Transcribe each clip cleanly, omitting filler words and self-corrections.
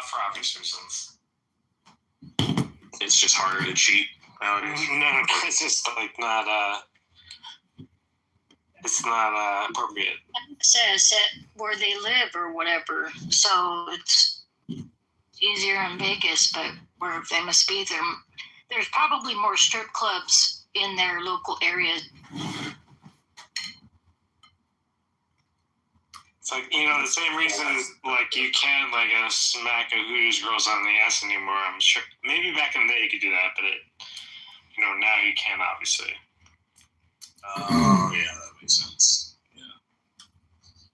for obvious reasons. It's just harder to cheat nowadays. No, it's just like not it's not appropriate. It says where they live or whatever, so it's easier in Vegas, but where they must be there, there's probably more strip clubs in their local area. It's like, the same reason like you can't like smack a Hooters girls on the ass anymore. I'm sure maybe back in the day you could do that, but now you can't, obviously. Oh yeah, that makes sense. Yeah.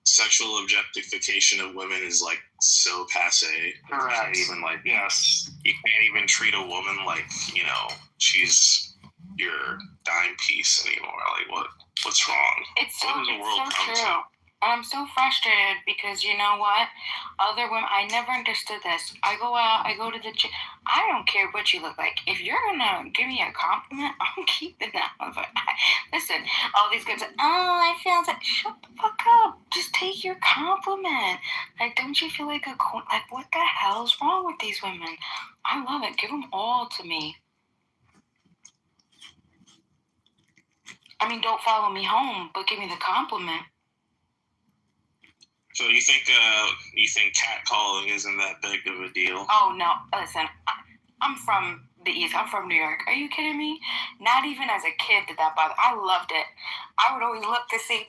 Sexual objectification of women is like so passe. Correct. Even like yes, you can't even treat a woman like she's your dime piece anymore. Like what's wrong? It's so true. I'm so frustrated because you know what? Other women, I never understood this. I go out, I go to the gym. I don't care what you look like. If you're going to give me a compliment, I'm keeping that. Listen, all these guys are, I feel like, shut the fuck up. Just take your compliment. Like, don't you feel like a queen? Like, what the hell's wrong with these women? I love it. Give them all to me. I mean, don't follow me home, but give me the compliment. So you think catcalling isn't that big of a deal? Oh no! Listen, I'm from the East. I'm from New York. Are you kidding me? Not even as a kid did that bother. I loved it. I would always look to see.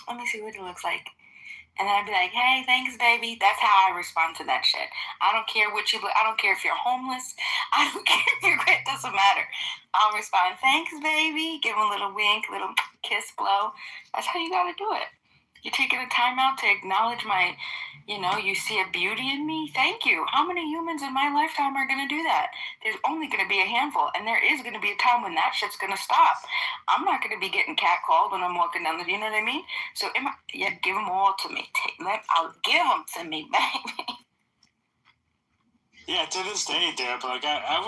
Let me see what it looks like, and then I'd be like, "Hey, thanks, baby." That's how I respond to that shit. I don't care what you look. I don't care if you're homeless. I don't care if you're great. Doesn't matter. I'll respond, "Thanks, baby." Give them a little wink, little kiss, blow. That's how you gotta do it. You're taking the time out to acknowledge my, you see a beauty in me? Thank you. How many humans in my lifetime are going to do that? There's only going to be a handful, and there is going to be a time when that shit's going to stop. I'm not going to be getting catcalled when I'm walking down you know what I mean? So, give them all to me. I'll give them to me, baby. Yeah, to this day, Deb, like I've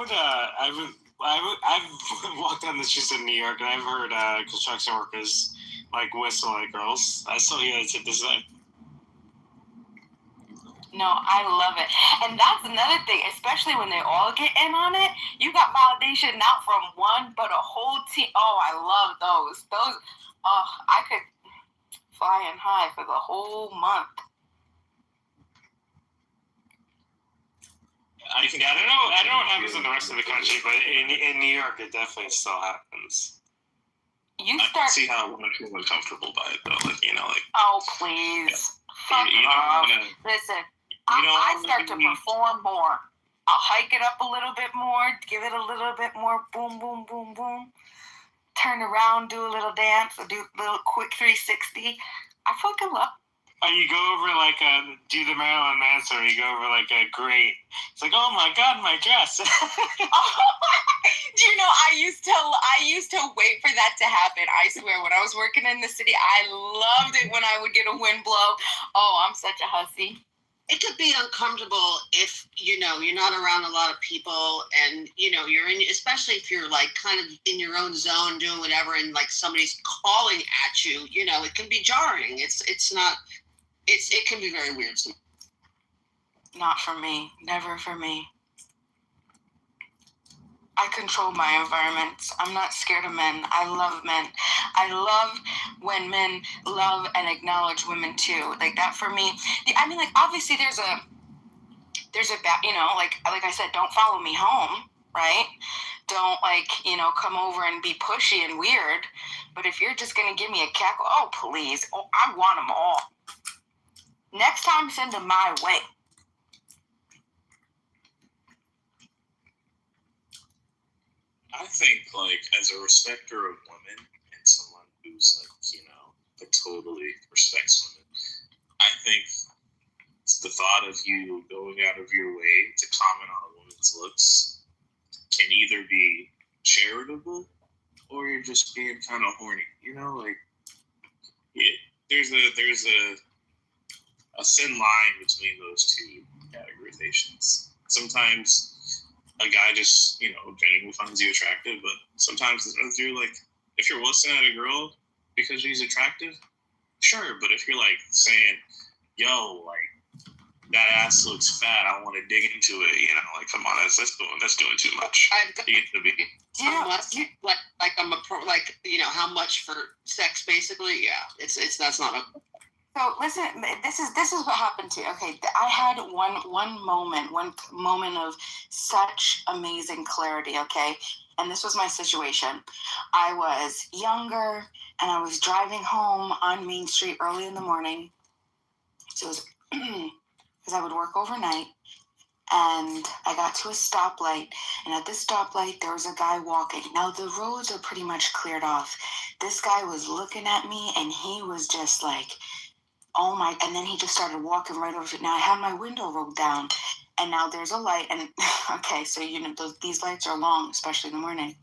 walked down the streets of New York, and I've heard construction workers like whistle at girls. I still hear it to this day. No, I love it. And that's another thing, especially when they all get in on it. You got validation not from one, but a whole team. Oh, I love those. I could fly and high for the whole month. I don't know what happens in the rest of the country, but in New York, it definitely still happens. I can see how women feel uncomfortable by it, though. Oh, please. Fuck off. Listen, I start to perform more. I'll hike it up a little bit more, give it a little bit more boom, boom, boom, boom. Turn around, do a little dance, or do a little quick 360. I fucking love it. You go over do the Marilyn Manson, or you go over a great. It's like, oh my god, my dress. Do you know? I used to wait for that to happen. I swear, when I was working in the city, I loved it when I would get a wind blow. Oh, I'm such a hussy. It could be uncomfortable if you're not around a lot of people, and you're in, especially if you're kind of in your own zone doing whatever, and somebody's calling at you. It can be jarring. It's not. It can be very weird. Not for me. Never for me. I control my environments. I'm not scared of men. I love men. I love when men love and acknowledge women too. Like that for me. I mean, obviously there's a like I said, don't follow me home, right? Don't come over and be pushy and weird. But if you're just gonna give me a cackle, oh please, oh I want them all. Next time, send them my way. I think, as a respecter of women and someone who's, totally respects women, I think the thought of you going out of your way to comment on a woman's looks can either be charitable or you're just being kind of horny. There's a thin line between those two categorizations. Sometimes a guy just, genuinely finds you attractive, but sometimes it's through, if you're listening at a girl because she's attractive, sure, but if you're, saying, yo, that ass looks fat. I want to dig into it. You know, like come on, that's doing too much. I've got You get to be. how much, like I'm a pro, like how much for sex basically. Yeah, it's that's not a. So listen, this is what happened to you. Okay, I had one moment of such amazing clarity. Okay, and this was my situation. I was younger, and I was driving home on Main Street early in the morning. So it was because I would work overnight, and I got to a stoplight, and at this stoplight there was a guy walking. Now the roads are pretty much cleared off. This guy was looking at me, and he was just like, oh my, and then he just started walking right over. Now I had my window rolled down, and now there's a light, and okay, so these lights are long, especially in the morning.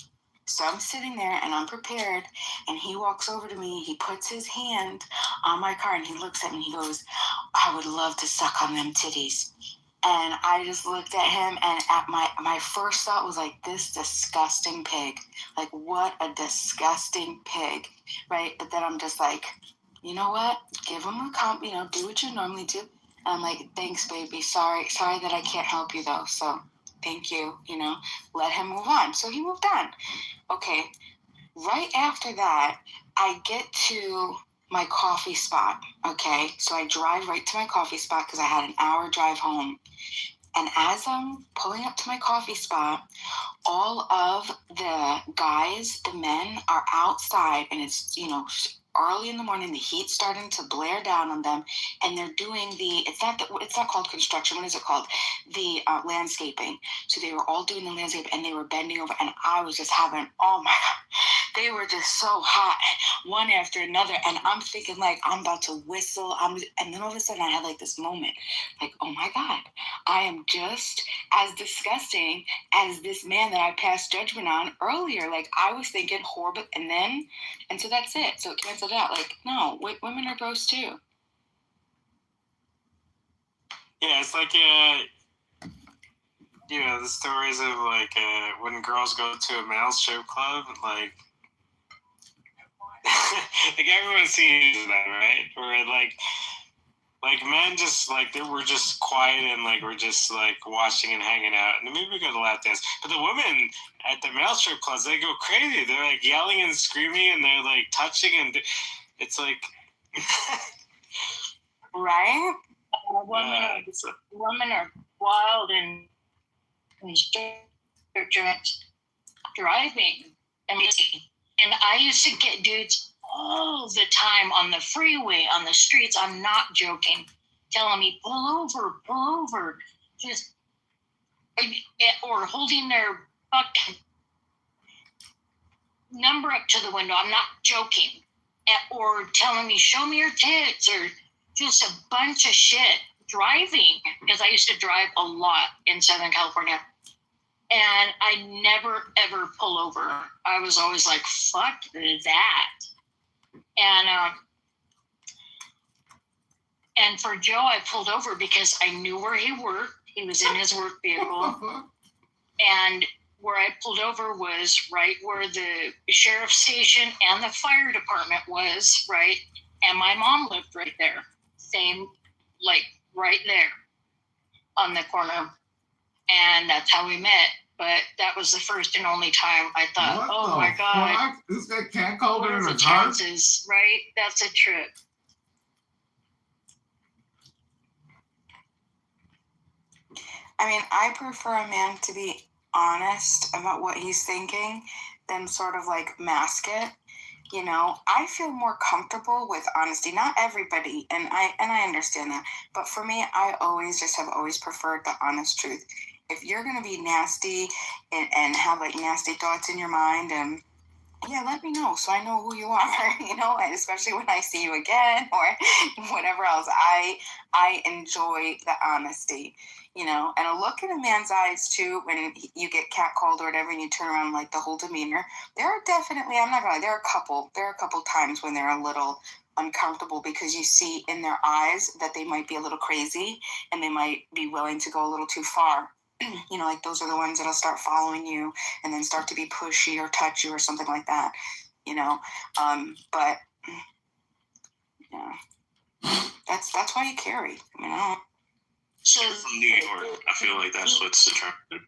So I'm sitting there and I'm prepared, and he walks over to me, he puts his hand on my car, and he looks at me and he goes, I would love to suck on them titties. And I just looked at him, and at my first thought was like, this disgusting pig. Like, what a disgusting pig, right? But then I'm just like, you know what? Give him a do what you normally do. And I'm like, thanks, baby. Sorry that I can't help you, though. So thank you, let him move on. So he moved on. Okay, right after that, I get to my coffee spot, okay? So I drive right to my coffee spot because I had an hour drive home. And as I'm pulling up to my coffee spot, all of the guys, the men, are outside, and it's, early in the morning, the heat's starting to blare down on them, and they're doing it's not called construction. What is it called? The landscaping. So they were all doing the landscape, and they were bending over, and I was just having, oh my God, they were just so hot, one after another, and I'm thinking like I'm about to whistle. And then all of a sudden I had like this moment, like, oh my God, I am just as disgusting as this man that I passed judgment on earlier. Like, I was thinking horrible, and so that's it. So it canceled out. Like, no, women are gross too. Yeah, it's like the stories of like when girls go to a male strip club, like like everyone's seen that, right? Where like men just like we're just quiet and like we're just like watching and hanging out, and maybe we go to lap dance. But the women at the male strip clubs, they go crazy. They're like yelling and screaming, and they're like touching, and it's like right? Women are wild and strip joints driving. And I used to get dudes all the time on the freeway, on the streets. I'm not joking, telling me pull over, just or holding their fucking number up to the window. I'm not joking, or telling me show me your tits, or just a bunch of shit. Driving, because I used to drive a lot in Southern California. And I never, ever pull over. I was always like, fuck that. And for Joe, I pulled over because I knew where he worked. He was in his work vehicle. And where I pulled over was right where the sheriff's station and the fire department was, right? And my mom lived right there. Same, like right there on the corner. And that's how we met. But that was the first and only time I thought, oh my God. This guy can't call her in a car? Chances, right? That's a trip. I mean, I prefer a man to be honest about what he's thinking than sort of like mask it. I feel more comfortable with honesty. Not everybody, and I understand that. But for me, I have always preferred the honest truth. If you're gonna be nasty and have like nasty thoughts in your mind, and yeah, let me know so I know who you are. And especially when I see you again or whatever else. I enjoy the honesty. And a look in a man's eyes too when you get catcalled or whatever, and you turn around, like the whole demeanor. There are definitely, I'm not gonna lie, there are a couple times when they're a little uncomfortable because you see in their eyes that they might be a little crazy and they might be willing to go a little too far. Like those are the ones that'll start following you and then start to be pushy or touch you or something like that. But yeah, that's why you carry. So From New York, I feel like that's what's attractive.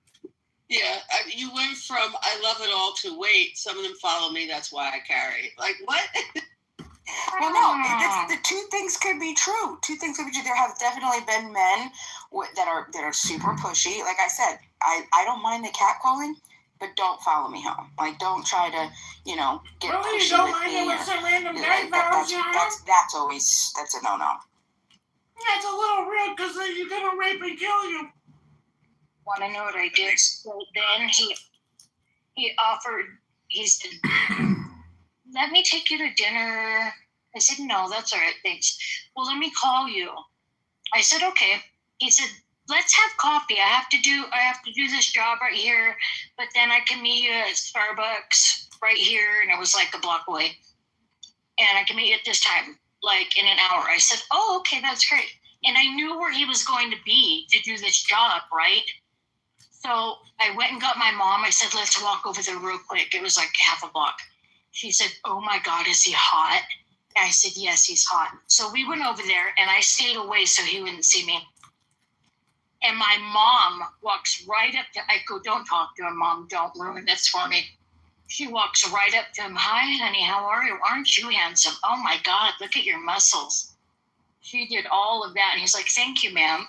Yeah, you went from I love it all to wait. Some of them follow me. That's why I carry. Like what? Well, no, the two things could be true. Two things could be true. There have definitely been men that are super pushy. Like I said, I don't mind the catcalling, but don't follow me home. Like, don't try to, get Really, pushy you don't with mind me. it with some random Like, guy follows you around? that's a no-no. That's a little rude because you're gonna rape and kill you. Want to know what I did? So then he offered. He said, "Let me take you to dinner." I said, "No, that's all right, thanks." "Well, let me call you." I said, "Okay." He said, "Let's have coffee. I have to do this job right here, but then I can meet you at Starbucks right here." And it was like a block away. "And I can meet you at this time, like in an hour." I said, "Oh, okay, that's great." And I knew where he was going to be to do this job, right? So I went and got my mom. I said, "Let's walk over there real quick." It was like half a block. She said, "Oh my God, is he hot?" I said, "Yes, he's hot." So we went over there and I stayed away so he wouldn't see me. And my mom walks right up to, I go, "Don't talk to him, Mom. Don't ruin this for me." She walks right up to him. "Hi, honey, how are you? Aren't you handsome? Oh my God, look at your muscles." She did all of that. And he's like, "Thank you, ma'am."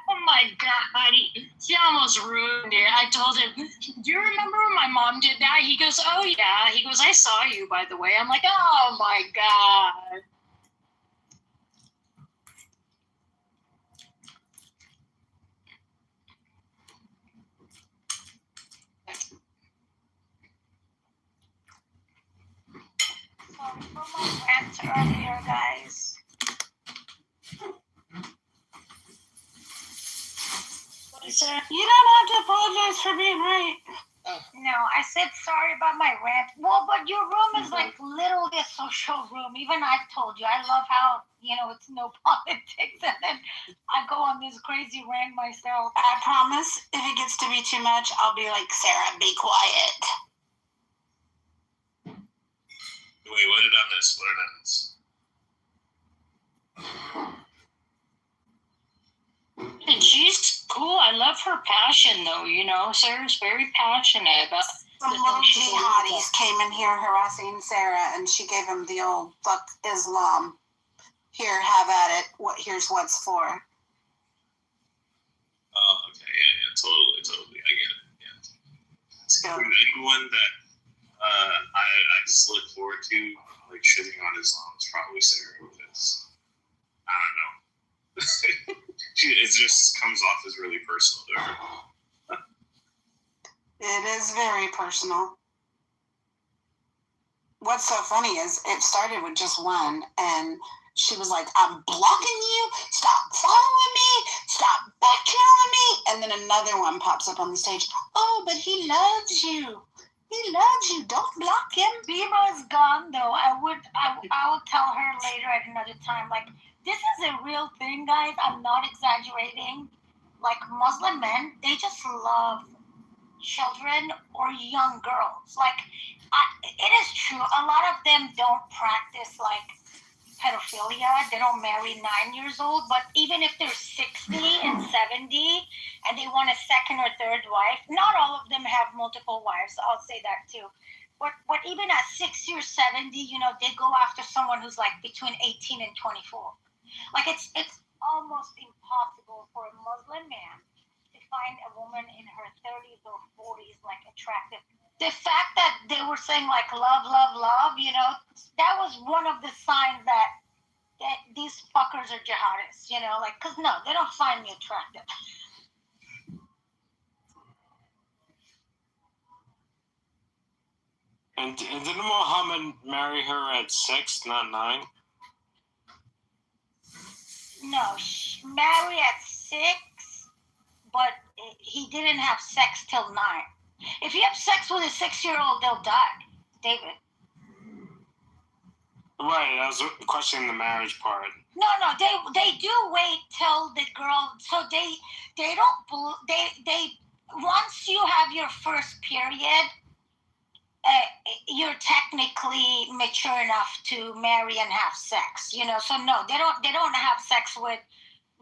Oh my God. She almost ruined it. I told him, "Do you remember when my mom did that?" He goes, "Oh yeah." He goes, "I saw you, by the way." I'm like, oh my God. Sorry for my rant earlier, guys. What is that? You don't have to apologize for being right. Oh. No, I said sorry about my rant. Well, but your room is like literally a social room. Even I've told you, I love how, it's no politics. And then I go on this crazy rant myself. I promise, if it gets to be too much, I'll be like, "Sarah, be quiet." Wait, what did I miss? What did I miss? And she's cool. I love her passion, though. Sarah's very passionate about Some the little things she believes jihadis came in here harassing Sarah, and she gave him the old "fuck Islam." Here, have at it. Here's what's for. Oh, okay, yeah, totally. I get it. Yeah. So, anyone that I just look forward to like shitting on Islam is probably Sarah because I don't know. It just comes off as really personal to her. It is very personal. What's so funny is it started with just one, and she was like, "I'm blocking you. Stop following me. Stop backhauling me." And then another one pops up on the stage. "Oh, but he loves you. He loves you. Don't block him." Bima is gone, though. I will tell her later at another time. Like, this is a real thing, guys. I'm not exaggerating. Like, Muslim men, they just love children or young girls. Like, it is true. A lot of them don't practice, like, pedophilia. They don't marry 9 years old. But even if they're 60 and 70 and they want a second or third wife, not all of them have multiple wives. I'll say that too. But even at 60 or 70, they go after someone who's like between 18 and 24. Like, it's almost impossible for a Muslim man to find a woman in her 30s or 40s like attractive. The fact that they were saying like love, love, love, that was one of the signs that these fuckers are jihadists, like, because no, they don't find me attractive. And didn't Muhammad marry her at 6, not 9? No, married at 6, but he didn't have sex till 9. If you have sex with a 6-year-old, they'll die, David. Right, I was questioning the marriage part. No, they do wait till the girl. So they don't. They once you have your first period, you're technically mature enough to marry and have sex. So no, they don't have sex with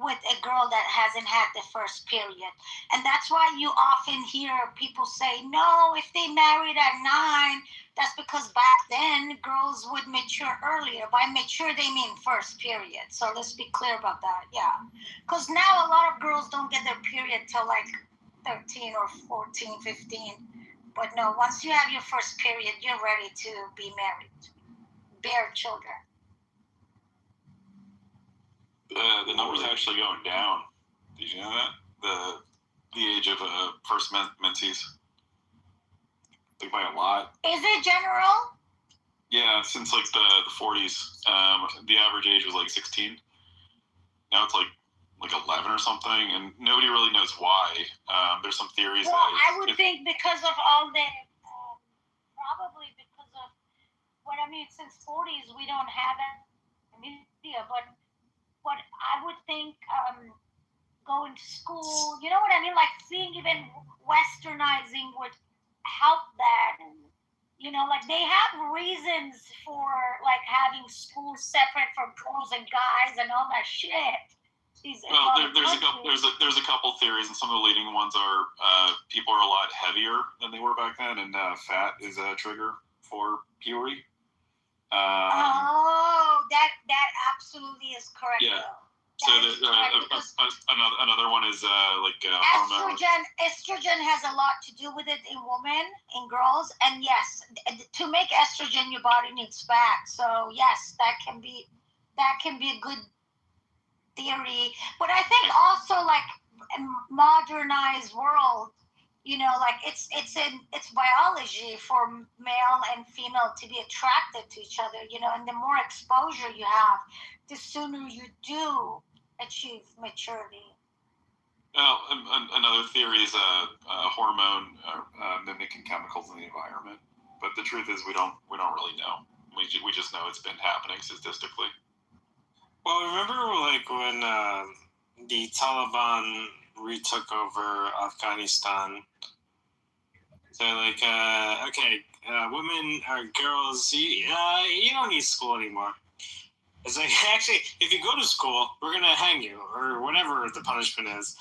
with a girl that hasn't had the first period. And that's why you often hear people say, no, if they married at 9, that's because back then girls would mature earlier. By mature, they mean first period. So let's be clear about that, yeah. Because now a lot of girls don't get their period till like 13 or 14, 15. But no, once you have your first period, you're ready to be married, bear children. The number's actually going down. Did you know that? The age of first mentees. I think by a lot. Is it general? Yeah, since like the 40s, the average age was like 16. Now it's like 11 or something, and nobody really knows why. There's some theories. Well, I would think because of all the, probably because of what I mean. Since 40s, we don't have media, but I would think going to school, you know what I mean? Like seeing even westernizing would help that. You know, like they have reasons for like having schools separate for girls and guys and all that shit. Well, there's a couple theories, and some of the leading ones are people are a lot heavier than they were back then, and fat is a trigger for puberty. That absolutely is correct. Yeah. So another one is hormone. Estrogen has a lot to do with it in women, in girls, and yes, to make estrogen, your body needs fat. So yes, that can be a good theory. But I think also like in modernized world, you know, like it's biology for male and female to be attracted to each other, you know, and the more exposure you have, the sooner you do achieve maturity. Well, another theory is hormone mimicking chemicals in the environment, but the truth is we don't really know. We just know it's been happening statistically. Well, remember like when the Taliban retook over Afghanistan? So like, women or girls, you don't need school anymore. It's like, actually, if you go to school, we're going to hang you, or whatever the punishment is.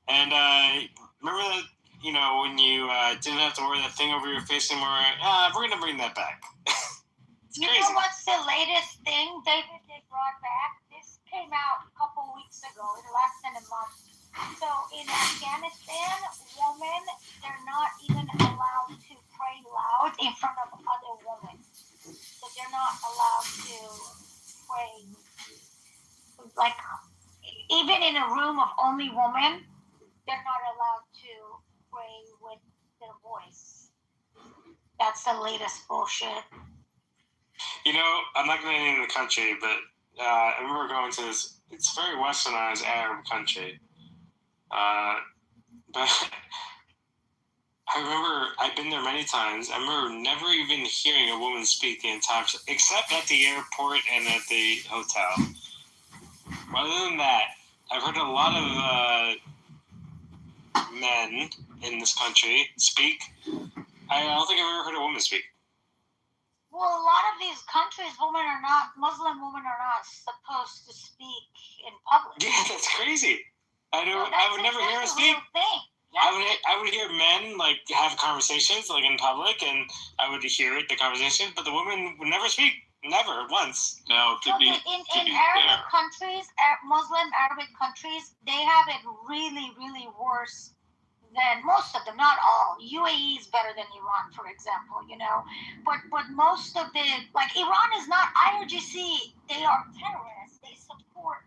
And remember that, you know, when you didn't have to wear that thing over your face anymore? We're going to bring that back. It's you crazy. know what's the latest thing, David, they brought back? This came out a couple weeks ago, less than a month. So in Afghanistan, women, they're not even allowed to pray loud in front of other women. So they're not allowed to pray. Like, even in a room of only women, they're not allowed to pray with their voice. That's the latest bullshit. You know, I'm not going to name the country, but I remember going to this, it's a very westernized Arab country. But I remember I've been there many times. I remember never even hearing a woman speak the entire time, except at the airport and at the hotel. Other than that, I've heard a lot of men in this country speak. I don't think I've ever heard a woman speak. Well, a lot of these countries, Muslim women are not supposed to speak in public. Yeah, that's crazy. I would never hear her speak. Yeah. I would hear men like have conversations like in public, and I would hear the conversation, but the women would never speak, never once. No, in Arabic countries, Muslim Arabic countries, they have it really, really worse than most of them. Not all. UAE is better than Iran, for example. You know, but most of the Iran is not IRGC. They are terrorists. They support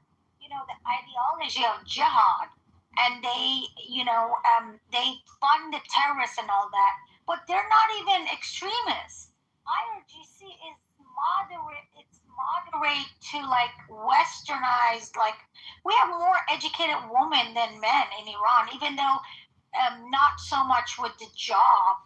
the ideology of jihad. And they, they fund the terrorists and all that. But they're not even extremists. IRGC is moderate. It's moderate to westernized. We have more educated women than men in Iran, even though not so much with the job,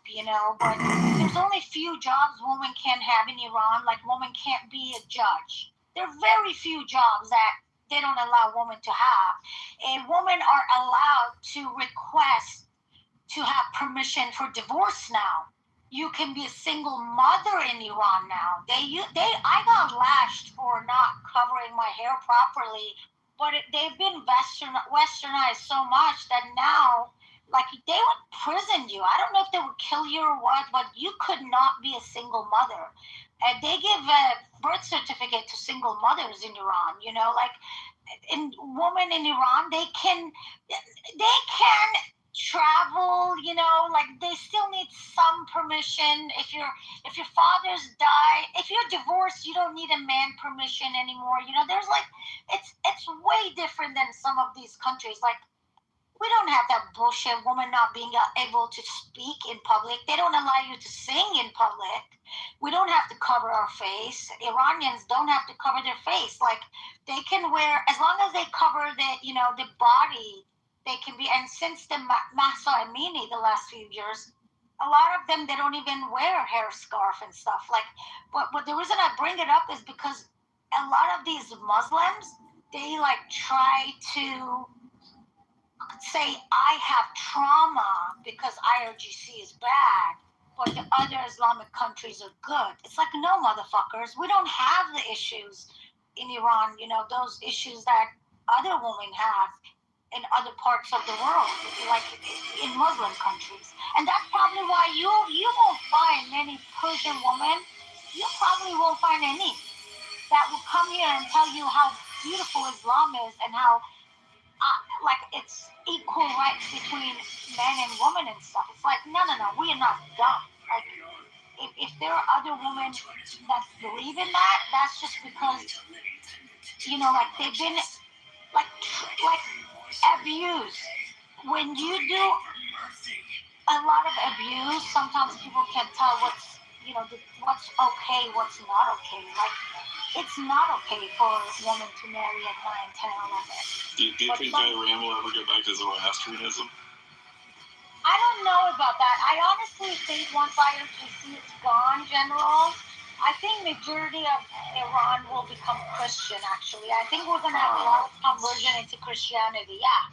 But there's only few jobs women can have in Iran. Like, women can't be a judge. There are very few jobs that they don't allow women to have. And women are allowed to request to have permission for divorce now. You can be a single mother in Iran now. I got lashed for not covering my hair properly but they've been westernized so much that now, like, they would prison you. I don't know if they would kill you or what, but you could not be a single mother. And they give a birth certificate to single mothers in Iran. You know, like, in women in Iran, they can travel. You know, like, they still need some permission. If your fathers die, if you're divorced, you don't need a man permission anymore. You know, there's like, it's way different than some of these countries. Like, we don't have that bullshit woman not being able to speak in public. They don't allow you to sing in public. We don't have to cover our face. Iranians don't have to cover their face. Like, they can wear, as long as they cover the body, they can be. And since the Mahsa Amini, the last few years, a lot of them, they don't even wear hair scarf and stuff. Like, but the reason I bring it up is because a lot of these Muslims, they like try to say I have trauma because IRGC is bad, but the other Islamic countries are good. It's like, no, motherfuckers, we don't have the issues in Iran, those issues that other women have in other parts of the world, like in Muslim countries. And that's probably why you won't find many Persian women, you probably won't find any that will come here and tell you how beautiful Islam is and how like it's equal rights between men and women and stuff. It's like, no, we are not dumb. Like, if there are other women that believe in that, that's just because, like they've been like abused. When you do a lot of abuse, sometimes people can't tell what's okay, what's not okay. Like, it's not okay for a woman to marry at 9, 10, 11. Do you think Iran will ever get back to Zoroastrianism? I don't know about that. I honestly think once IRGC is gone, General, I think majority of Iran will become Christian, actually. I think we're going to have a lot of conversion into Christianity, yeah.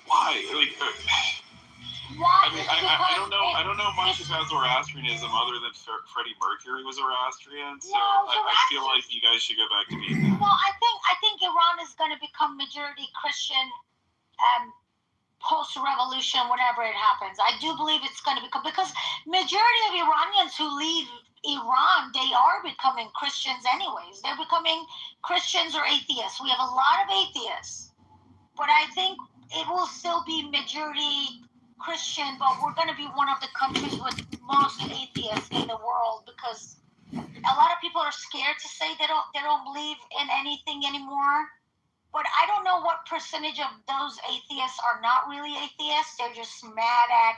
Why? Why? I mean, I don't know much about Zoroastrianism other than Freddie Mercury was Zoroastrian, so I feel like you guys should go back to being that. Well, I think Iran is going to become majority Christian post-revolution, whenever it happens. I do believe it's going to become, because majority of Iranians who leave Iran, they are becoming Christians anyways. They're becoming Christians or atheists. We have a lot of atheists, but I think it will still be majority Christian, but we're going to be one of the countries with most atheists in the world, because a lot of people are scared to say they don't believe in anything anymore. But I don't know what percentage of those atheists are not really atheists. They're just mad at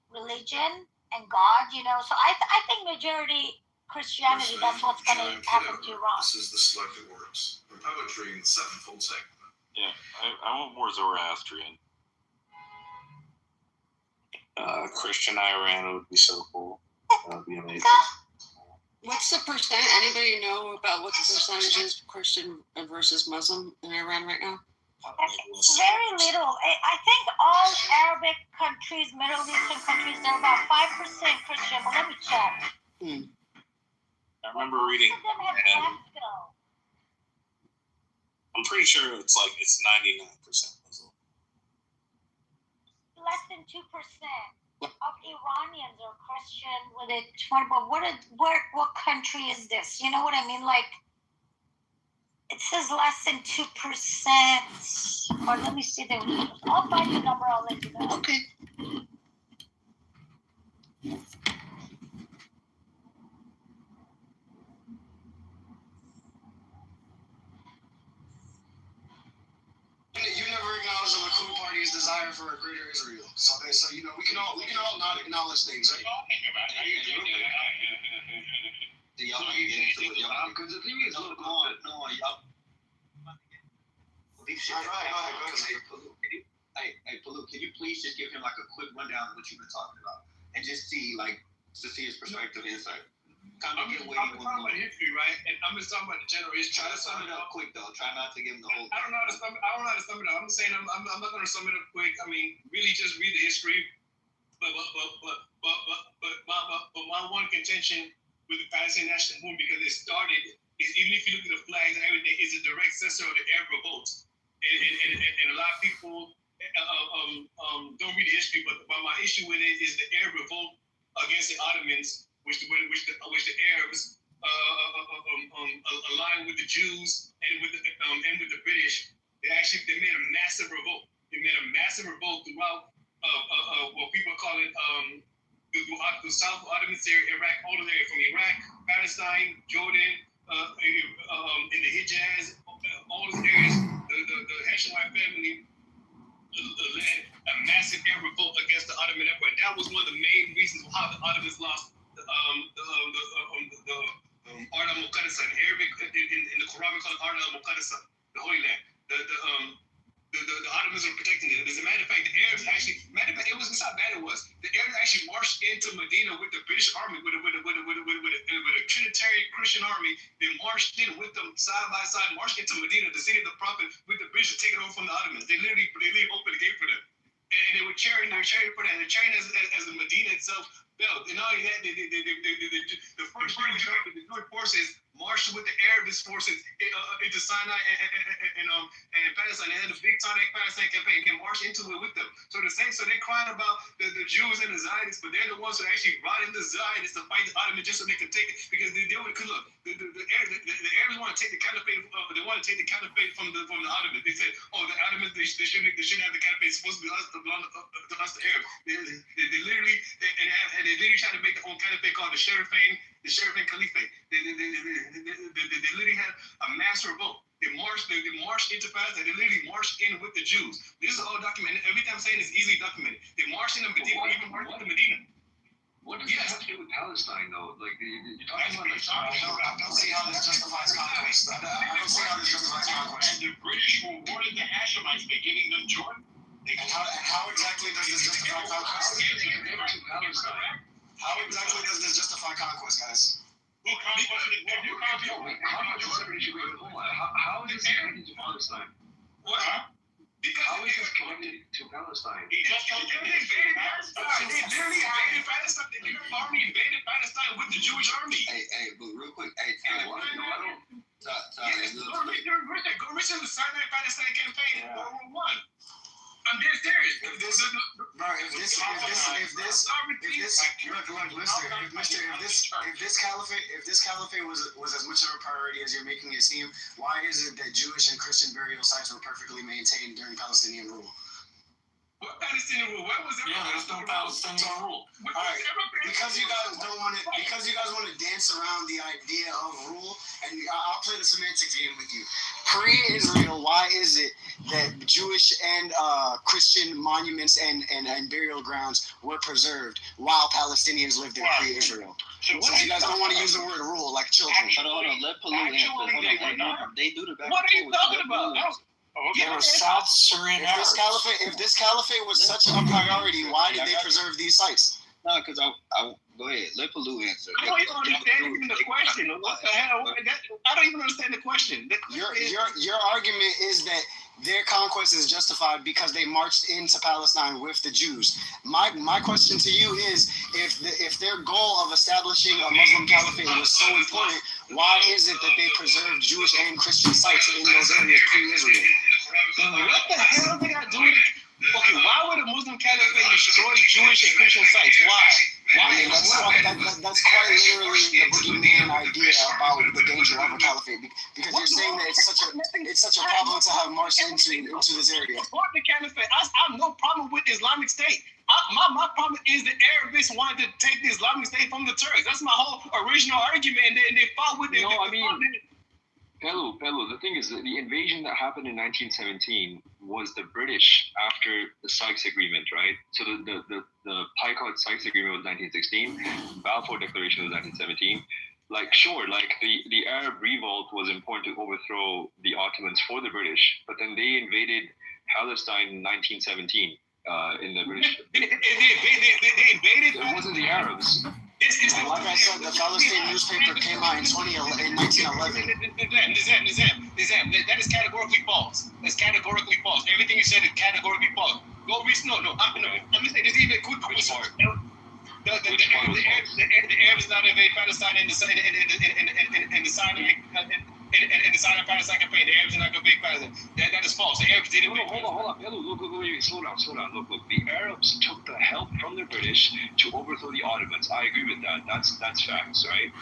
religion and God, So I think majority Christianity, that's what's going to happen to Iran. This is the selected works from poetry in the sevenfold segment. Yeah, I want more Zoroastrian. Christian Iran would be so cool. That would be amazing. What's the percent? Anybody know about what the percentage is Christian versus Muslim in Iran right now? Very little. I think all Arabic countries, Middle Eastern countries, they're about 5% Christian. But let me check. I remember reading. I'm pretty sure it's 99% Muslim. Less than 2% of Iranians are Christian with it. But what country is this? You know what I mean? Like, it says less than 2%. Or let me see the. I'll find the number. I'll let you know. Okay. You never acknowledge the Likud Party's desire for a greater Israel. So we can all not acknowledge things, right? Because the thing is, look, Hey, Palou, can you please just give him like a quick rundown of what you've been talking about, and just see his perspective and insight. Kind of get away I'm talking about history, right? And I'm just talking about the general history. Try to sum it up quick, though. Try not to give him the whole. I don't know how to sum it up. I'm saying I'm not going to sum it up quick. I mean, really, just read the history. But my one contention with the Palestinian national movement, because it even if you look at the flags and everything, is a direct successor of the Arab revolt. And a lot of people don't read the history, but my issue with it is the Arab revolt against the Ottomans, which the Arabs aligned with the Jews and with the British. They made a massive revolt. They made a massive revolt throughout what people call it the South Ottoman area, Iraq, all the way from Iraq, Palestine, Jordan, in the Hijaz, all those areas. The Hashemite family led a massive air revolt against the Ottoman Empire. That was one of the main reasons how the Ottomans lost the Ard al-Muqaddasa. In Arabic, in the Quran, we call it Ard al-Muqaddasa, the Holy Land. The Ottomans were protecting it. As a matter of fact, the Arabs actually, it was just how bad it was. The Arabs actually marched into Medina with the British army, with a Trinitarian Christian army. They marched in with them side by side, marched into Medina, the city of the Prophet, with the British to take it over from the Ottomans. They literally opened the gate for them. And they were cheering for that. They're cheering as the Medina itself fell. And not only that, the first British forces marched with the Arab forces into Sinai and Palestine. They had a big Palestine campaign. They marched into it with them. So they cried about the Jews and the Zionists, but they're the ones who actually brought in the Zionists to fight the Ottomans just so they could take it, because they would. Cause look, the Arabs want to take the caliphate. They want to take the caliphate from the Ottomans. They said, oh, the Ottomans they shouldn't have the caliphate. It's supposed to be us, belong to us, the Arabs. They literally tried to make their own caliphate called the Sharifane Caliphate. They literally had a mass revolt. They marched into Palestine. They literally marched in with the Jews. This is all documented. Everything I'm saying is easily documented. They marched into Medina, even marched into Medina. What does that have to do with Palestine, though? Like, you're talking about I don't see how this justifies conquest. I don't see how this justifies conquest. And the British rewarded the Hashemites by giving them Jordan. And how exactly does this justify conquest? How exactly does this justify conquest, guys? How is this connected to Palestine? How is this connected to Palestine? They invaded Palestine. They literally invaded Palestine. The Arab army invaded Palestine with the Jewish army. Hey, but real quick, Go reach the Sinai Palestine campaign in World War I. I'm dead serious. If this caliphate was as much of a priority as you're making it seem, why is it that Jewish and Christian burial sites were perfectly maintained during Palestinian rule? What Palestinian rule? Where was there? Yeah, there's no Palestinian rule. All right, because you guys want to dance around the idea of rule, and I'll play the semantics game with you. Pre-Israel, why is it that Jewish and Christian monuments and burial grounds were preserved while Palestinians lived in pre-Israel? Since you guys don't want to use the word rule like children. Hold on, let Palu answer. They do the back. What are you talking about? They were South Syrian Arabs. If this caliphate was such a priority, why did they preserve these sites? No, because I go ahead. Let Palu answer. I don't even understand the question. What the hell? I don't even understand the question. Your argument is that their conquest is justified because they marched into Palestine with the Jews. My question to you is, if their goal of establishing a Muslim caliphate was so important, why is it that they preserved Jewish and Christian sites in those areas pre-Israel? What the hell they got to do with it? Okay, why would a Muslim caliphate destroy Jewish and Christian sites? Why? I mean, that's quite literally the boogeyman idea about the danger of a caliphate, because you're saying that it's such a problem to have marched into this area. The caliphate. I have no problem with Islamic State. My problem is the Arabs wanted to take the Islamic State from the Turks. That's my whole original argument, and they fought with it. Pelu, the thing is that the invasion that happened in 1917 was the British after the Sykes Agreement, right? So the Picot-Sykes Agreement was 1916, Balfour Declaration was 1917. The Arab revolt was important to overthrow the Ottomans for the British, but then they invaded Palestine in 1917 in the British. They invaded. It wasn't the Arabs. Like I said, the Palestinian newspaper came out in 1911. That is categorically false. That's categorically false. Everything you said is categorically false. Go reach. No. Let me say this even quick. The Arabs not invade Palestine in the sign of Palestine campaign. The Arabs are not going to invade Palestine. That is false. The Arabs didn't. Hold on. Look, wait, slow down. Look, the Arabs took the help from the British to overthrow the Ottomans. I agree with that. That's facts, right?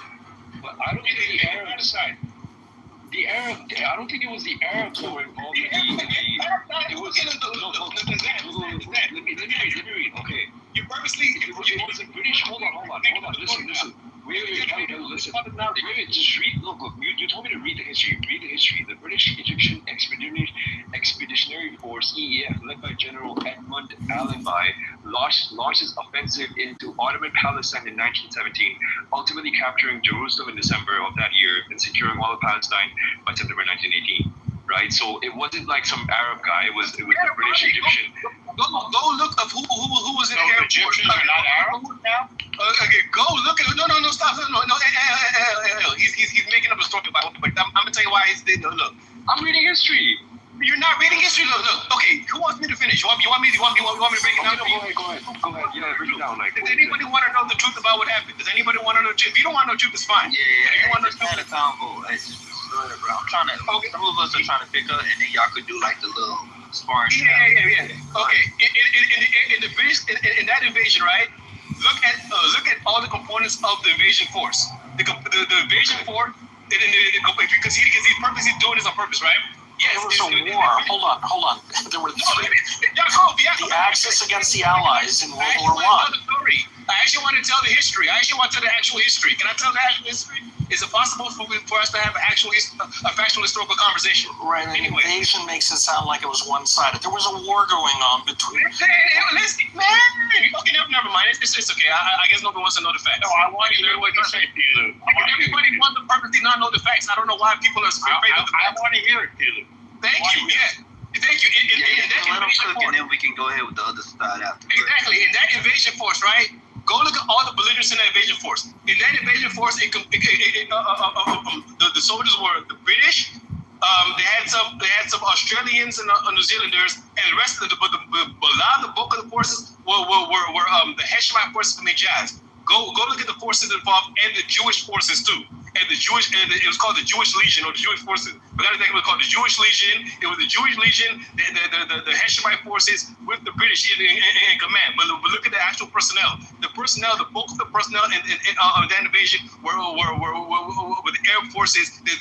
But I don't think the Arabs. I don't think it was the Arabs who were involved in the. It was. Let me read. Okay. You purposely. It was the British. Hold on. Listen. Wait, listen. Just read. Look. You told me to read the history. Read the history. The British Egyptian Expeditionary Force (EEF), led by General Edmund Allenby, launched its offensive into Ottoman Palestine in 1917, ultimately capturing Jerusalem in December of that year and securing all of Palestine by September 1918. Right, so it wasn't like some Arab guy. It was the British Egyptian. Go look up who was in the Arab Egyptians are not Arab now. Okay, go look at no, stop, no. He's making up a story about it, but I'm gonna tell you why he's did. Look, I'm reading history. You're not reading history. Look. Okay, who wants me to finish? You want me to break it down? Go ahead. Yeah, break it down. Does anybody want to know the truth about what happened? Does anybody want to know the truth? If you don't want to know the truth, it's fine. Yeah. You want to know the convo. I'm trying to. Okay. Some of us are trying to pick up, and then y'all could do like the little sparring. Yeah. Okay. In that invasion, right? Look at all the components of the invasion force. The invasion force, because he's purposely doing this on purpose, right? Yes, there was a war. Hold on. There were three. The Axis against the Allies in World War I. I actually want to tell the history. I actually want to tell the actual history. Can I tell the actual history? Is it possible for us to have a factual historical conversation? Right. An invasion makes it sound like it was one-sided. There was a war going on between. Listen, man. Okay, never mind. It's okay. I guess nobody wants to know the facts. No, I want to hear what you say, Pilu. Everybody wants to purposely not know the facts. I don't know why people are afraid of the facts. I want to hear it, Pilu. Thank you. Yeah. Thank you. Let them cook, and then we can go ahead with the other side after. Exactly. In that invasion force, right? Go look at all the belligerents in that invasion force. In that invasion force, the soldiers were the British. They had some Australians and New Zealanders, and the rest of the bulk of the forces were the Hashemite forces from Hijaz. Go look at the forces involved and the Jewish forces too. And it was called the Jewish Legion or the Jewish forces. But I think it was called the Jewish Legion. It was the Jewish Legion, the Hashemite forces with the British in command. But look at the actual personnel. The bulk of the personnel in that invasion were with the Arab forces. The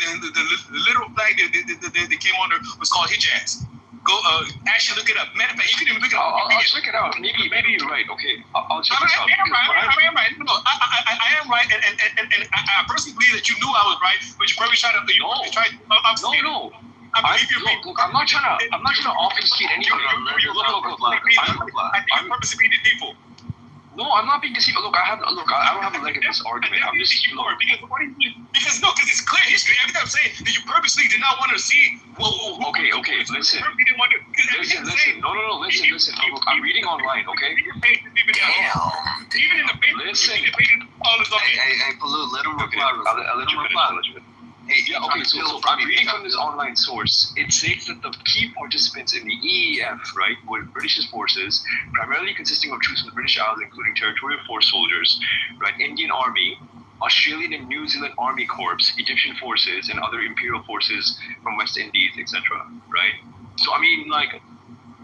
little flag they came under was called Hijaz. Go actually look it up. Matter of fact, you can even look it up. I'll check it out. Maybe you're right. Okay, I'll check it out. I am right. No, I am right, and I personally believe that you knew I was right, but you probably tried to. No. I'm not trying to obfuscate anything. I think you purposely beat the people. No, I'm not being deceived. Look, I don't have a leg in this argument. I'm just because it's clear history. Everything I'm saying that you purposely did not want to see. Okay, listen. Listen. No, listen. I'm reading online, okay? Even in the paper. Listen. Hey, Palu, let him reply. I'll let you finish. Yeah, okay, so I'm reading from this online source. It states that the key participants in the EEF, right, were British forces, primarily consisting of troops from the British Isles, including Territorial Force soldiers, right, Indian Army, Australian and New Zealand Army Corps, Egyptian forces, and other imperial forces from West Indies, etc., right? So, I mean, like,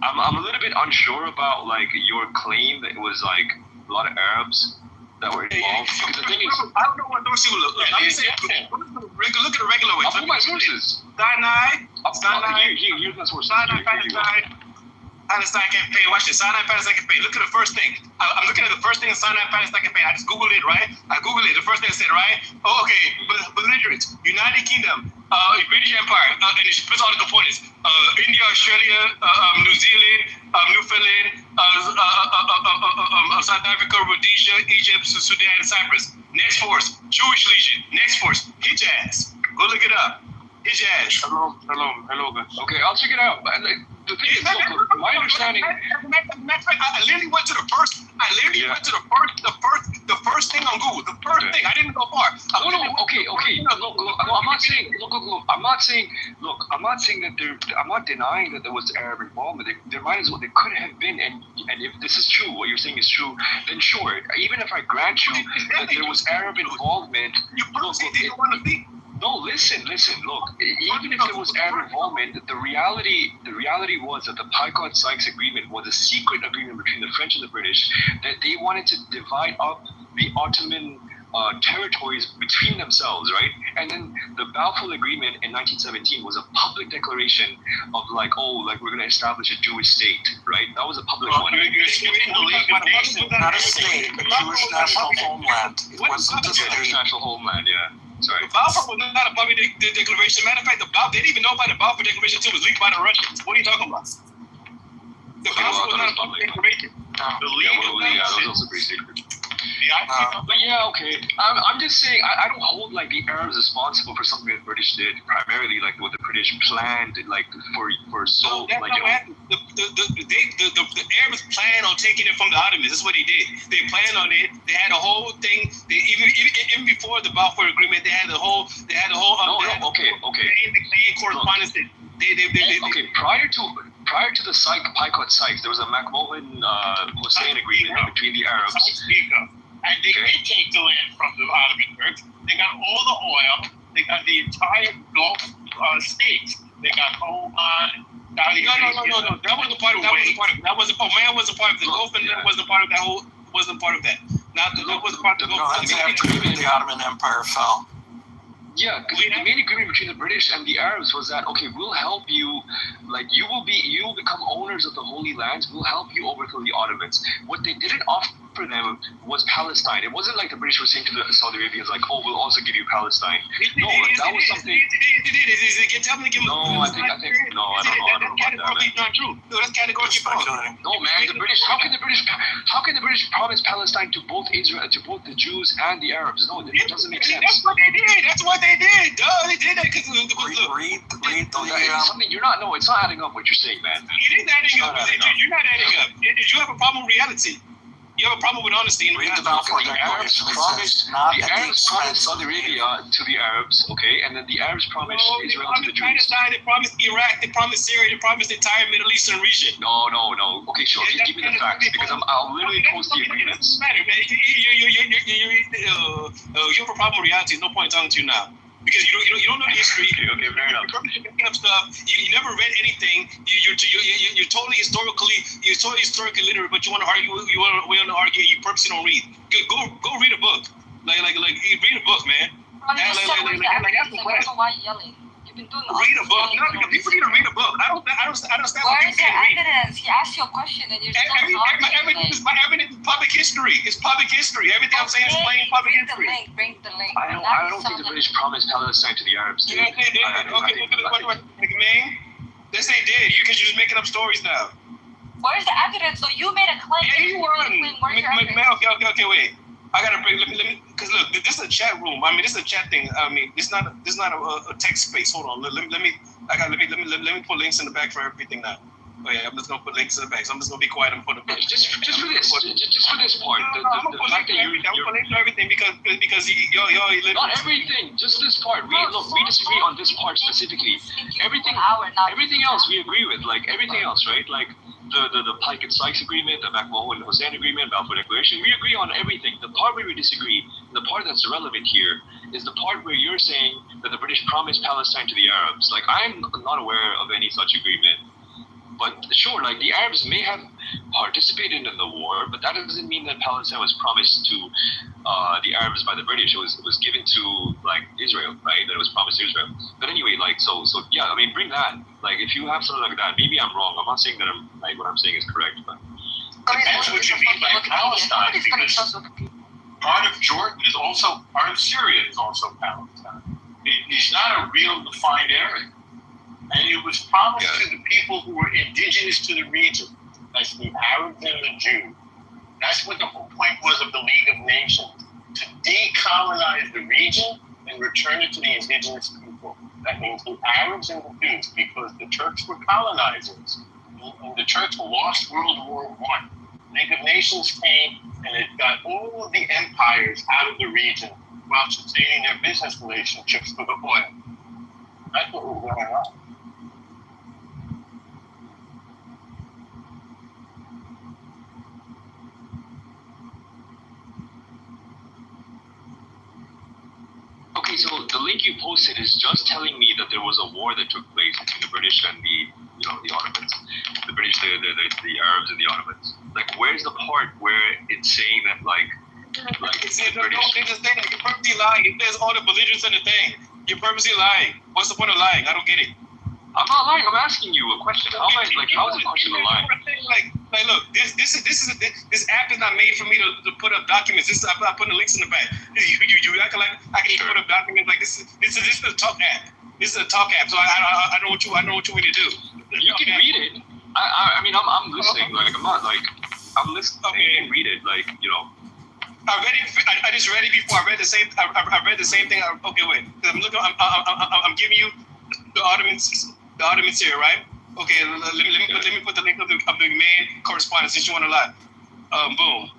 I'm a little bit unsure about, like, your claim that it was, like, a lot of Arabs that were involved. Because the thing is, I don't know what those people look like. I'm saying, look at the regular way. I'll put my sources. Sinai. Here's my sources. Palestine campaign. Watch this. Sinai Palestine campaign. Look at the first thing. I'm looking at the first thing in Sinai Palestine campaign. I just Googled it, right? The first thing it said, right? Oh, okay. Belligerents. United Kingdom. British Empire. And it puts all the components. India, Australia, New Zealand, Newfoundland, South Africa, Rhodesia, Egypt, Sudan, and Cyprus. Next force. Jewish Legion. Next force. Hijaz. Go look it up. Hijaz. Hello, guys. Okay, I'll check it out. the thing is, look, my understanding. I literally went to the first. Went to the first thing on Google. The first thing. I didn't go far. Okay. Look, I'm not saying. Look. I'm not saying that there. I'm not denying that there was Arab involvement. There might as well. There could have been, and if this is true, what you're saying is true, then sure. Even if I grant you that there was Arab involvement, no, listen. Look, even if there was Arab involvement, the reality was that the Picot-Sykes Agreement was a secret agreement between the French and the British that they wanted to divide up the Ottoman territories between themselves, right? And then the Balfour Agreement in 1917 was a public declaration of we're going to establish a Jewish state, right? That was a public one. You're skipping the League of Nations, not a state, a Jewish national homeland. It wasn't a state. Jewish national homeland, yeah. Sorry. The Balfour was not a public declaration. Matter of fact, they didn't even know about the Balfour Declaration until it was leaked by the Russians. What are you talking about? The Balfour was not a public declaration. The League of Nations. That was also pretty secret. But yeah, okay. I'm just saying I don't hold the Arabs responsible for something the British did primarily, what the British planned, for so. The Arabs planned on taking it from the Ottomans. That's what they did. They planned on it. They had a whole thing. They even before the Balfour Agreement, they had the whole. Okay. Correspondence. Okay. Prior to the Picot-Sykes, there was a McMahon-Hussein agreement between the Arabs. And they take the land from the Ottoman Turks. They got all the oil. They got the entire Gulf states. They got Oman. No. That wasn't part of. That wasn't. Oman wasn't part of the Gulf, and that wasn't part of that whole. Wasn't part of that. That wasn't part of the Gulf. That's after the Ottoman Empire fell. Yeah, because the main agreement between the British and the Arabs was that, okay, we'll help you, you will become owners of the Holy Lands, we'll help you overthrow the Ottomans. What they didn't offer them was Palestine. It wasn't like the British were saying to the Saudi Arabians, we'll also give you Palestine. No, that was something. No, I don't know about that. That's not true. No, that's categorically false. No, man, the British. How can the British promise Palestine to both Israel, to both the Jews and the Arabs? No, it doesn't make sense. That's what they did. That's what they did. Duh, they did that because read something you're not. No, it's not adding up. What you're saying, man. It is adding up. You're not adding up. You have a problem with reality. You have a problem with honesty. Read the Balfour Declaration. The Arabs promised Saudi Arabia to the Arabs, okay, and then the Arabs promised Israel to the Jews. They promised Iraq. They promised Syria. They promised the entire Middle Eastern region. No. Okay, sure. Just give me the facts because I'll literally post the agreements. It doesn't matter, man. You have a problem with reality. There's no point talking to you now. Because you don't know the history. Okay, fair enough. You're picking up stuff. You never read anything. You're totally historically literate, but you want to argue. We want to argue. You purposely don't read. Go read a book. Like read a book, man. Ask the question. Why yelling? You've been doing read a book. No, because people need to read a book. I don't understand. Where is your evidence? He asked you a question and you're still my evidence is public history. It's public history. Everything I'm saying is plain public history. Bring the link. I don't think the British promised Palestine to the Arabs. Yes, they did. Okay, McMahon. Yes, they did. Because you're just making up stories now. Where's the evidence? So you made a claim. McMahon. Okay, wait. I gotta bring. Let me, because look, this is a chat room. I mean, this is a chat thing. I mean, this is not a text space. Hold on. Let me put links in the back for everything now. Oh yeah, I'm just gonna put links in the back. So I'm just gonna be quiet and put just for this part. The fact that you're links for everything because not everything. Just this part. We disagree on this part specifically. Everything else we agree with. Everything else, right? The Picot-Sykes Agreement, the McMahon-Hussein Agreement, Balfour Declaration, we agree on everything. The part where we disagree, the part that's irrelevant here, is the part where you're saying that the British promised Palestine to the Arabs. I'm not aware of any such agreement. But sure, the Arabs may have participated in the war, but that doesn't mean that Palestine was promised to the Arabs by the British. It was given to Israel, right? That it was promised to Israel. But anyway, so yeah, I mean, bring that. If you have something like that, maybe I'm wrong. I'm not saying that what I'm saying is correct, but depends what you mean by Palestine, because part of Jordan is also part of Syria is also Palestine. It's not a real defined area. And it was promised to the people who were indigenous to the region. That's the Arabs and the Jews. That's what the whole point was of the League of Nations, to decolonize the region and return it to the indigenous people. That means the Arabs and the Jews, because the Turks were colonizers. and the church lost World War I. League of Nations came and it got all of the empires out of the region while sustaining their business relationships with the oil. That's what was going on. Okay, so the link you posted is just telling me that there was a war that took place between the British and the Ottomans. The British, the Arabs and the Ottomans. Like, where's the part where it's saying that it's the British? They just saying that you're purposely lying. It says all the belligerents in the thing. You're purposely lying. What's the point of lying? I don't get it. I'm not lying. I'm asking you a question. How is a question a lie? Like, look, this app is not made for me to put up documents. I put the links in the back. You acting like I can put up documents like this. This is a talk app. This is a talk app. So I know what you want to do. You can read it. I mean, I'm listening. Like, I'm not like I'm listening. Okay. You can read it. Like, you know. I read it. I just read it before. I read the same. I read the same thing. Okay, wait. I'm looking. I'm giving you the Ottomans. The Ottomans here, right? Okay. Let me put the link of the main correspondence since you want to lie. Boom.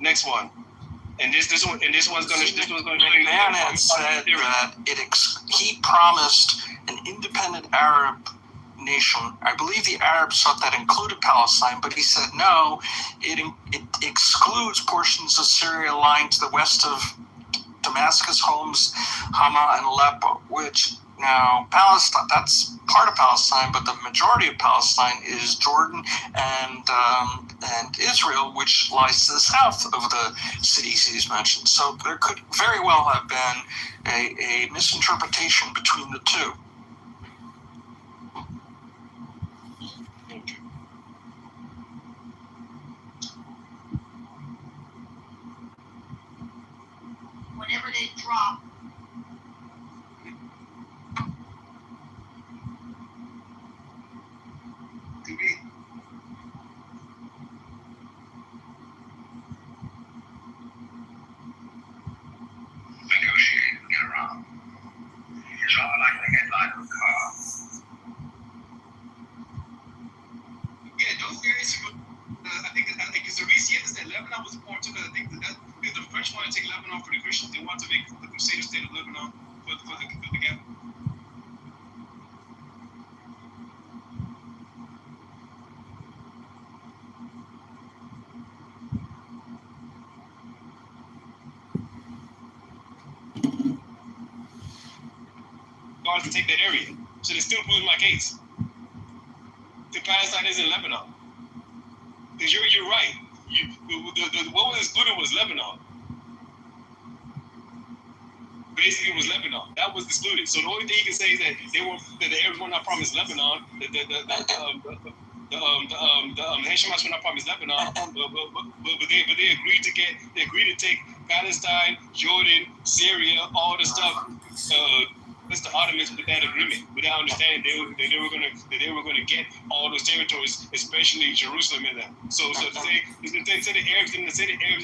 Next one. And this one's gonna. McMahon had said that he promised an independent Arab nation. I believe the Arabs thought that included Palestine, but he said no, it excludes portions of Syria lying to the west of Damascus, Homs, Hama, and Aleppo, which now Palestine, that's part of Palestine, but the majority of Palestine is Jordan and Israel, which lies to the south of the cities he's mentioned. So there could very well have been a misinterpretation between the two. Whenever they drop. Negotiate and get around. It's not like the headline of a car. Yeah, those areas. I think it's the reason that Lebanon was important too, because I think that the French want to take Lebanon for the Christians. They want to make the Crusader state of Lebanon for the gap. To take that area, so they still proving my case. The Palestine is in Lebanon. Because you're right. What was excluded was Lebanon. Basically, it was Lebanon. That was excluded. So the only thing you can say is that the Arabs were not promised Lebanon. The Hashemites were not promised Lebanon, but they agreed to take Palestine, Jordan, Syria, all the stuff. That's the Ottomans with that agreement, without understanding they were going to get all those territories, especially Jerusalem in them. So to say the Arabs did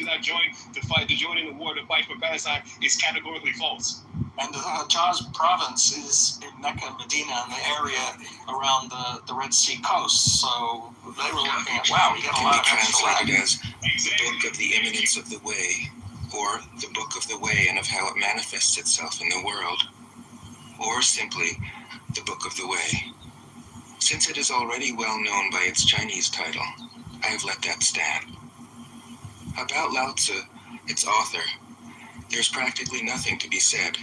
not join to join in the war to fight for Palestine is categorically false. And Hijaz province is in Mecca and Medina and the area around the Red Sea coast. So they were looking at, wow, we got a lot of extra land. As the book of the imminence of the way, or the book of the way and of how it manifests itself in the world, or simply the Book of the Way. Since it is already well known by its Chinese title, I have let that stand. About Lao Tzu, its author, there's practically nothing to be said.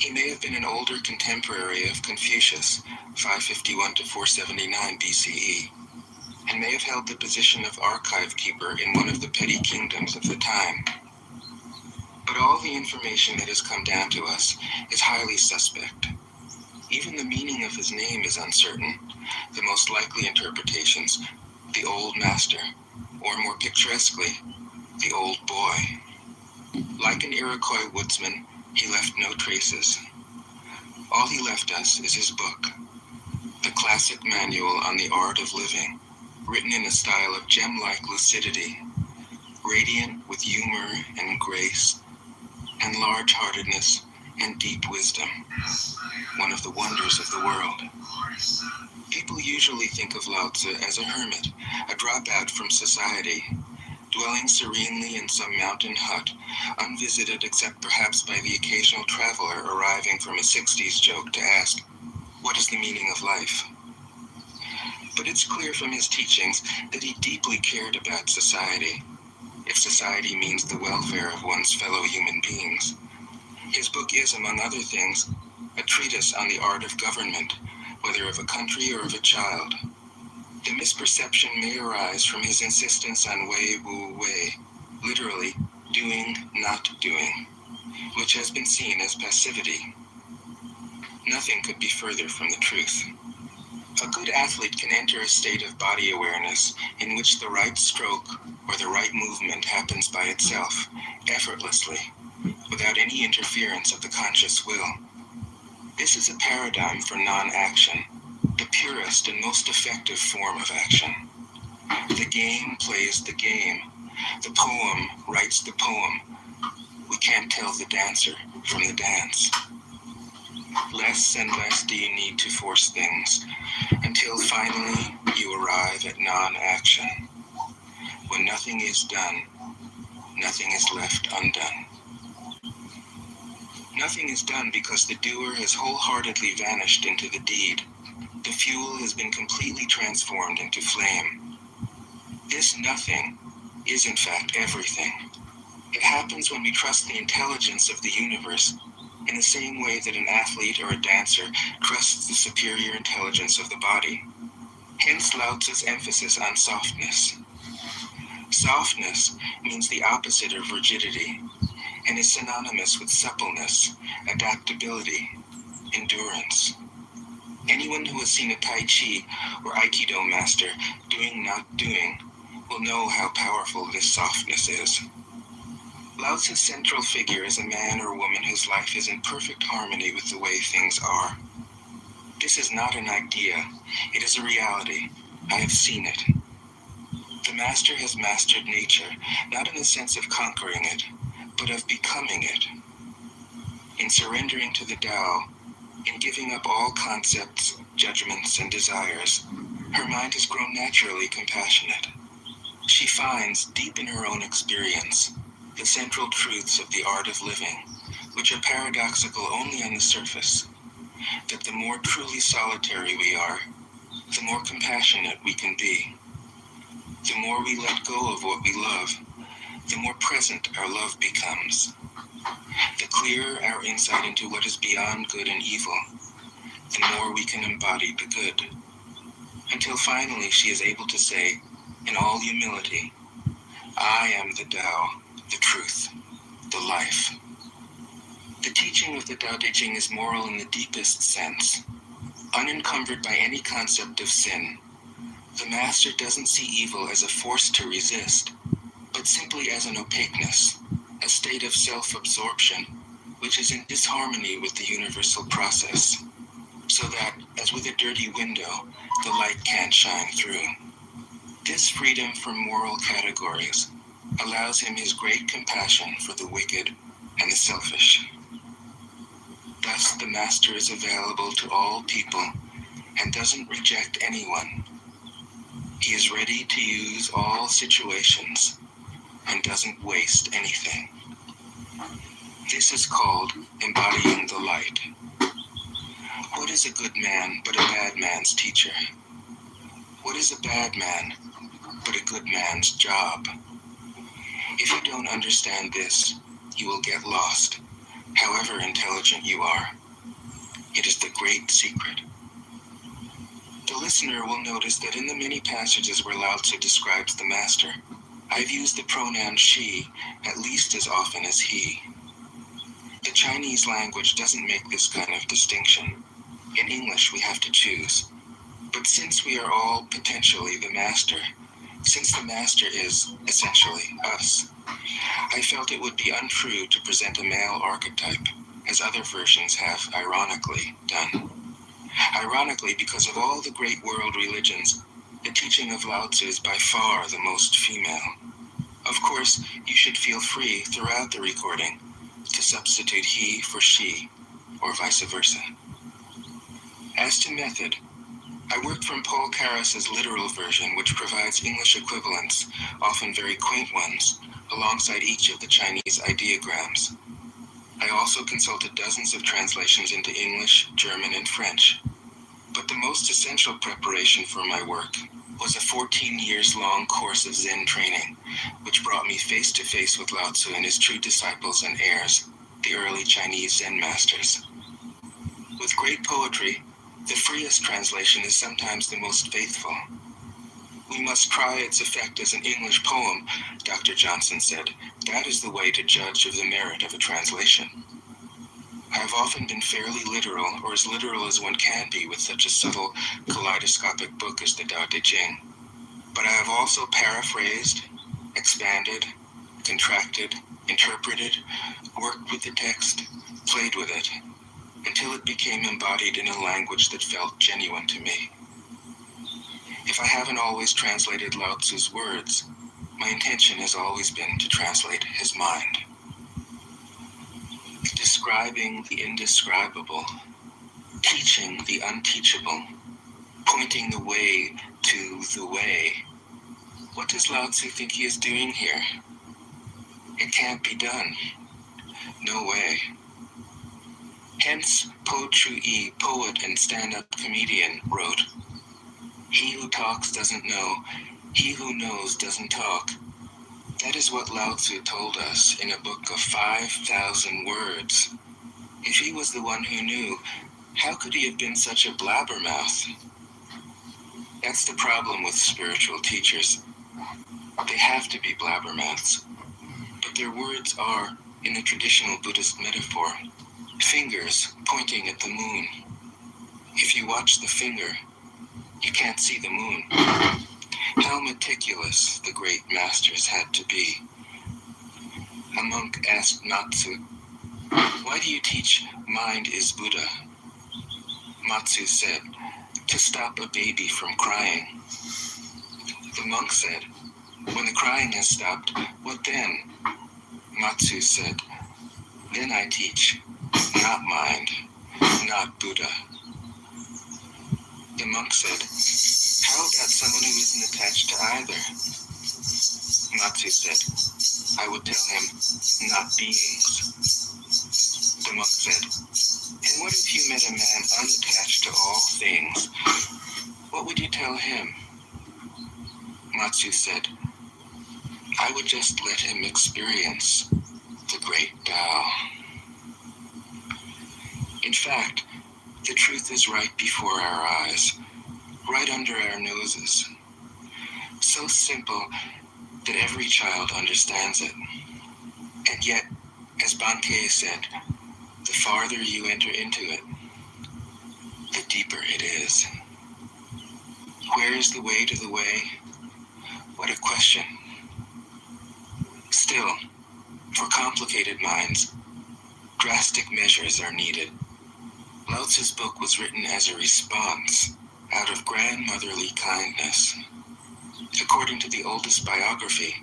He may have been an older contemporary of Confucius, 551 to 479 BCE, and may have held the position of archive keeper in one of the petty kingdoms of the time. But all the information that has come down to us is highly suspect. Even the meaning of his name is uncertain. The most likely interpretations, the old master, or more picturesquely, the old boy. Like an Iroquois woodsman, he left no traces. All he left us is his book, the classic manual on the art of living, written in a style of gem-like lucidity, radiant with humor and grace, and large-heartedness and deep wisdom, one of the wonders of the world. People usually think of Lao Tzu as a hermit, a dropout from society, dwelling serenely in some mountain hut, unvisited except perhaps by the occasional traveler arriving from a 60s joke to ask, what is the meaning of life? But it's clear from his teachings that he deeply cared about society, if society means the welfare of one's fellow human beings. His book is, among other things, a treatise on the art of government, whether of a country or of a child. The misperception may arise from his insistence on wei wu wei, literally doing, not doing, which has been seen as passivity. Nothing could be further from the truth. A good athlete can enter a state of body awareness in which the right stroke or the right movement happens by itself, effortlessly, without any interference of the conscious will. This is a paradigm for non-action, the purest and most effective form of action. The game plays the game. The poem writes the poem. We can't tell the dancer from the dance. Less and less do you need to force things, until finally you arrive at non-action. When nothing is done, nothing is left undone. Nothing is done because the doer has wholeheartedly vanished into the deed. The fuel has been completely transformed into flame. This nothing is in fact everything. It happens when we trust the intelligence of the universe in the same way that an athlete or a dancer trusts the superior intelligence of the body. Hence Lao Tzu's emphasis on softness. Softness means the opposite of rigidity and is synonymous with suppleness, adaptability, endurance. Anyone who has seen a Tai Chi or Aikido master doing not doing will know how powerful this softness is. Lao Tzu's central figure is a man or woman whose life is in perfect harmony with the way things are. This is not an idea, it is a reality. I have seen it. The master has mastered nature, not in the sense of conquering it, but of becoming it. In surrendering to the Tao, in giving up all concepts, judgments, and desires, her mind has grown naturally compassionate. She finds, deep in her own experience, the central truths of the art of living, which are paradoxical only on the surface, that the more truly solitary we are, the more compassionate we can be. The more we let go of what we love, the more present our love becomes. The clearer our insight into what is beyond good and evil, the more we can embody the good. Until finally she is able to say, in all humility, I am the Tao, the truth, the life. The teaching of the Tao Te Ching is moral in the deepest sense. Unencumbered by any concept of sin, the master doesn't see evil as a force to resist, but simply as an opaqueness, a state of self-absorption, which is in disharmony with the universal process, so that, as with a dirty window, the light can't shine through. This freedom from moral categories allows him his great compassion for the wicked and the selfish. Thus, the master is available to all people and doesn't reject anyone. He is ready to use all situations and doesn't waste anything. This is called embodying the light. What is a good man but a bad man's teacher? What is a bad man but a good man's job? If you don't understand this, you will get lost, however intelligent you are. It is the great secret. The listener will notice that in the many passages where Lao Tzu describes the master, I've used the pronoun she at least as often as he. The Chinese language doesn't make this kind of distinction. In English, we have to choose. But since we are all potentially the master, since the master is essentially us, I felt it would be untrue to present a male archetype, as other versions have ironically done. Ironically, because of all the great world religions, the teaching of Lao Tzu is by far the most female. Of course, you should feel free throughout the recording to substitute he for she, or vice versa. As to method, I worked from Paul Karas's literal version, which provides English equivalents, often very quaint ones, alongside each of the Chinese ideograms. I also consulted dozens of translations into English, German, and French. But the most essential preparation for my work was a 14 years long course of Zen training, which brought me face to face with Lao Tzu and his true disciples and heirs, the early Chinese Zen masters. With great poetry, the freest translation is sometimes the most faithful. We must try its effect as an English poem, Dr. Johnson said. That is the way to judge of the merit of a translation. I have often been fairly literal, or as literal as one can be with such a subtle, kaleidoscopic book as the Tao Te Ching. But I have also paraphrased, expanded, contracted, interpreted, worked with the text, played with it, until it became embodied in a language that felt genuine to me. If I haven't always translated Lao Tzu's words, my intention has always been to translate his mind. Describing the indescribable, teaching the unteachable, pointing the way to the way. What does Lao Tzu think he is doing here? It can't be done. No way. Hence, Po Chu-yi, poet and stand-up comedian, wrote, "He who talks doesn't know, he who knows doesn't talk." That is what Lao Tzu told us in a book of 5,000 words. If he was the one who knew, how could he have been such a blabbermouth? That's the problem with spiritual teachers. They have to be blabbermouths. But their words are, in the traditional Buddhist metaphor, fingers pointing at the moon. If you watch the finger, you can't see the moon. How meticulous the great masters had to be. A monk asked Matsu, "Why do you teach mind is Buddha?" Matsu said, "To stop a baby from crying." The monk said, "When the crying has stopped, what then?" Matsu said, "Then I teach, not mind, not Buddha." The monk said, "How about someone who isn't attached to either?" Matsu said, "I would tell him, not beings." The monk said, "And what if you met a man unattached to all things? What would you tell him?" Matsu said, "I would just let him experience the great Tao." In fact, the truth is right before our eyes, right under our noses. So simple that every child understands it. And yet, as Bankei said, the farther you enter into it, the deeper it is. Where is the way to the way? What a question. Still, for complicated minds, drastic measures are needed. Lao Tzu's book was written as a response out of grandmotherly kindness. According to the oldest biography,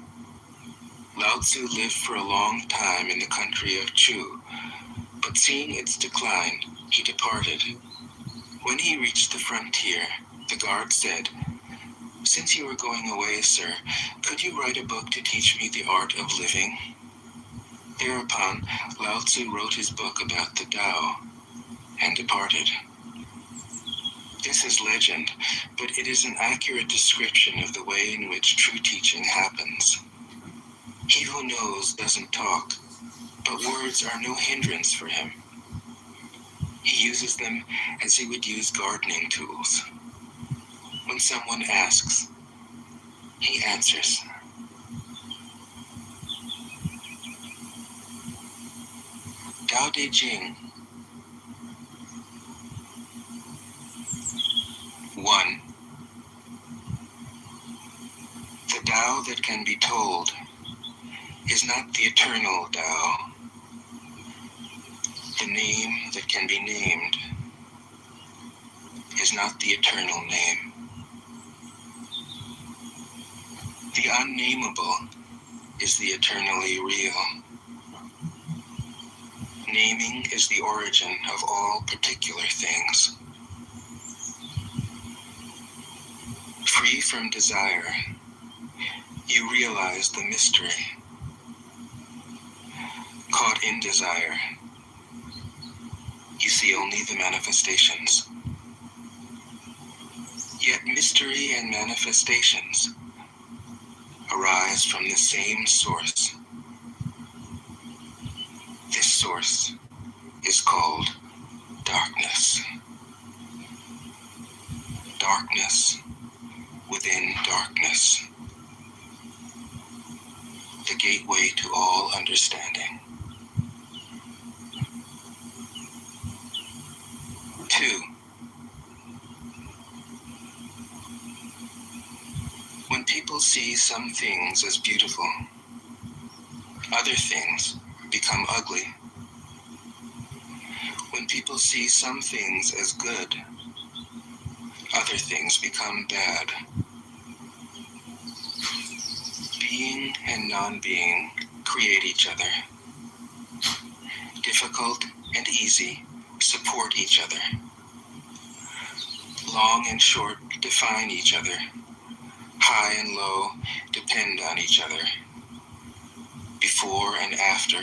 Lao Tzu lived for a long time in the country of Chu, but seeing its decline, he departed. When he reached the frontier, the guard said, "Since you are going away, sir, could you write a book to teach me the art of living?" Thereupon, Lao Tzu wrote his book about the Tao and departed. This is legend, but it is an accurate description of the way in which true teaching happens. He who knows doesn't talk, but words are no hindrance for him. He uses them as he would use gardening tools. When someone asks, he answers. Tao Te Ching. 1. The Tao that can be told is not the eternal Tao. The name that can be named is not the eternal name. The unnameable is the eternally real. Naming is the origin of all particular things. Free from desire, you realize the mystery. Caught in desire, you see only the manifestations. Yet mystery and manifestations arise from the same source. This source is called darkness. Darkness within darkness. The gateway to all understanding. 2. When people see some things as beautiful, other things become ugly. When people see some things as good, other things become bad. Being and non-being create each other. Difficult and easy support each other. Long and short define each other. High and low depend on each other. Before and after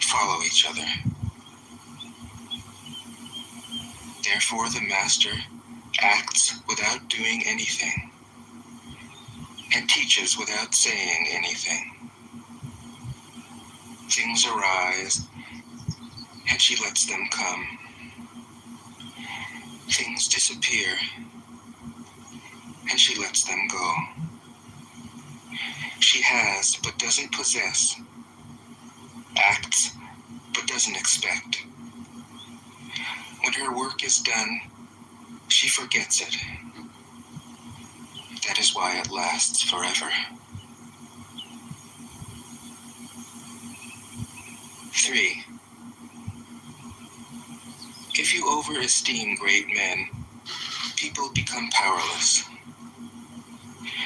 follow each other. Therefore the master acts without doing anything and teaches without saying anything. Things arise and she lets them come. Things disappear and she lets them go. She has but doesn't possess, acts but doesn't expect. When her work is done, she forgets it. That is why it lasts forever. 3. If you overesteem great men, people become powerless.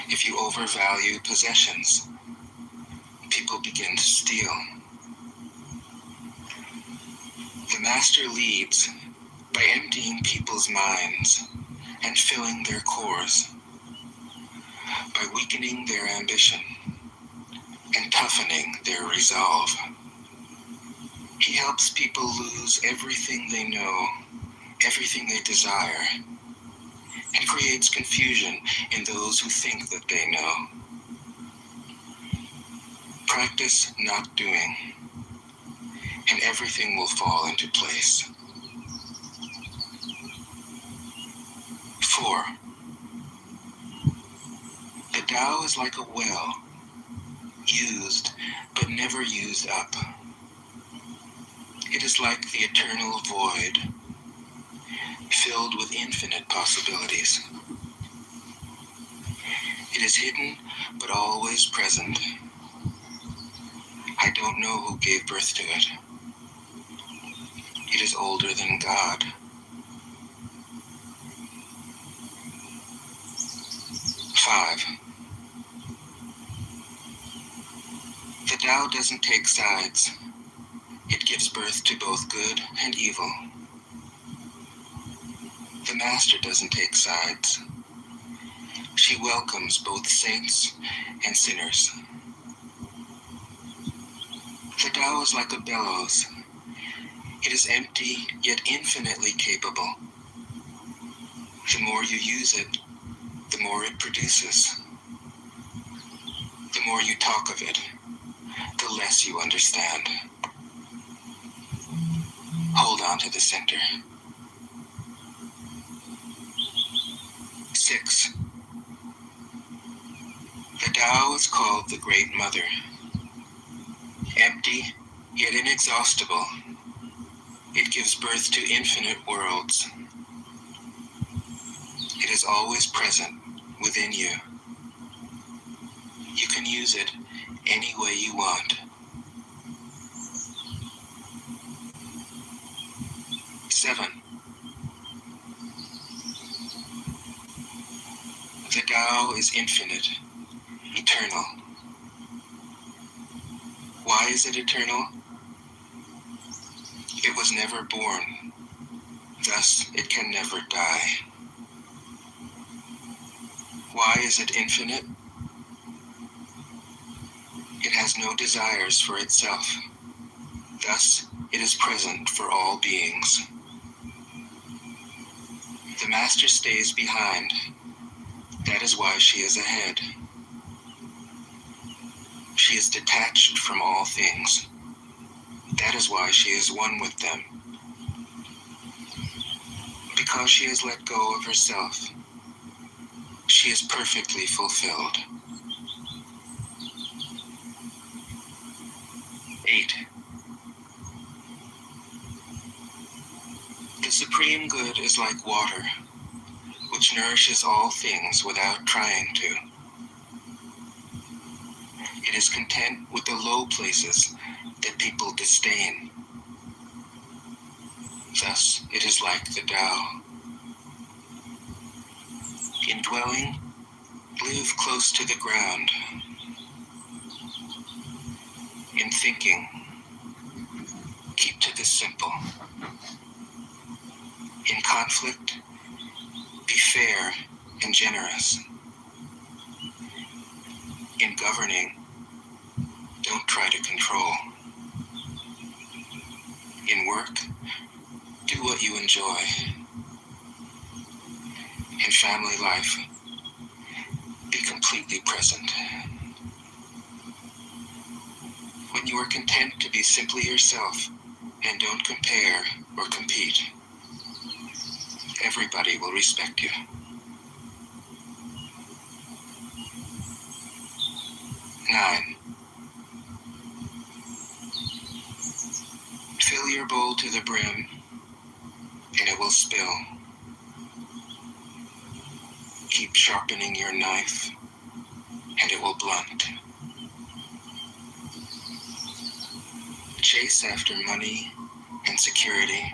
If you overvalue possessions, people begin to steal. The master leads by emptying people's minds and filling their cores, by weakening their ambition and toughening their resolve. He helps people lose everything they know, everything they desire, and creates confusion in those who think that they know. Practice not doing, and everything will fall into place. 4. The Tao is like a well, used but never used up. It is like the eternal void, filled with infinite possibilities. It is hidden but always present. I don't know who gave birth to it. It is older than God. 5. The Tao doesn't take sides. It gives birth to both good and evil. The Master doesn't take sides. She welcomes both saints and sinners. The Tao is like a bellows. It is empty, yet infinitely capable. The more you use it, the more it produces. The more you talk of it, the less you understand. Hold on to the center. 6. The Tao is called the Great Mother. Empty, yet inexhaustible, it gives birth to infinite worlds. It is always present within you. You can use it any way you want. 7. The Tao is infinite, eternal. Why is it eternal? It was never born, thus it can never die. Why is it infinite? It has no desires for itself, thus it is present for all beings. The Master stays behind, that is why she is ahead. She is detached from all things, that is why she is one with them. Because she has let go of herself, she is perfectly fulfilled. 8. The supreme good is like water, which nourishes all things without trying to. It is content with the low places that people disdain. Thus, it is like the Tao. In dwelling, live close to the ground. In thinking, keep to the simple. In conflict, be fair and generous. In governing, don't try to control. In work, do what you enjoy. In family life, be completely present. When you are content to be simply yourself and don't compare or compete, everybody will respect you. 9. Fill your bowl to the brim, and it will spill. Keep sharpening your knife, and it will blunt. Chase after money and security,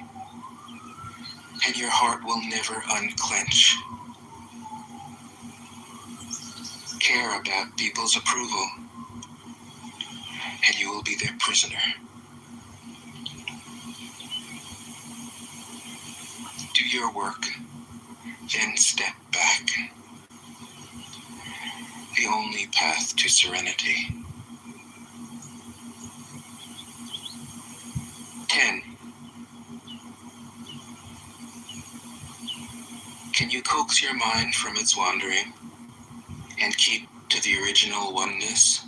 and your heart will never unclench. Care about people's approval, and you will be their prisoner. Do your work, then step back. The only path to serenity. 10. Can you coax your mind from its wandering and keep to the original oneness?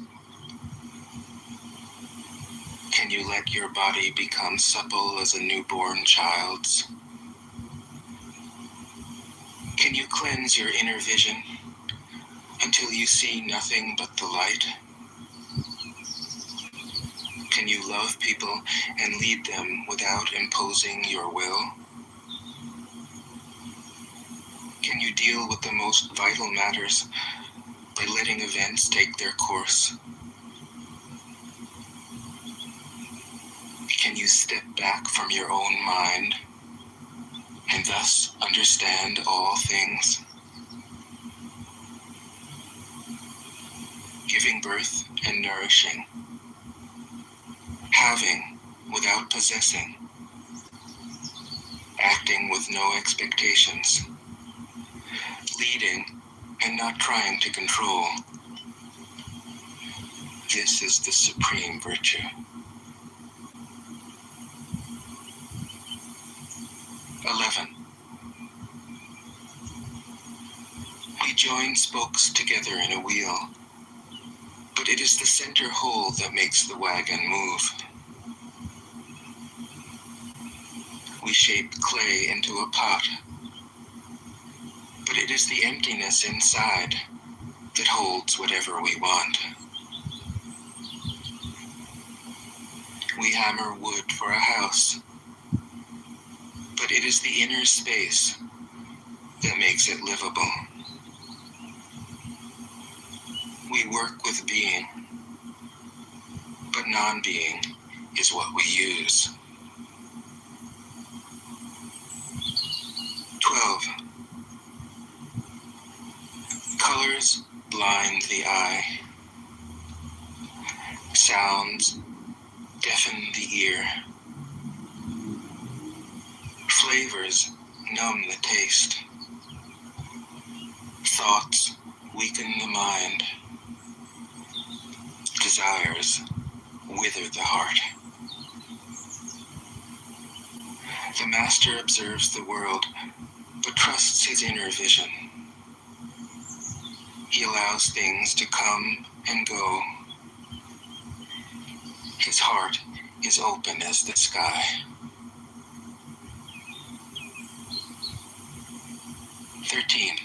Can you let your body become supple as a newborn child's? Can you cleanse your inner vision until you see nothing but the light? Can you love people and lead them without imposing your will? Can you deal with the most vital matters by letting events take their course? Can you step back from your own mind and thus understand all things? Giving birth and nourishing, having without possessing, acting with no expectations, leading and not trying to control. This is the supreme virtue. 11. We join spokes together in a wheel, but it is the center hole that makes the wagon move. We shape clay into a pot, but it is the emptiness inside that holds whatever we want. We hammer wood for a house, but it is the inner space that makes it livable. We work with being, but non-being is what we use. 12. Colors blind the eye. Sounds deafen the ear. Flavors numb the taste. Thoughts weaken the mind. Desires wither the heart. The master observes the world, but trusts his inner vision. He allows things to come and go. His heart is open as the sky. 13.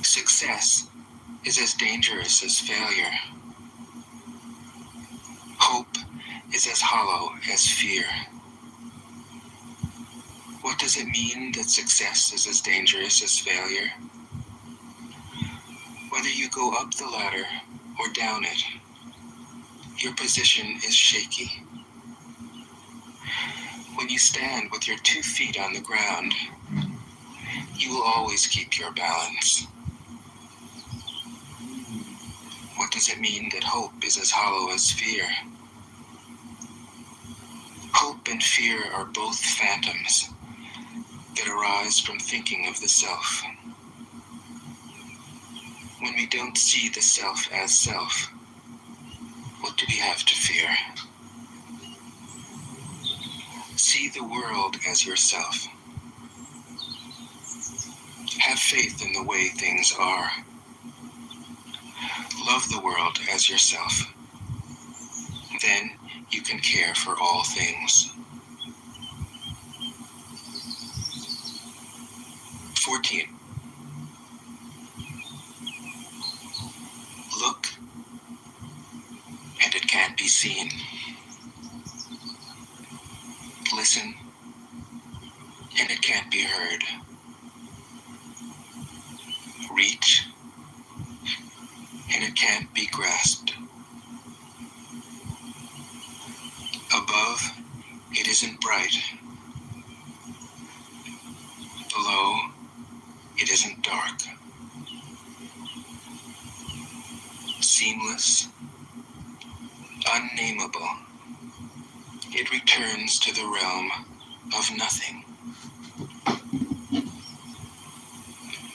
Success is as dangerous as failure. Hope is as hollow as fear. What does it mean that success is as dangerous as failure? Whether you go up the ladder or down it, your position is shaky. When you stand with your 2 feet on the ground, you will always keep your balance. What does it mean that hope is as hollow as fear? Hope and fear are both phantoms that arise from thinking of the self. When we don't see the self as self, what do we have to fear? See the world as yourself. Have faith in the way things are. Love the world as yourself. Then you can care for all things. 14. Look, and it can't be seen. Listen, and it can't be heard. Reach, and it can't be grasped. Above, it isn't bright. Below, it isn't dark. Seamless, unnameable, it returns to the realm of nothing.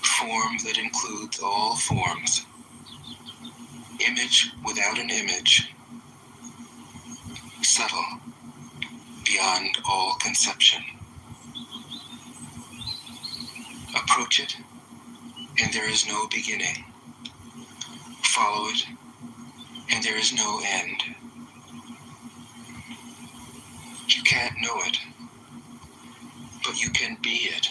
Form that includes all forms. Image without an image. Subtle, beyond all conception. Approach it, and there is no beginning. Follow it, and there is no end. You can't know it, but you can be it.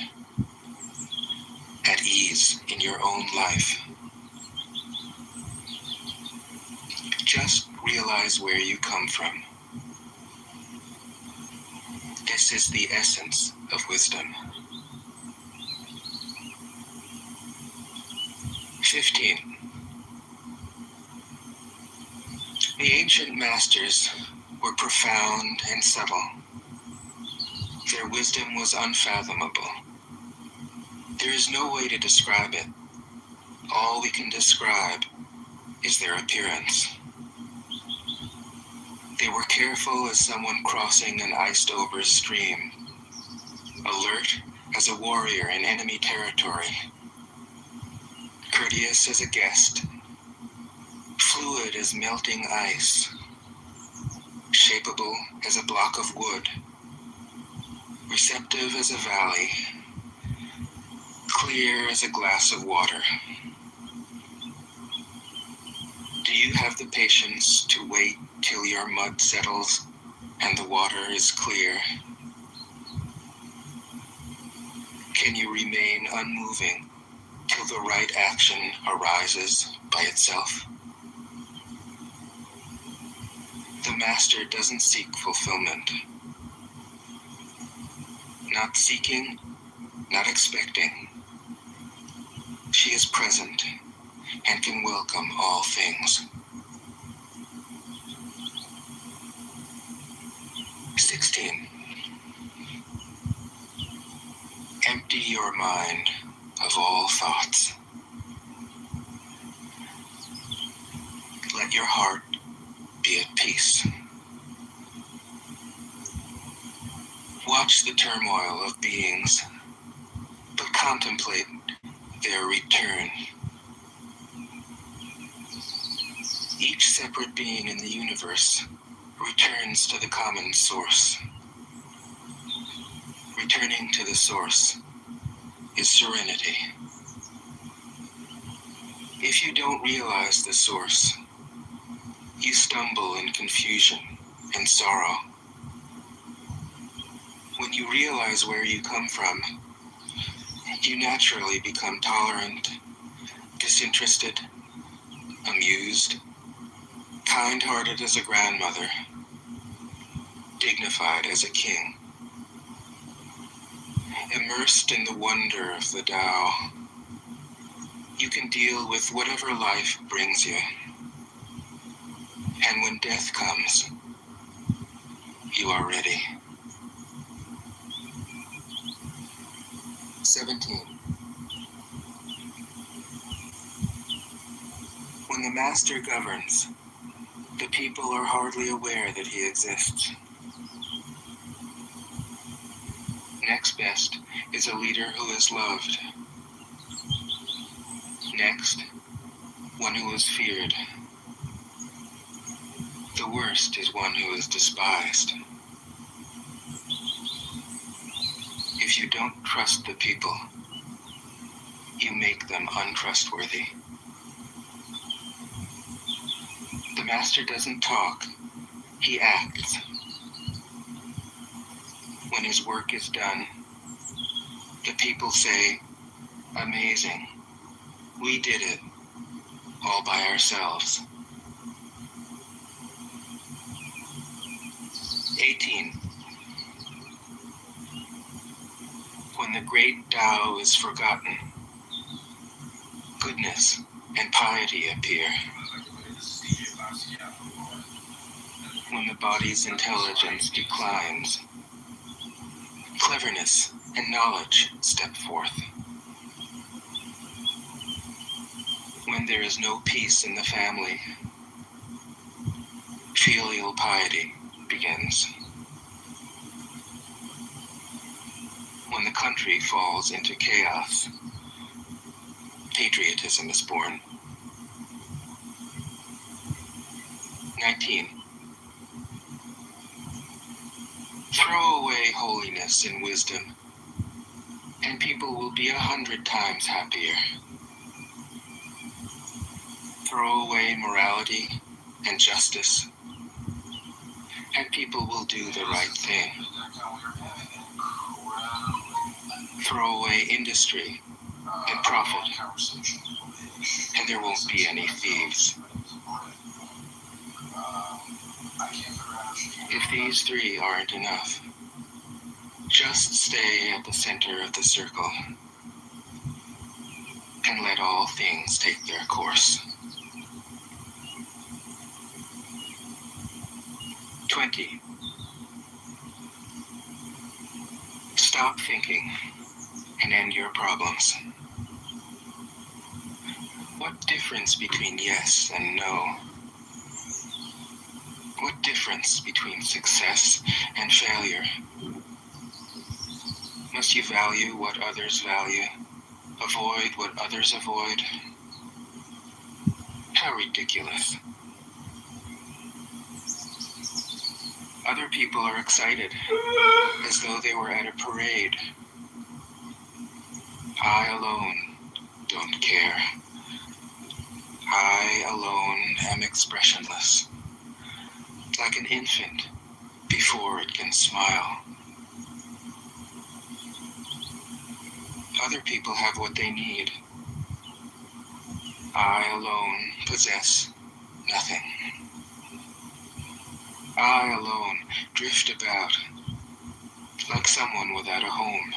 At ease in your own life. Just realize where you come from. This is the essence of wisdom. 15. The ancient masters were profound and subtle. Their wisdom was unfathomable. There is no way to describe it. All we can describe is their appearance. They were careful as someone crossing an iced-over stream, alert as a warrior in enemy territory, courteous as a guest, fluid as melting ice, shapeable as a block of wood, receptive as a valley, clear as a glass of water. Do you have the patience to wait till your mud settles and the water is clear? Can you remain unmoving till the right action arises by itself? The master doesn't seek fulfillment. Not seeking, not expecting. She is present and can welcome all things. 16. Empty your mind of all thoughts. Let your heart be at peace. watch the turmoil of beings, but contemplate their return. Each separate being in the universe returns to the common source. Returning to the source is serenity. If you don't realize the source, you stumble in confusion and sorrow. When you realize where you come from, you naturally become tolerant, disinterested, amused, kind-hearted as a grandmother, dignified as a king. Immersed in the wonder of the Tao, you can deal with whatever life brings you. And when death comes, you are ready. 17. When the master governs, the people are hardly aware that he exists. Next best is a leader who is loved. Next, one who is feared. The worst is one who is despised. If you don't trust the people, you make them untrustworthy. The master doesn't talk, he acts. When his work is done, the people say, "Amazing, we did it, all by ourselves." 18. When the great Tao is forgotten, goodness and piety appear. When the body's intelligence declines, cleverness and knowledge step forth. When there is no peace in the family, filial piety begins. When the country falls into chaos, patriotism is born. 19. Throw away holiness and wisdom, and people will be 100 times happier. Throw away morality and justice, and people will do the right thing. Throw away industry and profit, and there won't be any thieves. If these three aren't enough, just stay at the center of the circle and let all things take their course. 20. Stop thinking and end your problems. What difference between yes and no? What difference between success and failure? Must you value what others value? Avoid what others avoid? How ridiculous. Other people are excited, as though they were at a parade. I alone don't care. I alone am expressionless, like an infant before it can smile. Other people have what they need. I alone possess nothing. I alone drift about, like someone without a home.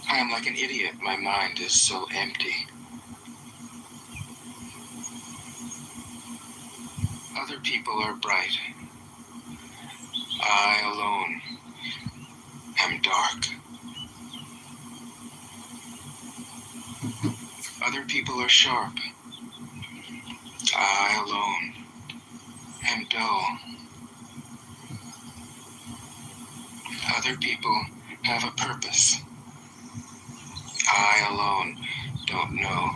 I am like an idiot, my mind is so empty. Other people are bright. I alone am dark. Other people are sharp. I alone am dull. Other people have a purpose. I alone don't know.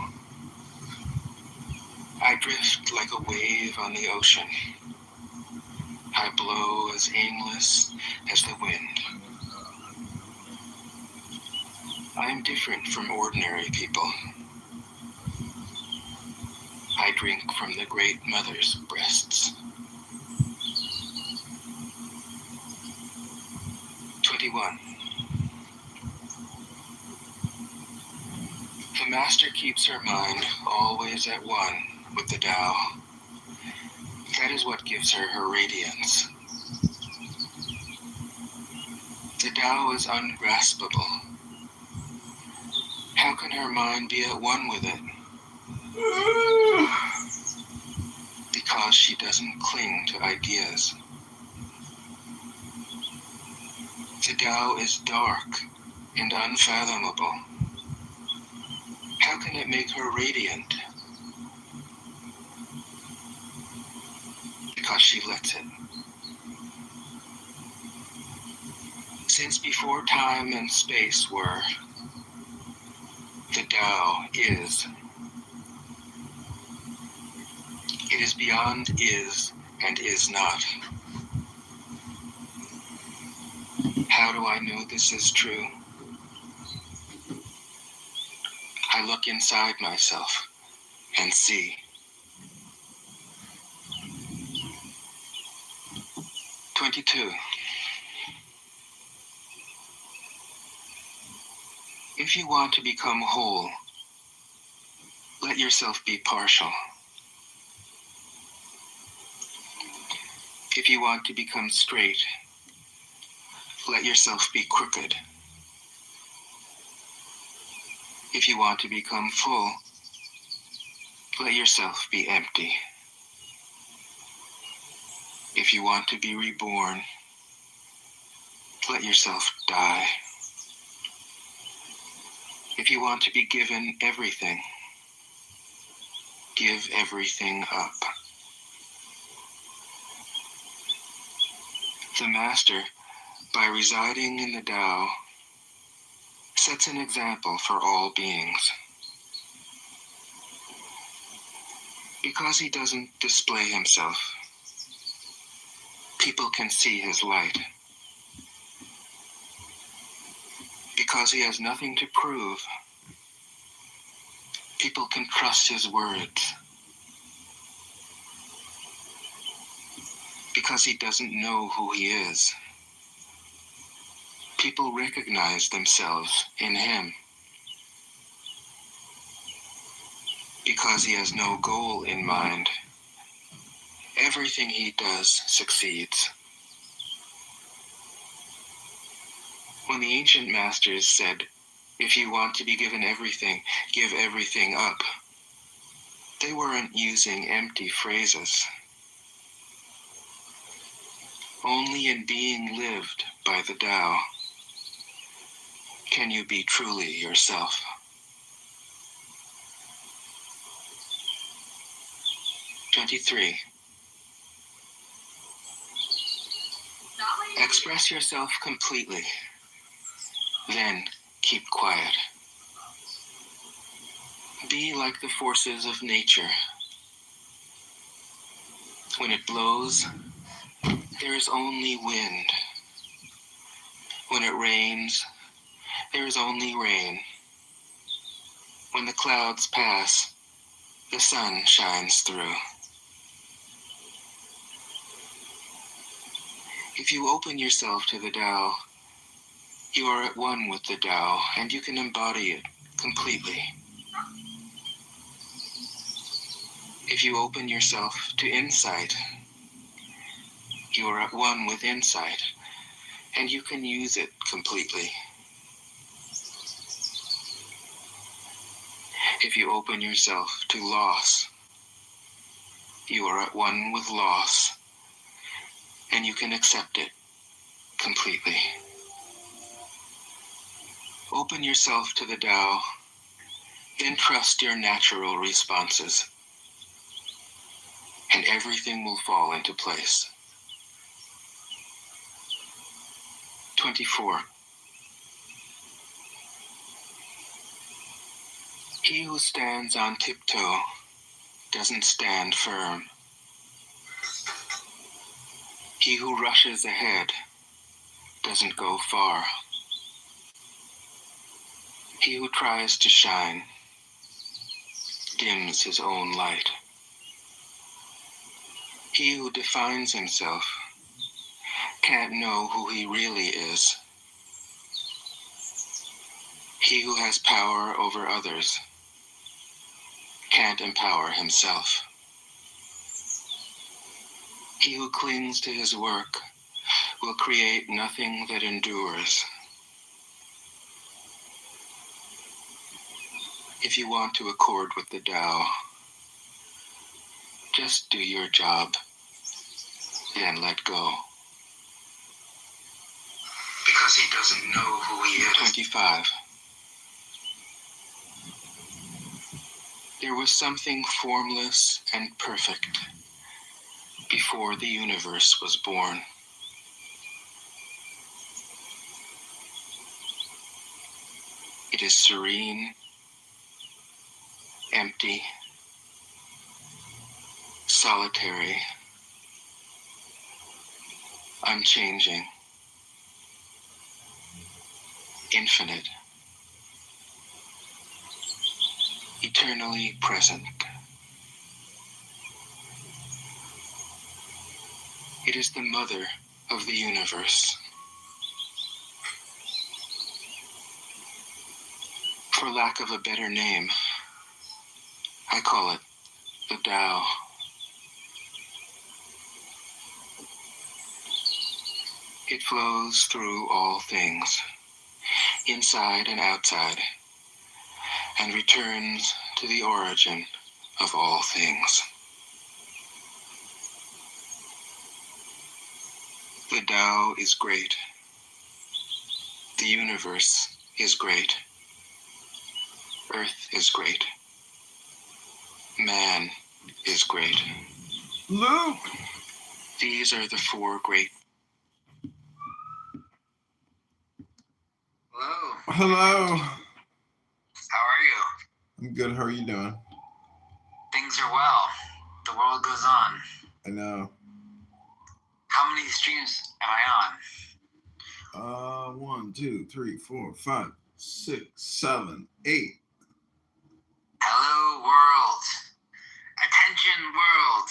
I drift like a wave on the ocean. I blow as aimless as the wind. I'm different from ordinary people. I drink from the Great Mother's breasts. 21. The Master keeps her mind always at one with the Tao. That is what gives her her radiance. The Tao is ungraspable. How can her mind be at one with it? Because she doesn't cling to ideas. The Tao is dark and unfathomable. How can it make her radiant? Because she lets it. Since before time and space were, the Tao is. It is beyond is and is not. How do I know this is true? I look inside myself and see. 22. If you want to become whole, let yourself be partial. If you want to become straight, let yourself be crooked. If you want to become full, let yourself be empty. If you want to be reborn, let yourself die. If you want to be given everything, give everything up. The Master, by residing in the Tao, sets an example for all beings. Because he doesn't display himself, people can see his light. Because he has nothing to prove, people can trust his words. Because he doesn't know who he is, people recognize themselves in him. Because he has no goal in mind, everything he does succeeds. When the ancient masters said, if you want to be given everything, give everything up, they weren't using empty phrases. Only in being lived by the Tao can you be truly yourself. "23. Express yourself completely, then keep quiet. Be like the forces of nature. When it blows, there is only wind. When it rains, there is only rain. When the clouds pass, the sun shines through. If you open yourself to the Tao, you are at one with the Tao, and you can embody it completely. If you open yourself to insight, you are at one with insight, and you can use it completely. If you open yourself to loss, you are at one with loss, and you can accept it completely. Open yourself to the Tao, then trust your natural responses, and everything will fall into place. 24. He who stands on tiptoe doesn't stand firm. He who rushes ahead doesn't go far. He who tries to shine dims his own light. He who defines himself can't know who he really is. He who has power over others can't empower himself. He who clings to his work will create nothing that endures. If you want to accord with the Tao, just do your job, then let go. Because he doesn't know who he is. 25. There was something formless and perfect before the universe was born. It is serene, empty, solitary, unchanging, infinite, eternally present. It is the mother of the universe. For lack of a better name, I call it the Tao. It flows through all things, inside and outside, and returns to the origin of all things. The Tao is great. The universe is great. Earth is great. Man is great. Luke! These are the four great. Hello. Hello. How are you? I'm good. How are you doing? Things are well. The world goes on. I know. How many streams am I on? 1, 2, 3, 4, 5, 6, 7, 8. Hello, world. Attention, world.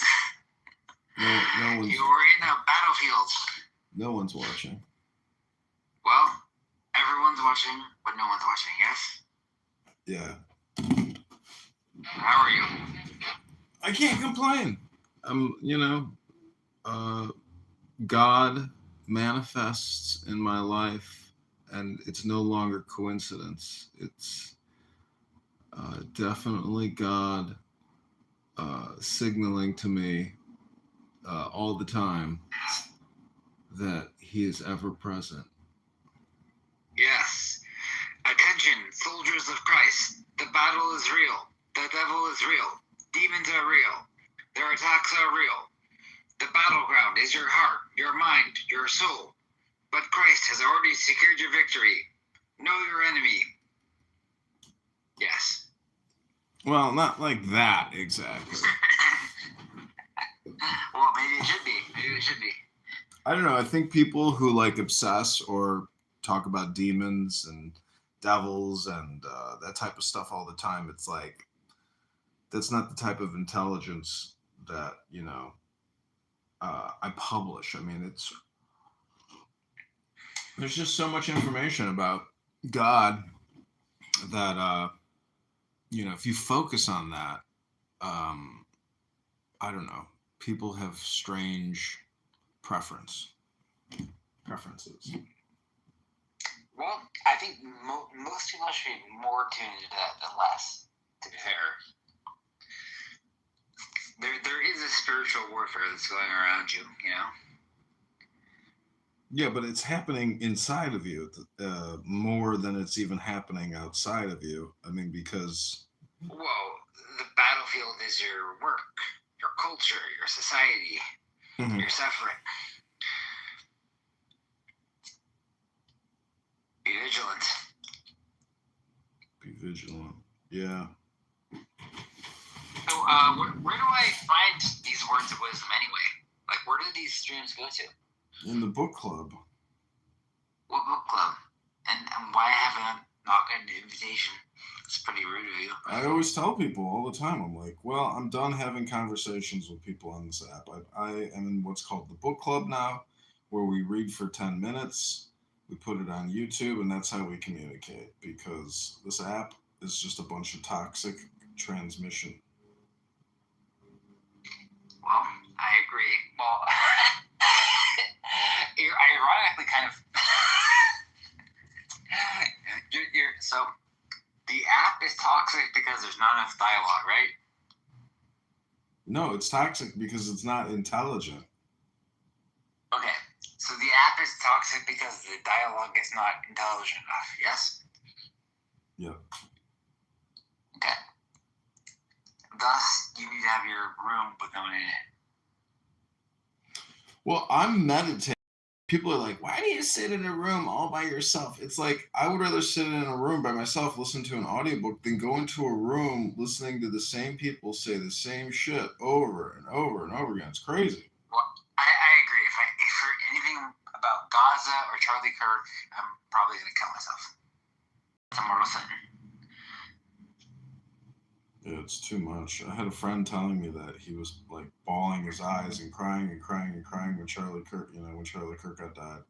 No one's. You were in a battlefield. No one's watching. Well, everyone's watching, but no one's watching, yes? Yeah. How are you? I can't complain. God manifests in my life, and it's no longer coincidence. It's definitely God signaling to me all the time that He is ever present. Yes. Attention, soldiers of Christ. The battle is real. The devil is real. Demons are real. Their attacks are real. The battleground is your heart, your mind, your soul. But Christ has already secured your victory. Know your enemy. Yes. Well, not like that exactly. Well, maybe it should be. Maybe it should be. I don't know. I think people who like obsess or talk about demons and devils and that type of stuff all the time, it's like that's not the type of intelligence that I publish. I mean, there's just so much information about God that if you focus on that, I don't know. People have strange preferences. Well, I think most people should be more tuned into that than less, to be fair. There is a spiritual warfare that's going around you, Yeah, but it's happening inside of you more than it's even happening outside of you. I mean, because... Well, the battlefield is your work, your culture, your society, your suffering. Be vigilant. Be vigilant. Yeah. So, where do I find these words of wisdom anyway? Like, where do these streams go to? In the book club. What book club? And why haven't I not gotten an invitation? It's pretty rude of you. I always tell people all the time, I'm like, well, I'm done having conversations with people on this app. I am in what's called the book club now, where we read for 10 minutes. We put it on YouTube, and that's how we communicate, because this app is just a bunch of toxic transmission. Well, I agree. Well, you're ironically kind of... so, the app is toxic because there's not enough dialogue, right? No, it's toxic because it's not intelligent. Okay, so the app is toxic because the dialogue is not intelligent enough, yes? Yeah. Okay. Thus, you need to have your room with no one in it. Well, I'm meditating. People are like, why do you sit in a room all by yourself? It's like, I would rather sit in a room by myself, listen to an audiobook, than go into a room listening to the same people say the same shit over and over and over again. It's crazy. Well, I agree. If I heard anything about Gaza or Charlie Kirk, I'm probably going to kill myself. It's a mortal sin. Yeah, it's too much. I had a friend telling me that he was like bawling his eyes and crying and crying and crying when Charlie Kirk got died,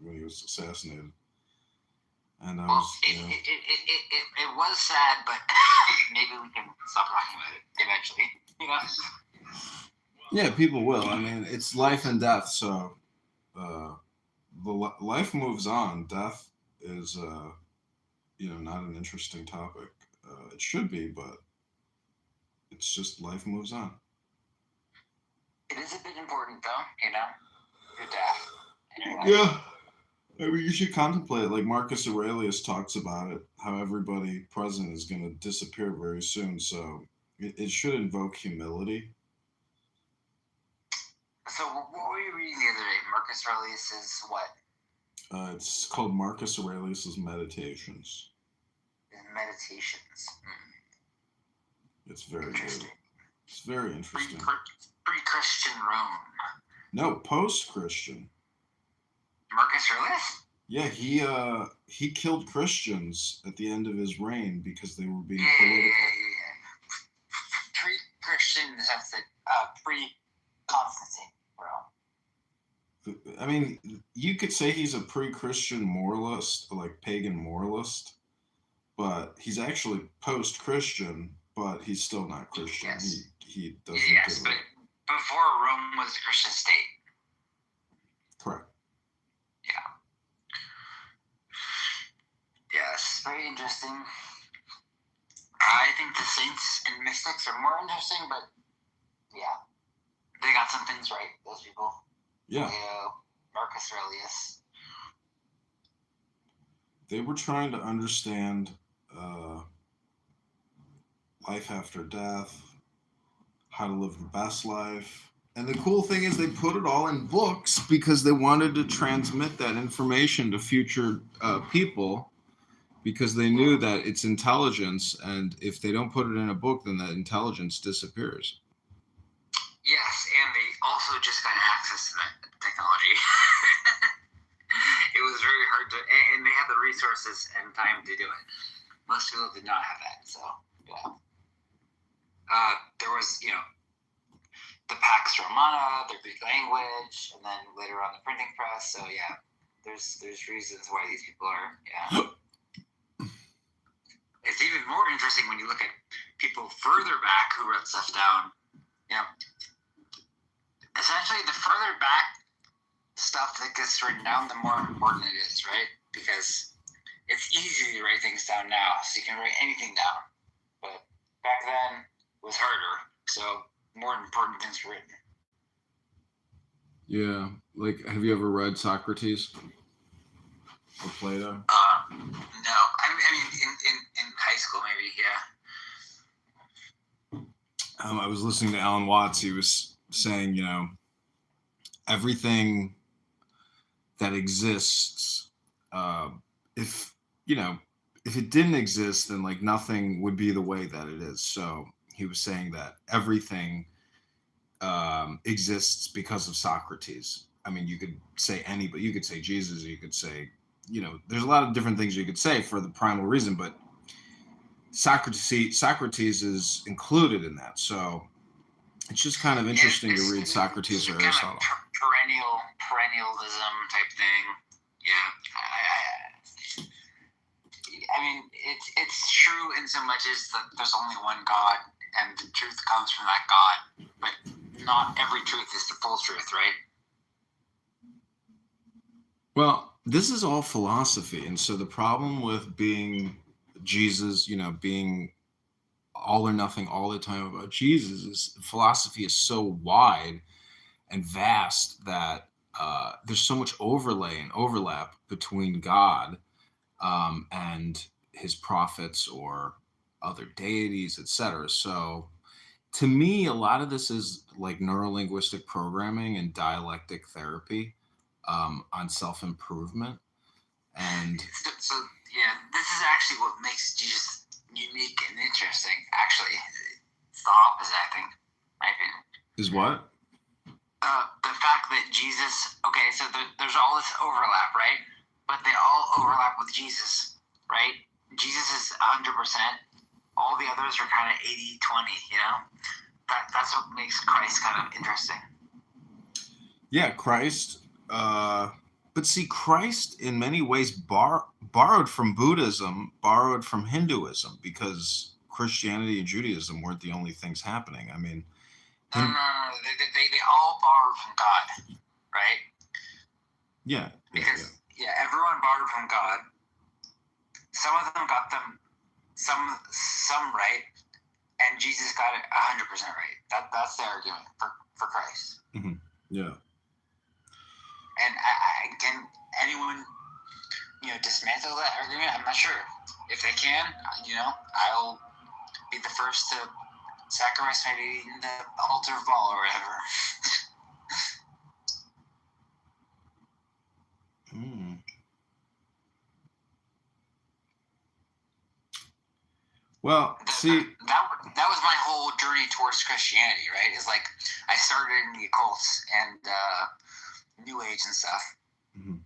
when he was assassinated. And I was, it was sad, but maybe we can stop talking about it eventually. You know? Yeah, people will. I mean, it's life and death, so life moves on. Death is, not an interesting topic. It should be, but it's just life moves on. It is a bit important, though, your death. Yeah. I mean, you should contemplate it. Like Marcus Aurelius talks about it, how everybody present is going to disappear very soon. So it should invoke humility. So what were you reading the other day? Marcus Aurelius's what? It's called Marcus Aurelius's Meditations. Meditations. It's very good. It's very interesting. Pre-Christian Rome. No, post-Christian. Marcus Aurelius? Yeah, he killed Christians at the end of his reign because they were being political. Yeah. Pre-Christian in the sense that pre-Constantine Rome. I mean, you could say he's a pre-Christian moralist, like pagan moralist, but he's actually post-Christian, but he's still not Christian. Yes. He doesn't Yes, do but it. before Rome was a Christian state. Correct. Yeah. Yes, very interesting. I think the saints and mystics are more interesting, but yeah, they got some things right, those people. Yeah. Marcus Aurelius. They were trying to understand life after death, how to live the best life. And the cool thing is they put it all in books because they wanted to transmit that information to future people, because they knew that it's intelligence, and if they don't put it in a book, then that intelligence disappears. Yes, and they also just got access to that technology. It was very hard to, and they had the resources and time to do it. Most people did not have that, so yeah. There was, the Pax Romana, the Greek language, and then later on the printing press. So yeah, there's reasons why these people are. Yeah. It's even more interesting when you look at people further back who wrote stuff down. Yeah. Essentially, the further back stuff that gets written down, the more important it is, right? Because it's easy to write things down now, so you can write anything down. But back then, it was harder, so more important things were written. Yeah, like, have you ever read Socrates or Plato? No, I mean in high school maybe, yeah. I was listening to Alan Watts. He was saying, everything that exists if if it didn't exist, then like nothing would be the way that it is. So he was saying that everything exists because of Socrates. I mean, you could say anybody, you could say Jesus, you could say, there's a lot of different things you could say for the primal reason, but Socrates is included in that. So it's just kind of interesting to read Socrates or Aristotle. Perennialism type thing. Yeah. I mean, it's true in so much as that there's only one God, and the truth comes from that God. But not every truth is the full truth, right? Well, this is all philosophy, and so the problem with being Jesus, being all or nothing all the time about Jesus, is philosophy is so wide and vast that there's so much overlay and overlap between God and his prophets or other deities, etc. So to me, a lot of this is like neurolinguistic programming and dialectic therapy on self-improvement. And so yeah, this is actually what makes Jesus unique and interesting. Actually, it's the opposite, I think. My opinion is what? The fact that Jesus, okay, so there's all this overlap, right? But they all overlap with Jesus, right? Jesus is 100%. All the others are kind of 80-20, That's what makes Christ kind of interesting. Yeah, Christ. But see, Christ in many ways borrowed from Buddhism, borrowed from Hinduism, because Christianity and Judaism weren't the only things happening. I mean, no. They all borrowed from God, right? Yeah. Because everyone borrowed from God. Some of them got them some right, and Jesus got it 100% right. That's the argument for Christ. Mm-hmm. Yeah. And can anyone, dismantle that argument? I'm not sure. If they can, I'll be the first to sacrifice maybe in the altar of Baal or whatever. Well, see, that was my whole journey towards Christianity, right? It's like I started in the occults and New Age and stuff, and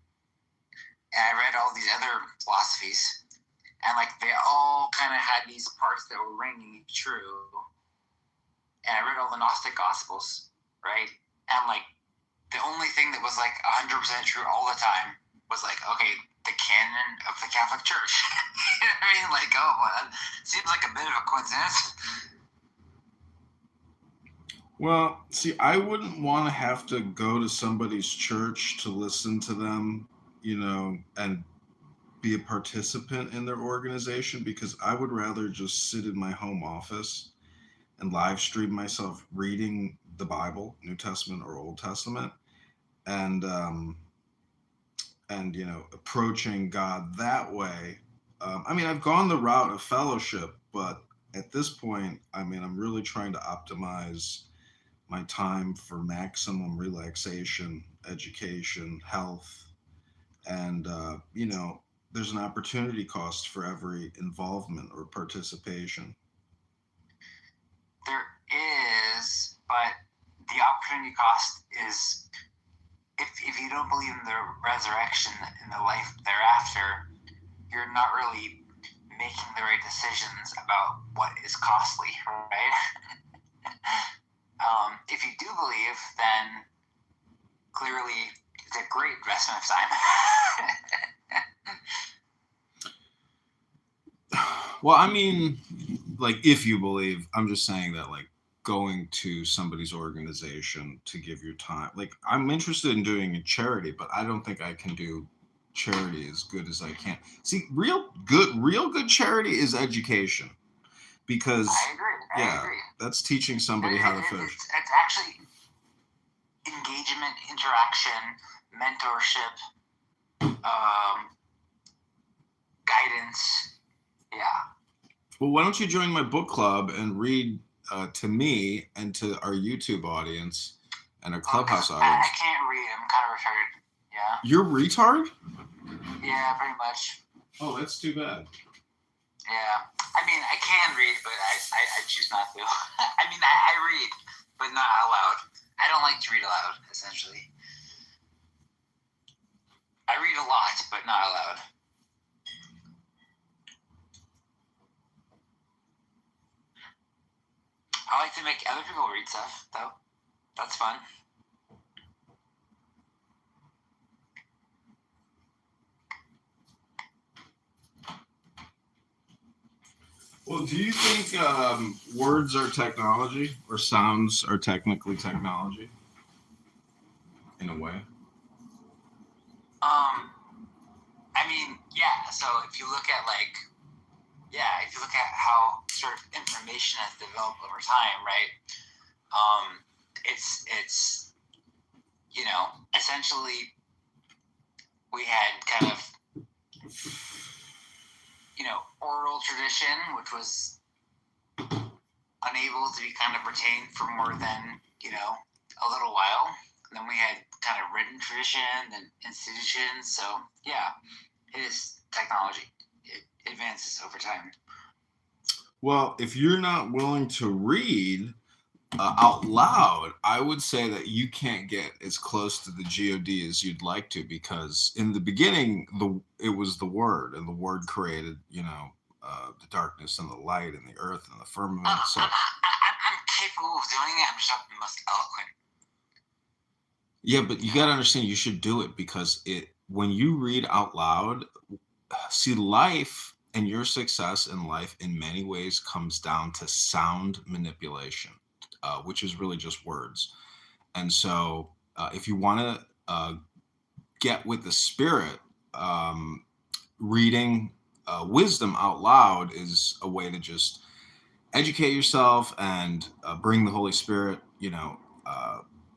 I read all these other philosophies, and like they all kind of had these parts that were ringing true. And I read all the Gnostic Gospels, right? And like the only thing that was like 100% true all the time was like, okay, the canon of the Catholic Church. You know what I mean? Like, well, seems like a bit of a coincidence. Well, see, I wouldn't want to have to go to somebody's church to listen to them, and be a participant in their organization, because I would rather just sit in my home office and live stream myself reading the Bible, New Testament or Old Testament, and approaching God that way. I mean, I've gone the route of fellowship, but at this point, I mean, I'm really trying to optimize my time for maximum relaxation, education, health, and there's an opportunity cost for every involvement or participation. There is, but the opportunity cost is if you don't believe in the resurrection and the life thereafter, you're not really making the right decisions about what is costly, right? If you do believe, then clearly it's a great investment of time. Well, I mean, like, if you believe, I'm just saying that, like, going to somebody's organization to give your time, like, I'm interested in doing a charity, but I don't think I can do charity as good as I can. See, real good charity is education, because I agree. That's teaching somebody how to fish. It's actually engagement, interaction, mentorship, guidance. Yeah. Well, why don't you join my book club and read to me and to our YouTube audience and our Clubhouse audience? I can't read. I'm kind of retarded. Yeah. You're retard? Yeah, pretty much. Oh, that's too bad. Yeah. I mean, I can read, but I choose not to. I mean, I read, but not out loud. I don't like to read aloud, essentially. I read a lot, but not out loud. I like to make other people read stuff, though. That's fun. Well, do you think words are technology or sounds are technically technology? In a way. I mean, yeah. So if you look at how sort of information has developed over time, right? It's essentially we had kind of oral tradition, which was unable to be kind of retained for more than a little while. And then we had kind of written tradition and institutions. So yeah, it is technology. It advances over time. Well, if you're not willing to read out loud, I would say that you can't get as close to the God as you'd like to, because in the beginning, it was the Word, and the Word created, the darkness and the light and the earth and the firmament. So I'm capable of doing it. I'm just not the most eloquent. yeah, but you got to understand, you should do it because when you read out loud, see, life and your success in life in many ways comes down to sound manipulation, which is really just words. And so if you want to get with the Spirit, reading wisdom out loud is a way to just educate yourself and bring the Holy Spirit,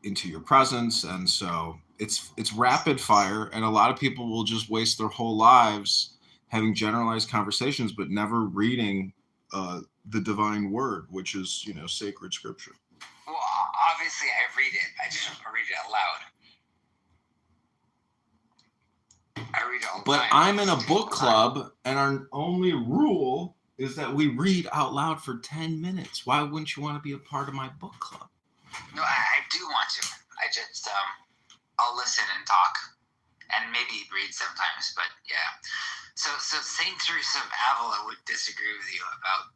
into your presence. And so it's rapid fire, and a lot of people will just waste their whole lives having generalized conversations but never reading the divine word, which is sacred scripture. Well, obviously I read it. I just don't read it out loud. I read it all the But time. I'm in a book club, and our only rule is that we read out loud for 10 minutes. Why wouldn't you want to be a part of my book club? No, I do want to. I just I'll listen and talk, and maybe read sometimes. But yeah, so Saint Teresa of Avila would disagree with you about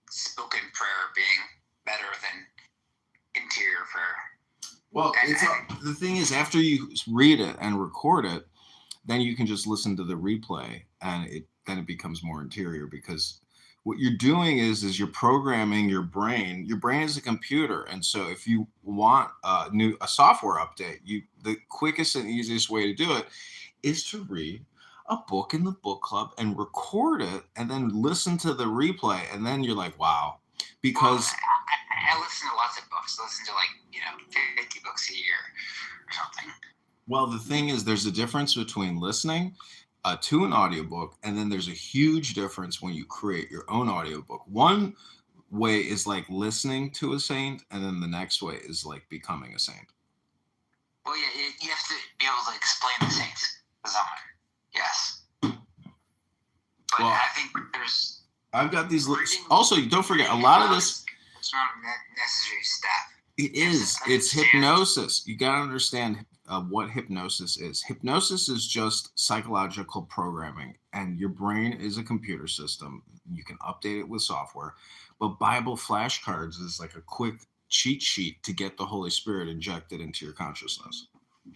spoken prayer being better than interior prayer. Well, the thing is, after you read it and record it, then you can just listen to the replay, and then it becomes more interior, because what you're doing is you're programming your brain. Your brain is a computer, and so if you want a software update, the quickest and easiest way to do it is to read a book in the book club and record it, and then listen to the replay, and then you're like, wow, because I listen to lots of books. I listen to 50 books a year or something. Well, the thing is, there's a difference between listening to an audiobook, and then there's a huge difference when you create your own audiobook. One way is like listening to a saint, and then the next way is like becoming a saint. Well, yeah, you have to be able to explain the saints to someone. Yes. But Well, I think I've got these. Also, don't forget, a lot of this. It's not necessary step. It is. It's hypnosis. You got to understand what hypnosis is. Hypnosis is just psychological programming, and your brain is a computer system. You can update it with software, but Bible flashcards is like a quick cheat sheet to get the Holy Spirit injected into your consciousness.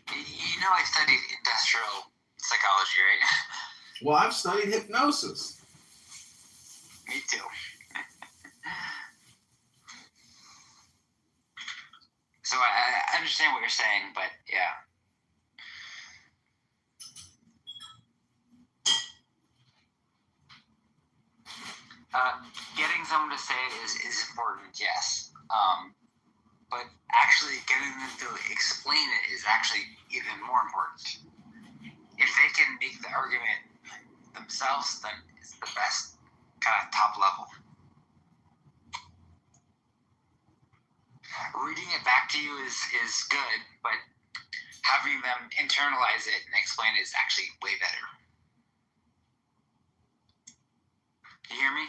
I studied industrial psychology, right? Well, I've studied hypnosis. Me too. So I understand what you're saying, but yeah. Getting someone to say it is important, yes. But actually getting them to explain it is actually even more important. If they can make the argument themselves, then it's the best kind of top level. Reading it back to you is good, but having them internalize it and explain it is actually way better. You hear me?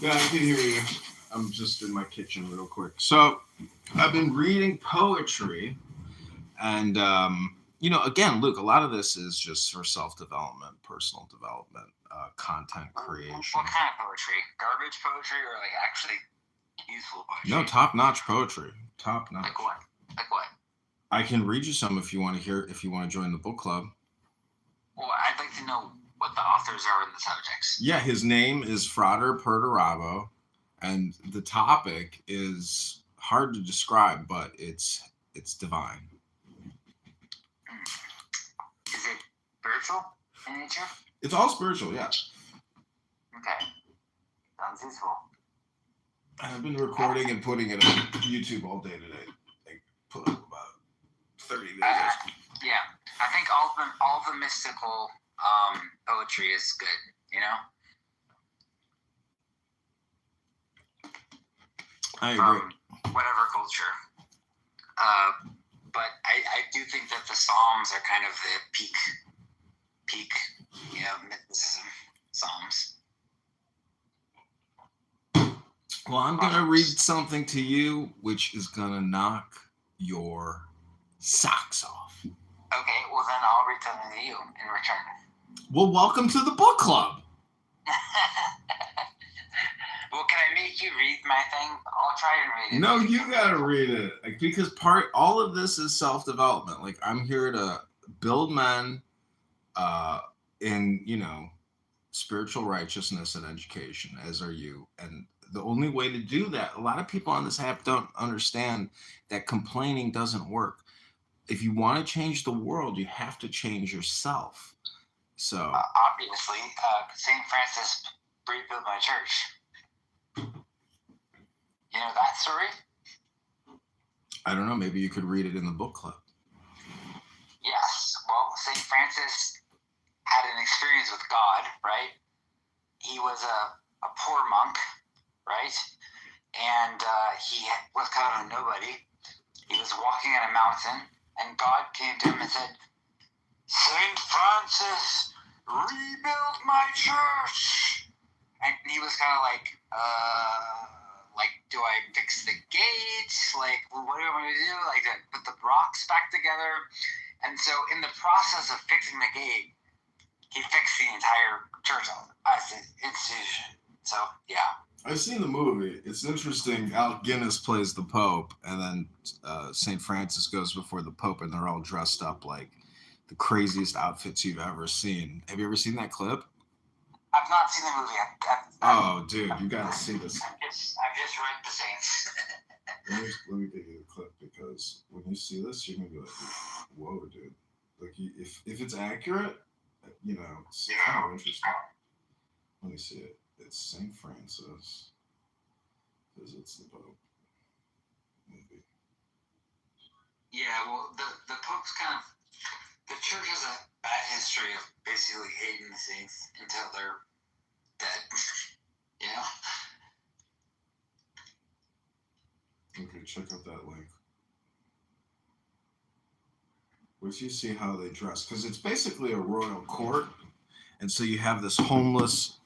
Yeah, I can hear you. I'm just in my kitchen real quick. So I've been reading poetry, and again, Luke, a lot of this is just for self-development, personal development, content creation. What kind of poetry? Garbage poetry or like actually useful poetry? No, top-notch poetry. Top-notch. Like what? Like what? I can read you some if you want to hear. If you want to join the book club. Well, I'd like to know what the authors are in the subjects. Yeah, his name is Frater Perturabo, and the topic is hard to describe, but it's divine. Is it spiritual in nature? It's all spiritual, yeah. Okay. Sounds useful. I've been recording and putting it on YouTube all day today. I put up about 30 videos. Yeah, I think all the mystical poetry is good, you know? I agree. From whatever culture. But I do think that the Psalms are kind of the peak, mysticism. Psalms. Well, I'm going to read something to you which is going to knock your socks off. Okay, well then I'll read something to you in return. Well, welcome to the book club. Well, can I make you read my thing? I'll try and read it. No, you got to read it. Like, because all of this is self-development. Like, I'm here to build men in, spiritual righteousness and education, as are you. And the only way to do that, a lot of people on this app don't understand that complaining doesn't work. If you want to change the world, you have to change yourself. So obviously, St. Francis rebuilt my church. You know that story? I don't know. Maybe you could read it in the book club. Yes. Well, St. Francis had an experience with God, right? He was a poor monk, right? And he was kind of a nobody. He was walking on a mountain, and God came to him and said, "St. Francis, rebuild my church." And he was kind of like, do I fix the gates? Like, what do I want to do? Like, put the rocks back together. And so in the process of fixing the gate, he fixed the entire church as an institution. So, yeah. I've seen the movie. It's interesting. Alec Guinness plays the Pope, and then St. Francis goes before the Pope, and they're all dressed up like the craziest outfits you've ever seen. Have you ever seen that clip? I've not seen the movie. Oh, dude, you gotta see this. I've just read the Saints. Let me give you the clip, because when you see this, you're gonna be like, "Whoa, dude!" Like, if it's accurate, it's kind of interesting. Let me see it. It's St. Francis visits the Pope movie. Yeah, well, the Pope's kind of, the church has a bad history of basically hating the saints until they're dead. You know? Okay, check out that link. Where you see how they dress, because it's basically a royal court, and so you have this homeless,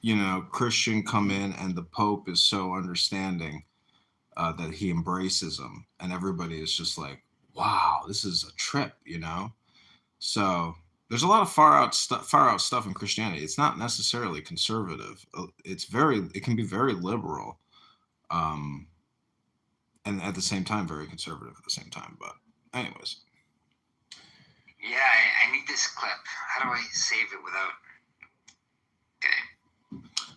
Christian come in, and the Pope is so understanding that he embraces them, and everybody is just like, "Wow, this is a trip," So there's a lot of far out stuff in Christianity. It's not necessarily conservative. It can be very liberal, and at the same time very conservative at the same time. But anyways. Yeah, I need this clip. How do I save it without? Okay.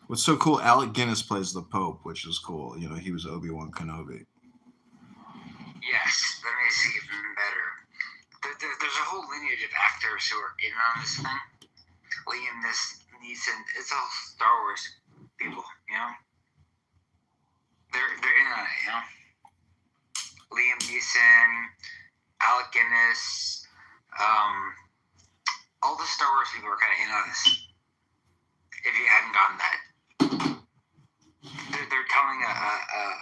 What's so cool? Alec Guinness plays the Pope, which is cool. He was Obi-Wan Kenobi. Yes, that makes it even better. There's a whole lineage of actors who are in on this thing. Liam Neeson. It's all Star Wars people, They're in on it, Liam Neeson, Alec Guinness. all the Star Wars people are kind of in on this. If you hadn't gotten that, they're telling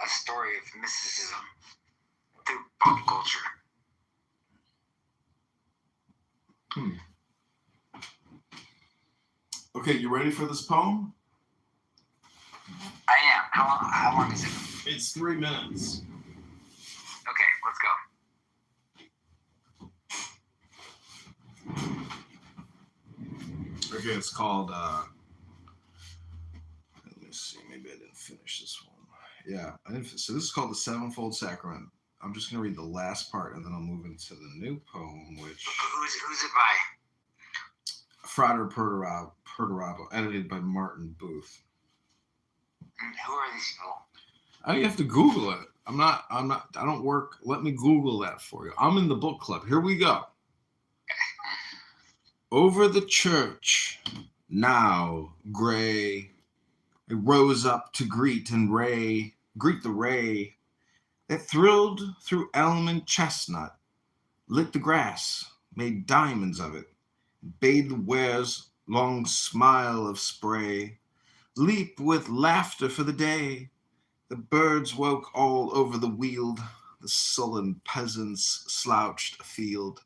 a story of mysticism through pop culture. Okay, you ready for this poem? I am. How long is it? It's 3 minutes. Okay, let's go. Okay, it's called, let me see, maybe I didn't finish this one. Yeah, I didn't. So this is called The Sevenfold Sacrament. I'm just going to read the last part, and then I'll move into the new poem, which... Who's it by? Frater Perturabo, edited by Martin Booth. And who are these people? Oh, you have to Google it. I don't work. Let me Google that for you. I'm in the book club. Here we go. Over the church, now gray, it rose up to greet the ray that thrilled through elm and chestnut, lit the grass, made diamonds of it, bade the wares long smile of spray, leap with laughter for the day. The birds woke all over the weald, the sullen peasants slouched afield,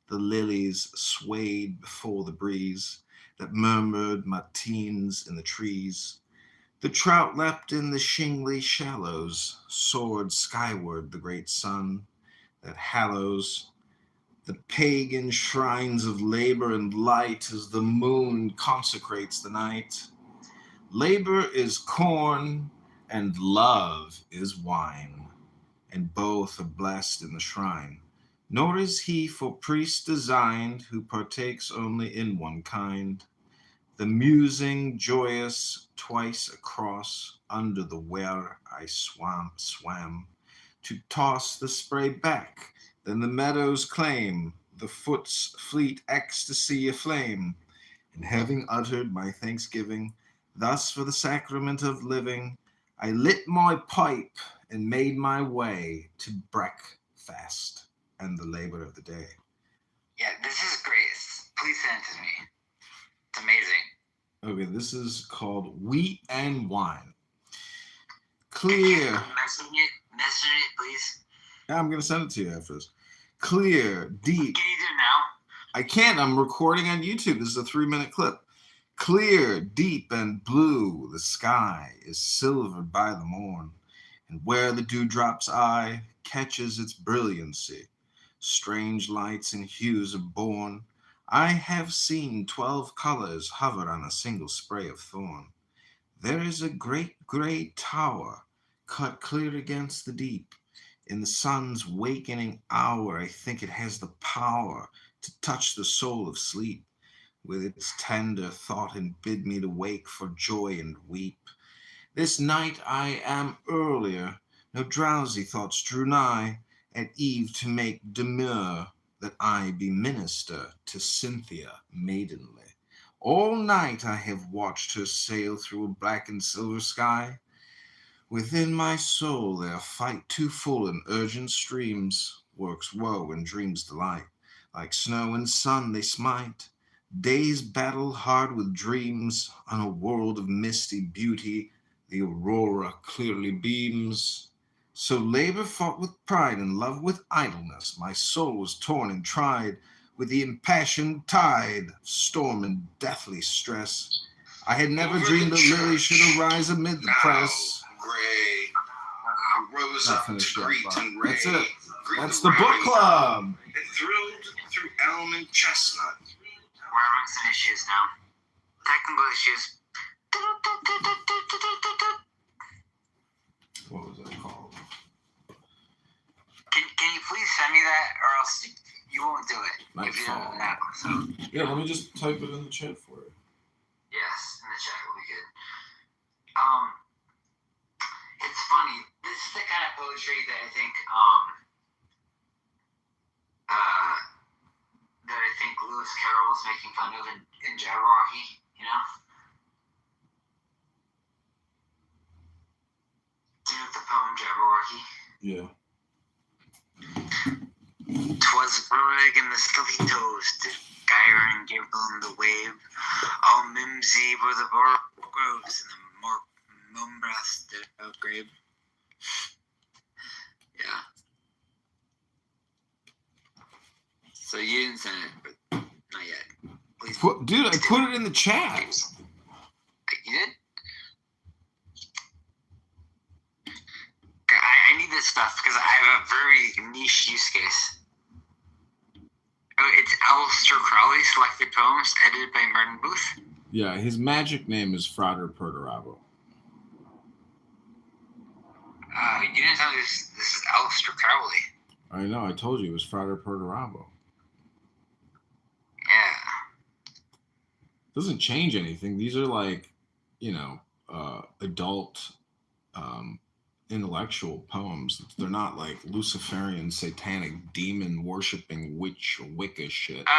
the lilies swayed before the breeze that murmured matins in the trees. The trout leapt in the shingly shallows, soared skyward the great sun that hallows the pagan shrines of labor and light as the moon consecrates the night. Labor is corn and love is wine, and both are blessed in the shrine. Nor is he for priest designed who partakes only in one kind. The musing, joyous, twice across, under the where I swam, to toss the spray back, then the meadows claim, the foot's fleet ecstasy aflame. And having uttered my thanksgiving, thus for the sacrament of living, I lit my pipe and made my way to breakfast and the labor of the day. Yeah, this is great. Please send it to me. It's amazing. Okay, this is called Wheat and Wine. Clear. Message it, please. Yeah, I'm going to send it to you after this. Clear, deep. Can you do it now? I can't. I'm recording on YouTube. This is a 3-minute clip. Clear, deep, and blue, the sky is silvered by the morn, and where the dewdrop's eye catches its brilliancy, strange lights and hues are born. I have seen 12 colors hover on a single spray of thorn. There is a great gray tower cut clear against the deep. In the sun's wakening hour, I think it has the power to touch the soul of sleep with its tender thought and bid me to wake for joy and weep. This night I am earlier, no drowsy thoughts drew nigh at eve to make demur that I be minister to Cynthia maidenly. All night I have watched her sail through a black and silver sky. Within my soul there fight too full and urgent streams, works woe and dreams delight. Like snow and sun they smite. Days battle hard with dreams. On a world of misty beauty, the aurora clearly beams. So labor fought with pride and love with idleness. My soul was torn and tried with the impassioned tide of storm and deathly stress. I had never dreamed that Lily should arise amid the press. Gray rose up to greet and ray. That's it. That's the book club. It thrilled through elm and chestnut. We're having some issues now. Technical issues. What was that called? Can you please send me that, or else you won't do it My if you don't phone. know. So Yeah, let me just type it in the chat for you. yes, in the chat will be good. It's funny. This is the kind of poetry that I think Lewis Carroll was making fun of in Jabberwocky, you know? Do you know the poem Jabberwocky? Yeah. 'Twas Berg and the Stubby Toes, the guy fire and give them the wave. All mimsy were the groves and the mombras of grave. Yeah. So you didn't send it, but not yet. Please. Dude, I put it in the chat. You did? I need this stuff because I have a very niche use case. Oh, it's Aleister Crowley, Selected Poems, edited by Martin Booth. Yeah, his magic name is Frater Perdurabo. You didn't tell me this is Aleister Crowley. I know, I told you it was Frater Perdurabo. Yeah. Doesn't change anything. These are like, adult intellectual poems. They're not like Luciferian, satanic, demon worshipping witch or Wicca shit. No,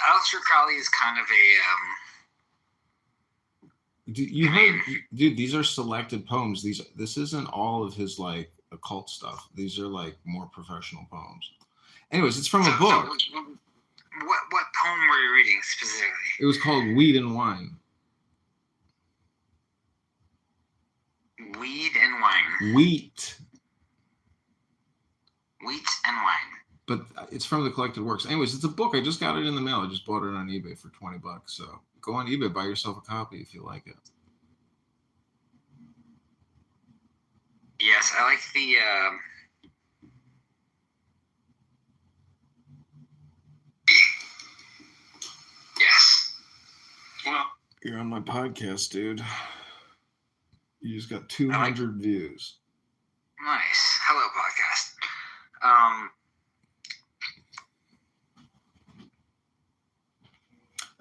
Aleister Crowley is kind of a Dude, these are selected poems. This isn't all of his like occult stuff. These are like more professional poems. Anyways, it's from a book. What poem were you reading specifically? It was called Weed and Wine. Weed and wine. Wheat and wine. But it's from the collected works. Anyways, it's a book. I just got it in the mail. I just bought it on eBay for $20. So go on eBay, buy yourself a copy if you like it. Yes, I like the. Yes. Well, you're on my podcast, dude. You just got 200 views. Nice. Hello, podcast.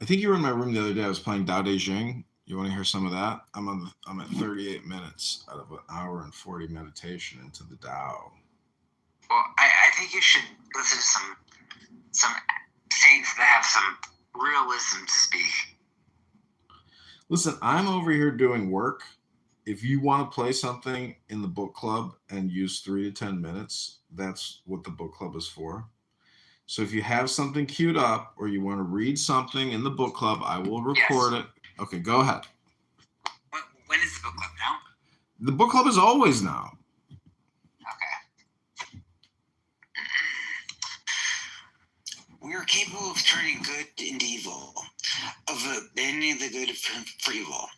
I think you were in my room the other day. I was playing Dao De Jing. You want to hear some of that? I'm at 38 minutes out of an hour and 40 meditation into the Tao. Well, I think you should listen to some saints that have some real wisdom to speak. Listen, I'm over here doing work. If you want to play something in the book club and use 3 to 10 minutes, that's what the book club is for. So if you have something queued up or you want to read something in the book club, I will record it. Okay, go ahead. When is the book club now? The book club is always now. Okay. We are capable of turning good into evil, of abandoning the good for evil,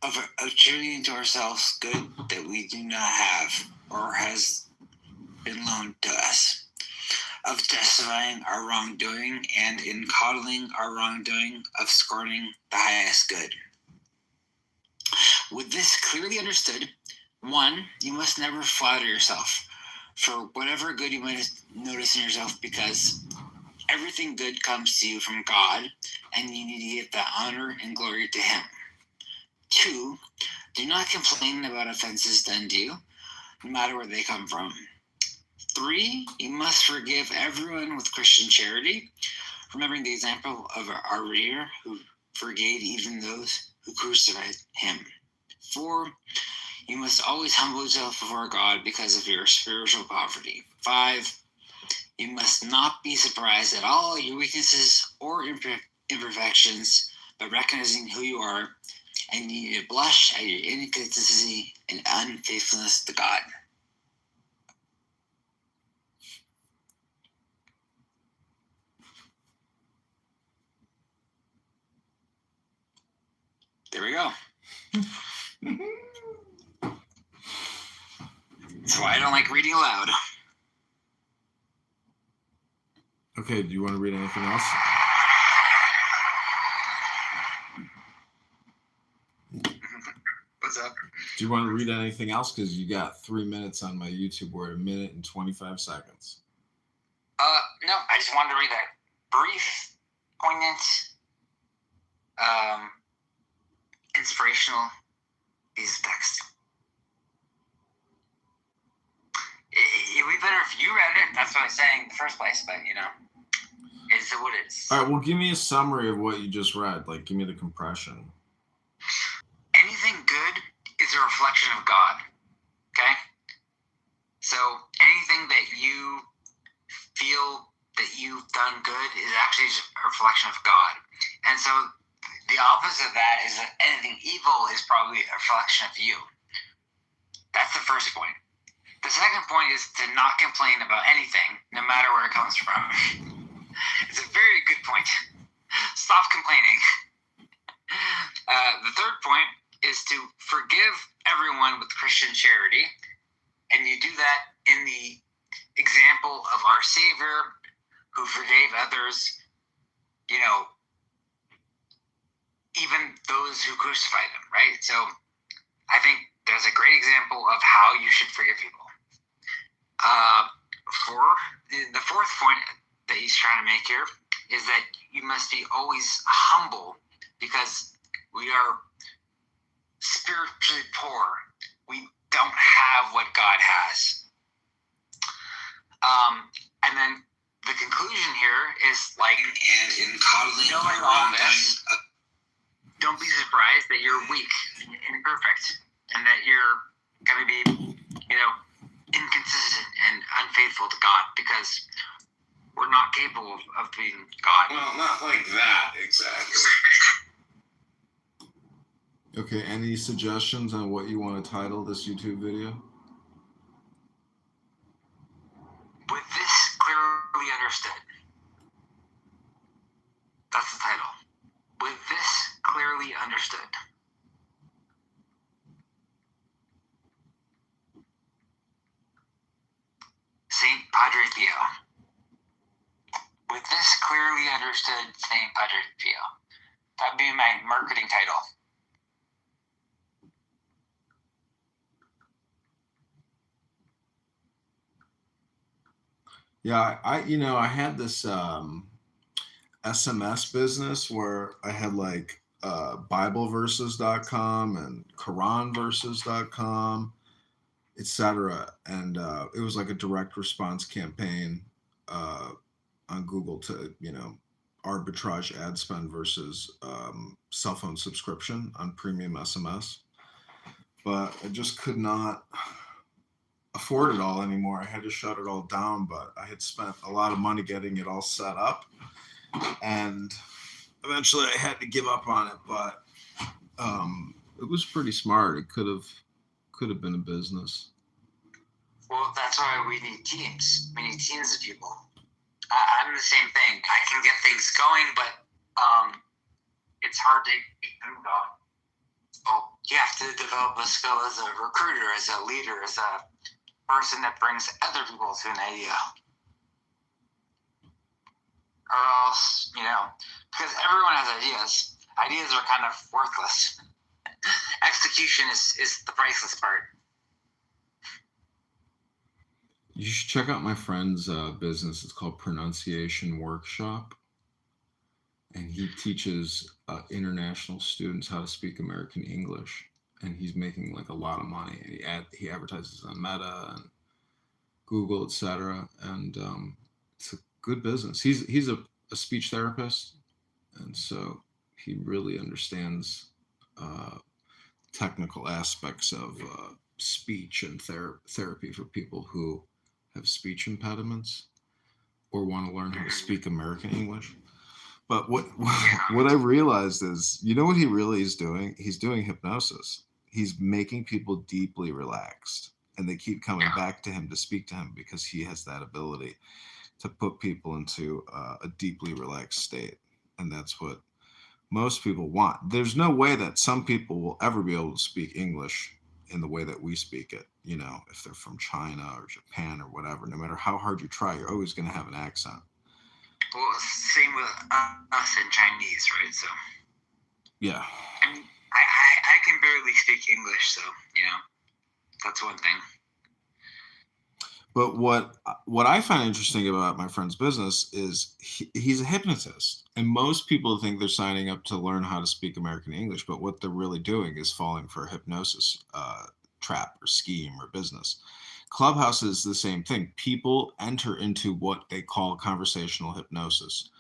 of attributing to ourselves good that we do not have or has been loaned to us, of justifying our wrongdoing and in coddling our wrongdoing, of scorning the highest good. With this clearly understood, 1, you must never flatter yourself for whatever good you might notice in yourself, because everything good comes to you from God, and you need to give that honor and glory to Him. 2, do not complain about offenses done to you, no matter where they come from. 3, you must forgive everyone with Christian charity, remembering the example of our Redeemer who forgave even those who crucified Him. 4, you must always humble yourself before God because of your spiritual poverty. 5, you must not be surprised at all your weaknesses or imperfections, but recognizing who you are, and you need to blush at your inconsistency and unfaithfulness to God. There we go. That's why I don't like reading aloud. Okay, do you want to read anything else? What's up? Do you want to read anything else? Because you got 3 minutes on my YouTube. We're at 1 minute and 25 seconds. No, I just wanted to read that brief, poignant, inspirational piece of text. It would be better if you read it. That's what I was saying in the first place, but it's what it is. All right, well, give me a summary of what you just read. Like, give me the compression. Anything good is a reflection of God. Okay? So anything that you feel that you've done good is actually just a reflection of God. And so the opposite of that is that anything evil is probably a reflection of you. That's the first point. The second point is to not complain about anything, no matter where it comes from. It's a very good point. Stop complaining. The third point is to forgive everyone with Christian charity. And you do that in the example of our Savior, who forgave others, even those who crucified him, right? So I think there's a great example of how you should forgive people. The fourth point that he's trying to make here is that you must be always humble, because we are spiritually poor. We don't have what God has. And then the conclusion here is like, and in coddling knowing all this, don't be surprised that you're weak and imperfect, and that you're going to be, inconsistent and unfaithful to God, because we're not capable of being God. Well, not like that, exactly. Okay, any suggestions on what you want to title this YouTube video? With this clearly understood. That's the title. With this clearly understood. Saint Padre Pio. With this clearly understood, Saint Padre Pio. That'd be my marketing title. Yeah, I had this SMS business where I had like BibleVerses.com and QuranVerses.com, etc. And it was like a direct response campaign on Google to, arbitrage ad spend versus cell phone subscription on premium SMS. But I just could not afford it all anymore. I had to shut it all down, but I had spent a lot of money getting it all set up, and eventually I had to give up on it. But it was pretty smart. It could have been a business. Well, that's why we need teams. We need teams of people. I'm the same thing. I can get things going, but it's hard to get them going. Well, you have to develop a skill as a recruiter, as a leader, as a person that brings other people to an idea. Or else, because everyone has ideas. Ideas are kind of worthless. Execution is the priceless part. You should check out my friend's business. It's called Pronunciation Workshop. And he teaches international students how to speak American English. And he's making like a lot of money. And he advertises on Meta and Google, etc. And it's a good business. He's a speech therapist. And so he really understands technical aspects of speech and therapy for people who have speech impediments or want to learn how to speak American English. But what I realized is, what he really is doing? He's doing hypnosis. He's making people deeply relaxed, and they keep coming back to him to speak to him because he has that ability to put people into a deeply relaxed state. And that's what most people want. There's no way that some people will ever be able to speak English in the way that we speak it, if they're from China or Japan or whatever. No matter how hard you try, you're always going to have an accent. Well, same with us in Chinese, right? So, yeah. I mean, I can barely speak English, so, that's one thing. But what I find interesting about my friend's business is he's a hypnotist. And most people think they're signing up to learn how to speak American English, but what they're really doing is falling for a hypnosis trap or scheme or business. Clubhouse is the same thing. People enter into what they call conversational hypnosis,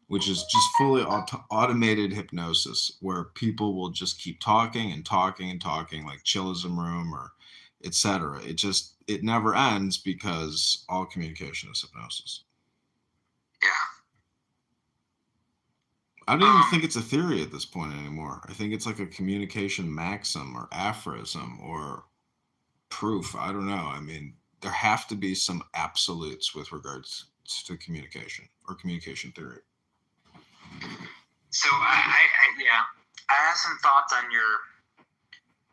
which is just fully automated hypnosis, where people will just keep talking and talking and talking, like chillism room or etc. It never ends because all communication is hypnosis. I don't even think it's a theory at this point anymore. I think it's like a communication maxim or aphorism or proof. I don't know. I mean, there have to be some absolutes with regards to communication or communication theory. So I have some thoughts on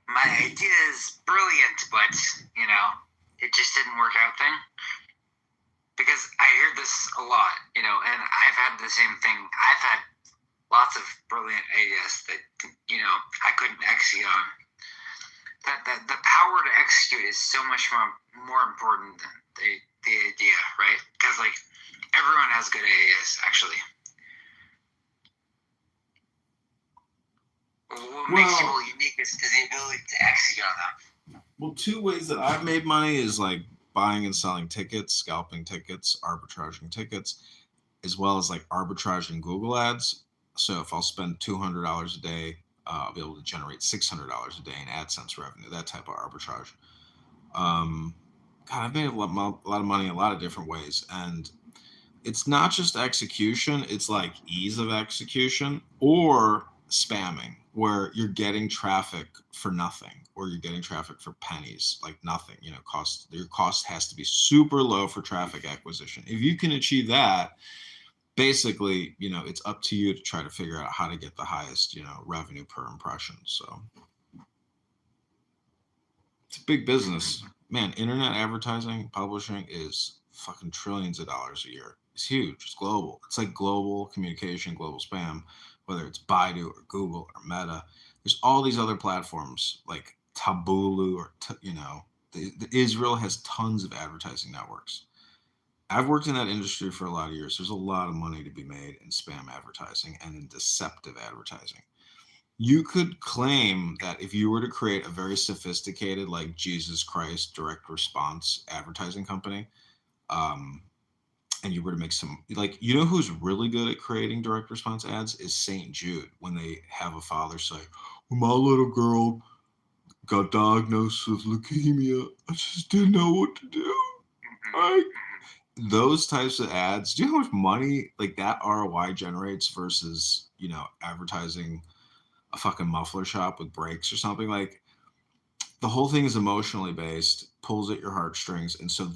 my idea is brilliant, but it just didn't work out thing. Because I hear this a lot, and I've had the same thing. I've had lots of brilliant ideas that I couldn't execute on. That the power to execute is so much more important than the idea, right? Because everyone has good ideas, actually. What makes people unique is the ability to execute on them. Well, two ways that I've made money is like buying and selling tickets, scalping tickets, arbitraging tickets, as well as like arbitraging Google ads. So if I'll spend $200 a day, I'll be able to generate $600 a day in AdSense revenue, that type of arbitrage. God, I've made a lot of money in a lot of different ways. And it's not just execution, it's like ease of execution or spamming, where you're getting traffic for nothing or you're getting traffic for pennies, like nothing. Your cost has to be super low for traffic acquisition. If you can achieve that, basically, it's up to you to try to figure out how to get the highest, revenue per impression. So it's a big business, man. Internet advertising, publishing is fucking trillions of dollars a year. It's huge. It's global. It's like global communication, global spam, whether it's Baidu or Google or Meta. There's all these other platforms like Taboola or, the Israel has tons of advertising networks. I've worked in that industry for a lot of years. There's a lot of money to be made in spam advertising and in deceptive advertising. You could claim that if you were to create a very sophisticated, like Jesus Christ direct response advertising company, and you were to make some, who's really good at creating direct response ads is St. Jude. When they have a father say, well, my little girl got diagnosed with leukemia, I just didn't know what to do. Right? Those types of ads, do you know how much money like that ROI generates versus, advertising a fucking muffler shop with brakes or something? Like, the whole thing is emotionally based, pulls at your heartstrings. And so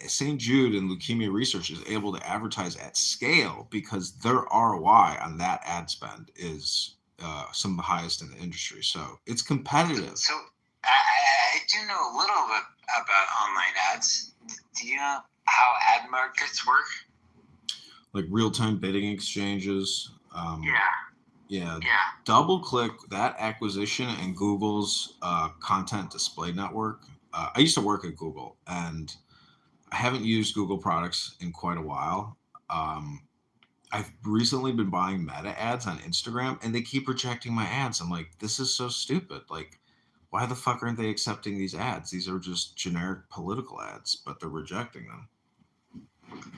St. Jude and leukemia research is able to advertise at scale because their ROI on that ad spend is some of the highest in the industry. So it's competitive. So I do know a little bit about online ads. Do you know how ad markets work? Like real-time bidding exchanges. Yeah. Double click that acquisition in Google's content display network. I used to work at Google and I haven't used Google products in quite a while. I've recently been buying Meta ads on Instagram and they keep rejecting my ads. I'm like, this is so stupid. Like, why the fuck aren't they accepting these ads? These are just generic political ads, but they're rejecting them.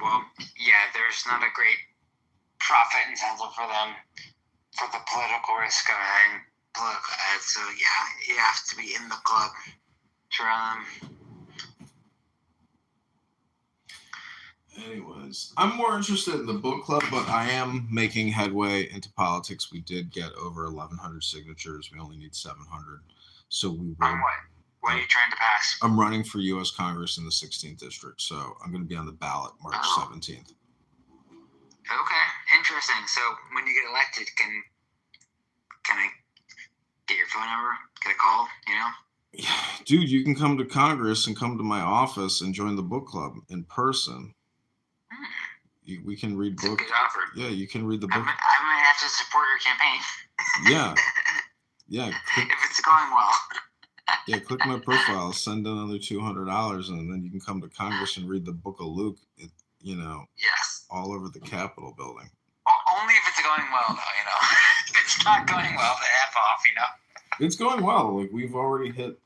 Well, yeah, there's not a great profit incentive for them for the political risk of having political ads. So yeah, you have to be in the club to run them. Anyways, I'm more interested in the book club, but I am making headway into politics. We did get over 1,100 signatures. We only need 700. So we will. On what? What are you trying to pass? I'm running for U.S. Congress in the 16th district, so I'm going to be on the ballot March 17th. Okay, interesting. So when you get elected, can I get your phone number? Get a call? Yeah, dude, you can come to Congress and come to my office and join the book club in person. We can read books. That's a good offer. Yeah, you can read the book. I might have to support your campaign. Yeah. If it's going well. Yeah, click my profile, send another $200, and then you can come to Congress and read the Book of Luke. Yes. All over the Capitol building. Only if it's going well, though. If it's not going well, then F off, It's going well. Like, we've already hit.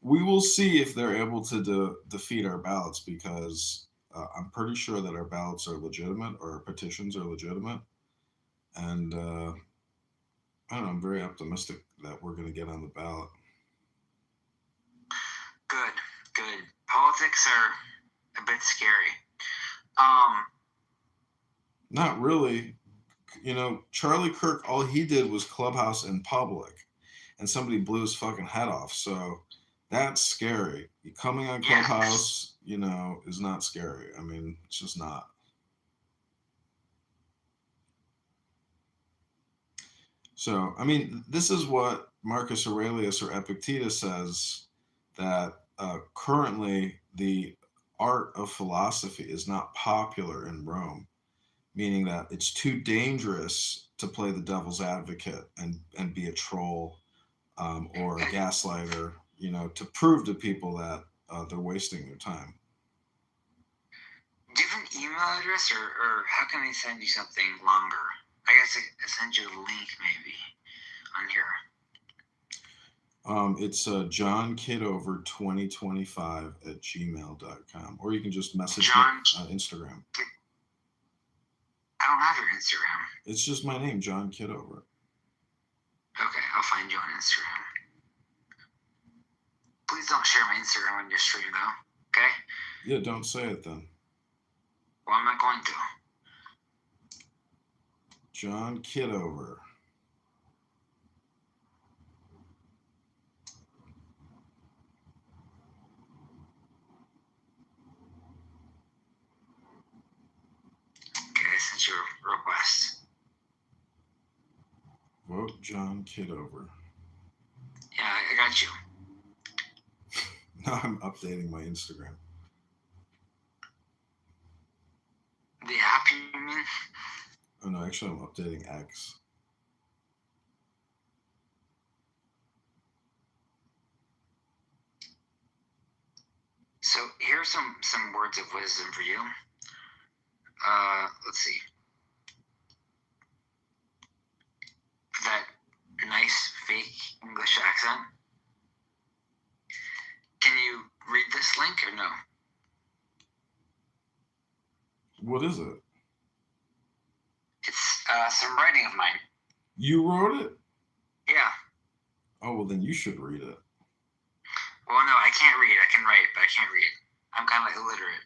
We will see if they're able to defeat our ballots because I'm pretty sure that our ballots are legitimate or our petitions are legitimate, and I don't know. I'm very optimistic that we're going to get on the ballot. Good. Politics are a bit scary. Not really. You know, Charlie Kirk, all he did was Clubhouse in public, and somebody blew his fucking head off. So that's scary. Coming on Clubhouse, you know, is not scary. I mean, it's just not. So, I mean, this is what Marcus Aurelius or Epictetus says, that currently the art of philosophy is not popular in Rome, meaning that it's too dangerous to play the devil's advocate and be a troll or a gaslighter, you know, to prove to people that they're wasting their time. Do you have an email address, or how can I send you something longer? I guess I send you a link maybe on here. It's John Kitover 2025 at gmail.com, or you can just message me on Instagram. I don't have your Instagram. It's just my name, John Kitover. Okay, I'll find you on Instagram. Please don't share my Instagram on your stream, though. Okay? Yeah, don't say it then. Well, I'm not going to. John Kitover. Okay, I sent you a request. Vote John Kitover. Yeah, I got you. Now I'm updating my Instagram. The app, you mean? Oh no, actually I'm updating X. So here's some words of wisdom for you. Let's see. That nice fake English accent. Can you read this link or no? What is it? It's some writing of mine. You wrote it? Yeah. Oh, well then you should read it. Well, no, I can't read. I can write, but I can't read. I'm kind of illiterate.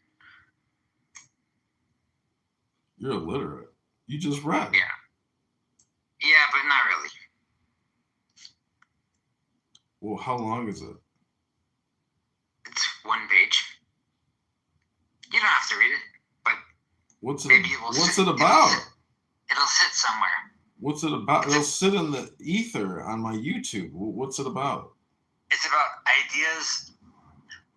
You're illiterate. You just read. Yeah. Yeah, but not really. Well, how long is it? It's one page. You don't have to read it, but What's it about? It'll sit somewhere. What's it about? It'll sit in the ether on my YouTube. What's it about? It's about ideas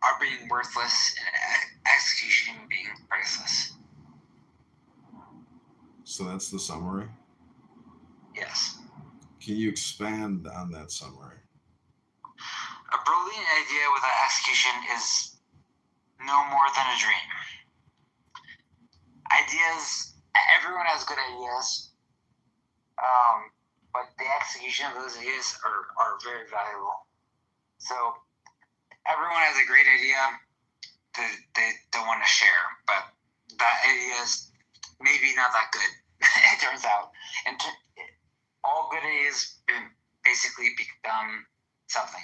are being worthless and execution being priceless. So that's the summary? Yes. Can you expand on that summary? A brilliant idea without execution is no more than a dream. Ideas, everyone has good ideas, but the execution of those ideas are very valuable. So everyone has a great idea that they don't want to share, but that idea is maybe not that good, it turns out. And all good ideas basically become something.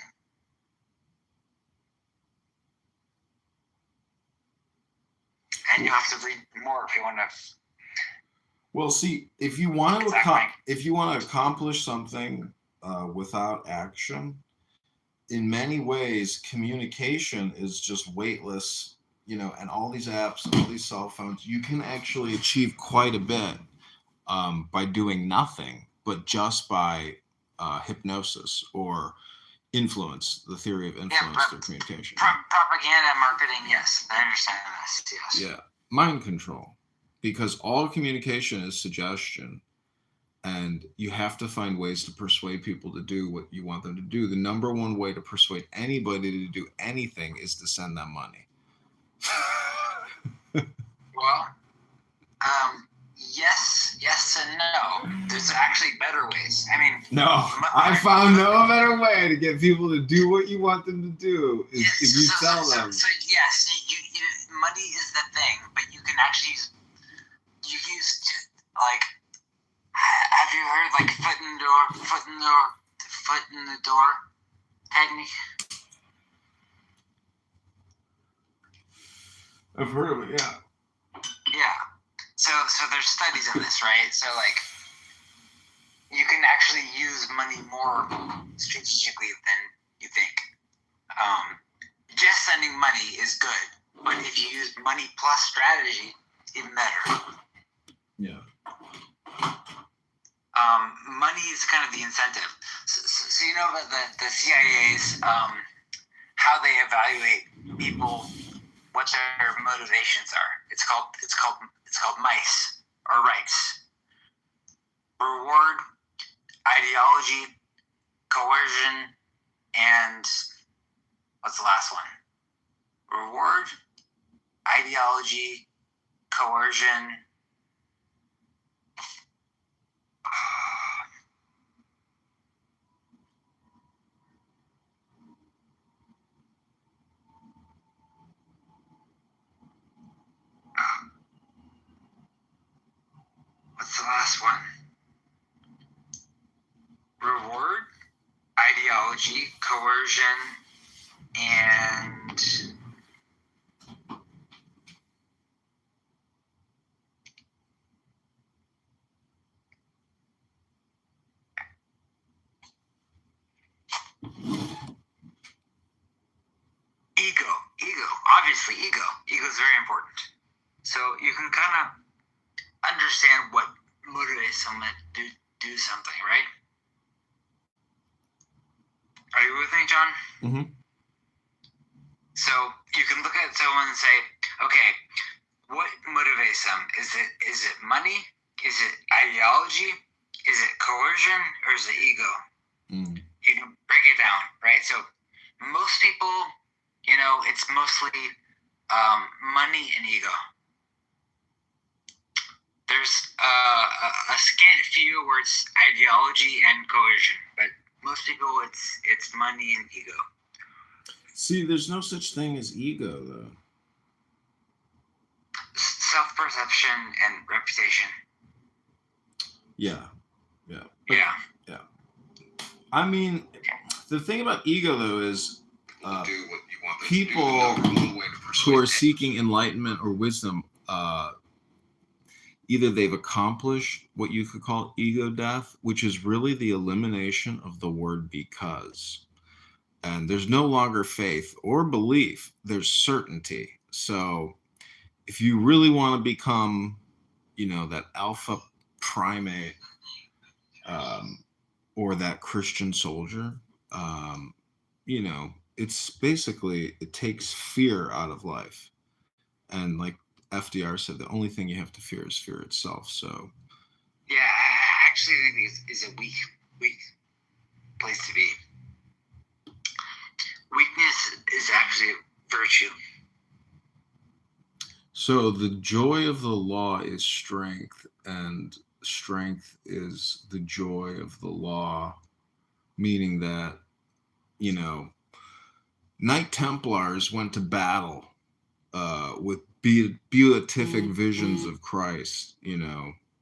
And you have to read more if you want to. Well, see, if you want to accomplish something without action, in many ways, communication is just weightless. You know, and all these apps, all these cell phones, you can actually achieve quite a bit by doing nothing, but just by hypnosis or influence, the theory of influence through communication. Propaganda and marketing, yes, I understand this, yes. Yeah, mind control, because all communication is suggestion, and you have to find ways to persuade people to do what you want them to do. The number one way to persuade anybody to do anything is to send them money. Well, yes and no. There's actually better ways. I mean, no, I found no better way to get people to do what you want them to do is if you tell them. So yes, you money is the thing, but you can actually use like. Have you heard like foot in the door technique? I've heard of it, yeah. Yeah, So there's studies on this, right? So like, you can actually use money more strategically than you think. Just sending money is good, but if you use money plus strategy, even better. Yeah. Money is kind of the incentive. So you know that the CIA's how they evaluate people, what their motivations are. It's called MICE or RICE. Reward, ideology, coercion, and what's the last one? Reward, ideology, coercion. What's the last one? Reward, ideology, coercion, and ego. Obviously, ego. Ego is very important. So you can kind of understand what motivates someone to do something, right? Are you with me, John? Mm-hmm. So you can look at someone and say, okay, what motivates them? Is it money? Is it ideology? Is it coercion? Or is it ego? Mm. You can break it down, right? So most people, it's mostly money and ego. There's a scant few where it's ideology and coercion, but most people it's money and ego. See, there's no such thing as ego, though. Self-perception and reputation. Yeah. I mean, the thing about ego, though, is people who are seeking enlightenment or wisdom, either they've accomplished what you could call ego death, which is really the elimination of the word because. And there's no longer faith or belief, there's certainty. So if you really want to become, that alpha primate or that Christian soldier, it's basically, it takes fear out of life. And like FDR said, the only thing you have to fear is fear itself. So yeah, I actually think it's a weak place to be. Weakness is actually a virtue. So the joy of the law is strength, and strength is the joy of the law, meaning that, Knight Templars went to battle with beatific visions of Christ,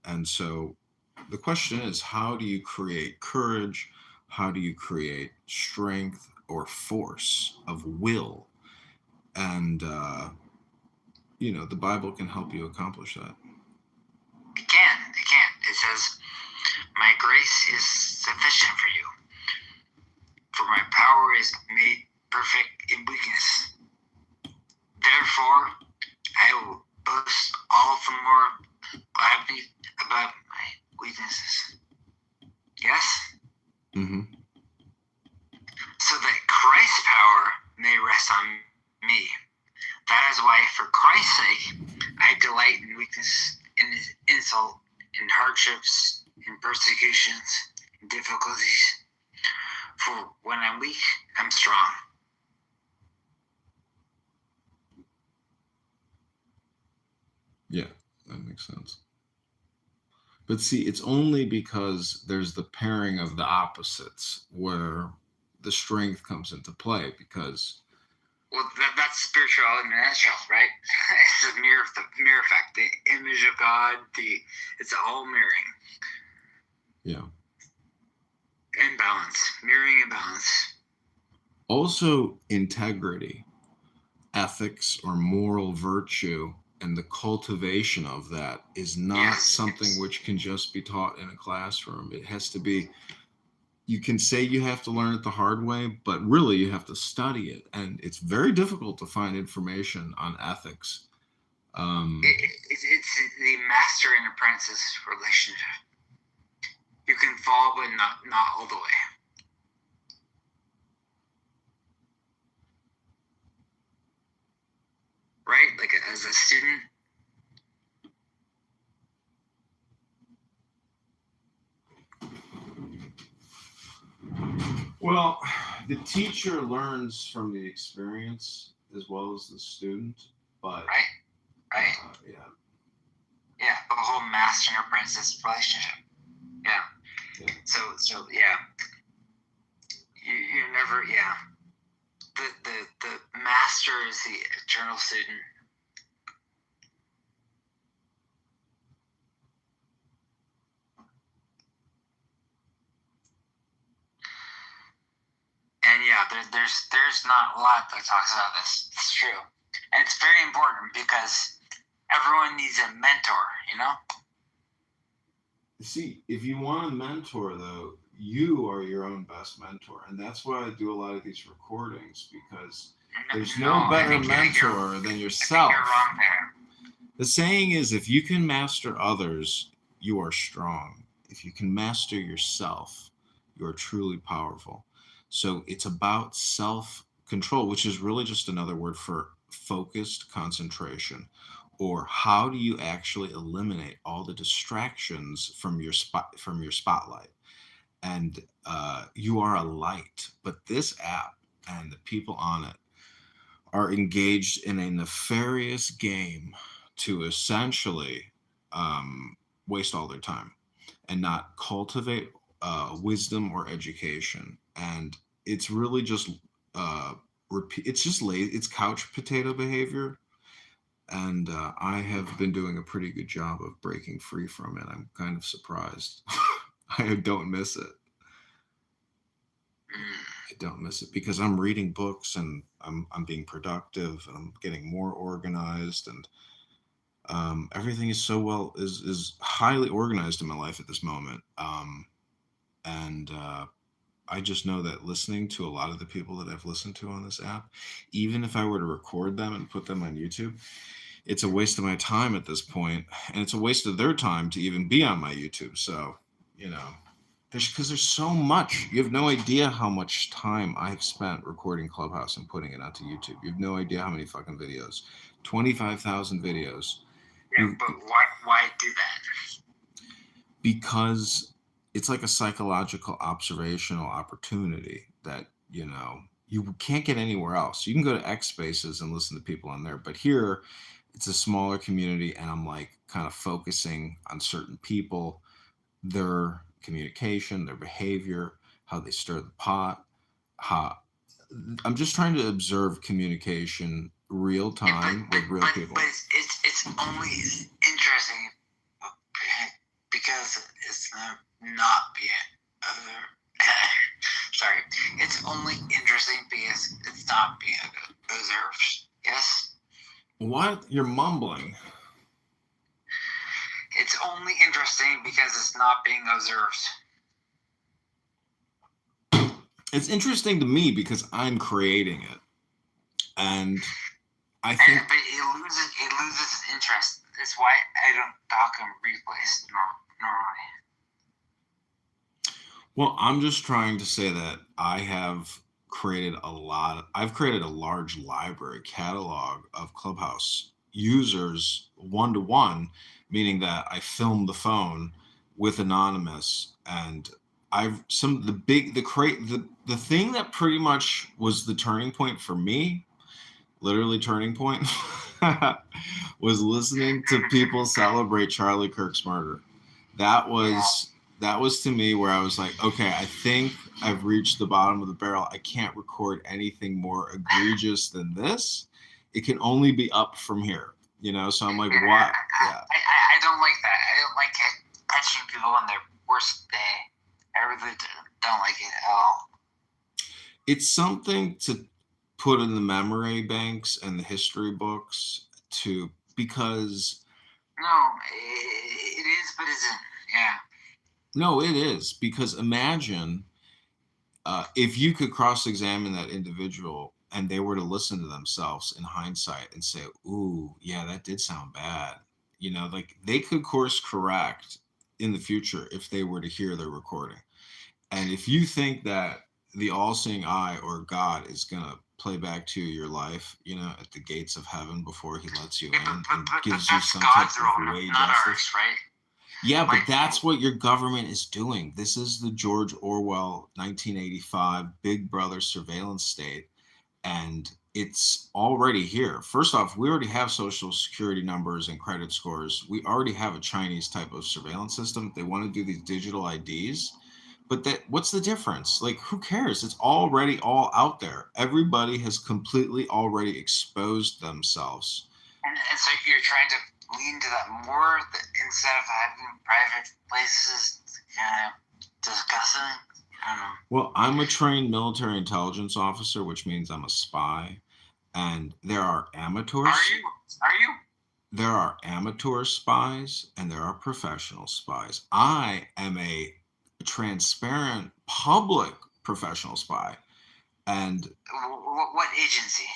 and so the question is, how do you create courage? How do you create strength or force of will? And, the Bible can help you accomplish that. It can. It says, my grace is sufficient for you, for my power is made perfect in weakness. Therefore, I will boast all the more gladly about my weaknesses. Yes? Mm-hmm. So that Christ's power may rest on me. That is why, for Christ's sake, I delight in weakness, in insult, in hardships, in persecutions, in difficulties. For when I'm weak, I'm strong. Yeah, that makes sense. But see, it's only because there's the pairing of the opposites where the strength comes into play, because well, that's spirituality in a nutshell, right? It's the mirror effect, the image of God. It's all mirroring. Yeah. And balance, mirroring and balance. Also, integrity, ethics, or moral virtue and the cultivation of that is not something which can just be taught in a classroom. It has to be, you can say you have to learn it the hard way, but really you have to study it. And it's very difficult to find information on ethics. It's the master and apprentice relationship. You can fall, but not all the way. Right? Like as a student. Well, the teacher learns from the experience as well as the student, but right. Yeah. Yeah, the whole master and apprentice relationship. Yeah. So yeah. You're never the master is the eternal student. And yeah, there's not a lot that talks about this. It's true. And it's very important because everyone needs a mentor, you know? See, if you want a mentor, though, you are your own best mentor. And that's why I do a lot of these recordings, because there's no better mentor than yourself. You're wrong there. The saying is, if you can master others, you are strong. If you can master yourself, you are truly powerful. So it's about self-control, which is really just another word for focused concentration. Or how do you actually eliminate all the distractions from your spotlight? And you are a light. But this app and the people on it are engaged in a nefarious game to essentially waste all their time and not cultivate wisdom or education. And it's really just it's just lazy. It's couch potato behavior. And I have been doing a pretty good job of breaking free from it. I'm kind of surprised. I don't miss it. I don't miss it because I'm reading books and I'm being productive and I'm getting more organized, and everything is is highly organized in my life at this moment. And I just know that listening to a lot of the people that I've listened to on this app, even if I were to record them and put them on YouTube, it's a waste of my time at this point, and it's a waste of their time to even be on my YouTube. So, because there's so much. You have no idea how much time I've spent recording Clubhouse and putting it onto YouTube. You have no idea how many fucking videos. 25,000 videos. Yeah, but why do that? Because it's like a psychological observational opportunity that, you can't get anywhere else. You can go to X Spaces and listen to people on there, but here it's a smaller community, and I'm like kind of focusing on certain people, their communication, their behavior, how they stir the pot, how I'm just trying to observe communication real time with real people. But it's only interesting because it's not being sorry. It's only interesting because it's not being observed. Yes? What? You're mumbling. It's only interesting because it's not being observed. It's interesting to me because I'm creating it. And I think... But it loses interest. That's why I don't talk on replays normally. Well, I'm just trying to say that I've created a large library catalog of Clubhouse users one-to-one, meaning that I filmed the phone with Anonymous, and the thing that pretty much was the turning point for me, literally turning point, was listening to people celebrate Charlie Kirk's murder. That was to me where I was like, okay, I think I've reached the bottom of the barrel. I can't record anything more egregious than this. It can only be up from here, So I'm like, what? Yeah. I don't like that. I don't like catching people on their worst day. I really don't like it at all. It's something to put in the memory banks and the history books to because No, it is, but isn't. Yeah. no, it is because imagine if you could cross-examine that individual and they were to listen to themselves in hindsight and say, "Ooh, yeah, that did sound bad," like they could course correct in the future if they were to hear their recording. And if you think that the all-seeing eye or God is gonna play back to your life, at the gates of heaven before he lets you in and gives you That's some type God's of role, way not justice. ours, right? Yeah, but Like, that's what your government is doing. This is the George Orwell 1985 Big Brother surveillance state, and it's already here. First off, we already have social security numbers and credit scores. We already have a Chinese type of surveillance system. They want to do these digital IDs. But what's the difference? Like, who cares? It's already all out there. Everybody has completely already exposed themselves. and so you're trying to lean to that more instead of having private places to kind of discuss it. I don't know. Well, I'm a trained military intelligence officer, which means I'm a spy. And there are amateurs. Are you? There are amateur spies and there are professional spies. I am a transparent public professional spy. And What agency?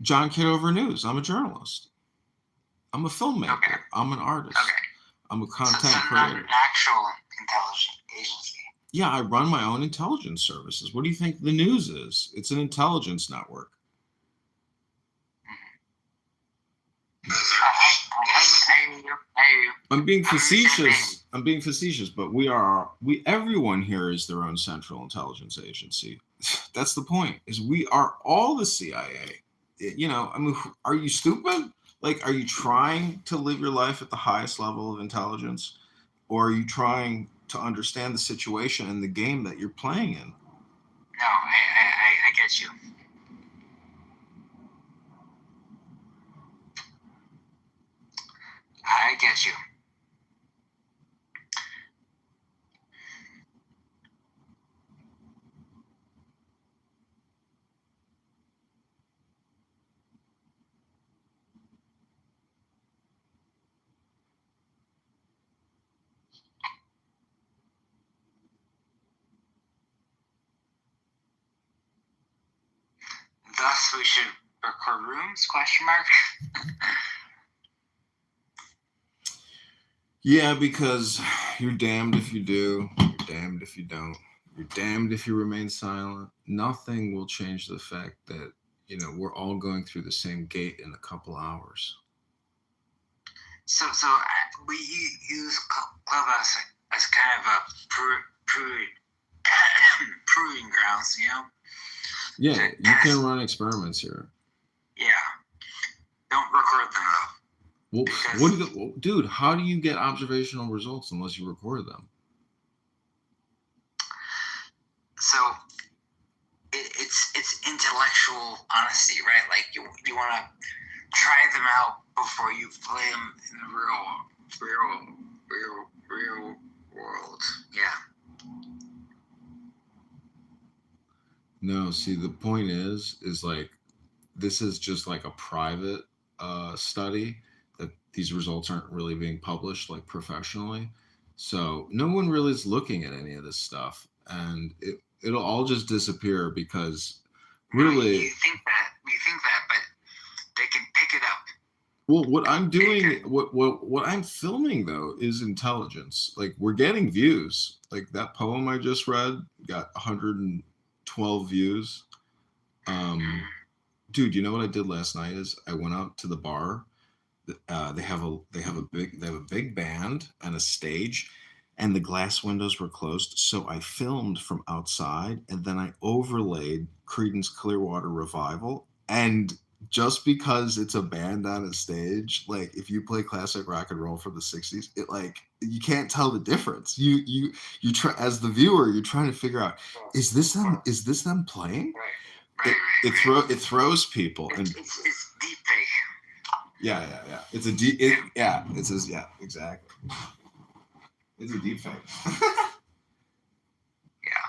John Kitover News. I'm a journalist. I'm a filmmaker. Okay. I'm an artist. Okay. I'm a content so creator. not an actual intelligence agency. Yeah, I run my own intelligence services. What do you think the news is? It's an intelligence network. I hear you. I'm being facetious, but everyone here is their own central intelligence agency. That's the point, is we are all the CIA. Are you stupid? Like, are you trying to live your life at the highest level of intelligence? Or are you trying to understand the situation and the game that you're playing in? No, I get you. I get you. Thus, we should record rooms? Question mark. Yeah, because you're damned if you do, you're damned if you don't. You're damned if you remain silent. Nothing will change the fact that, we're all going through the same gate in a couple hours. So we use Clubhouse as kind of a proving grounds, Yeah, you can run experiments here. Yeah. Don't record them though. Well, dude, how do you get observational results unless you record them? So it's intellectual honesty, right? Like you want to try them out before you play them in the real world. Yeah. No, see, the point is like, this is just like a private study that these results aren't really being published like professionally. So no one really is looking at any of this stuff, and it'll all just disappear because really. You think that, but they can pick it up. Well, what I'm doing, what I'm filming though, is intelligence. Like, we're getting views. Like, that poem I just read got 112 views. Dude, you know what I did last night is I went out to the bar. They have a big band and a stage, and the glass windows were closed. So I filmed from outside, and then I overlaid Creedence Clearwater Revival. And just because it's a band on a stage, like, if you play classic rock and roll from the 60s, it, like, you can't tell the difference. You try, as the viewer, you're trying to figure out, is this them playing? It throws people, and it's deep fake. Yeah. It's a exactly. It's a deep fake. Yeah.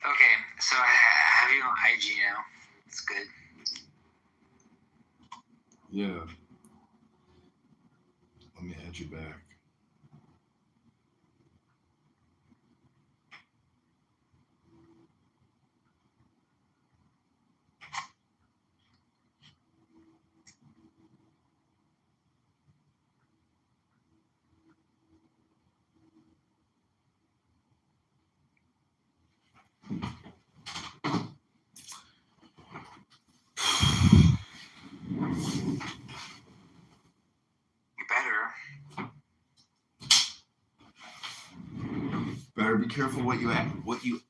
Okay, so have IG now. It's good. Yeah. Let me add you back. You better. Better be careful what you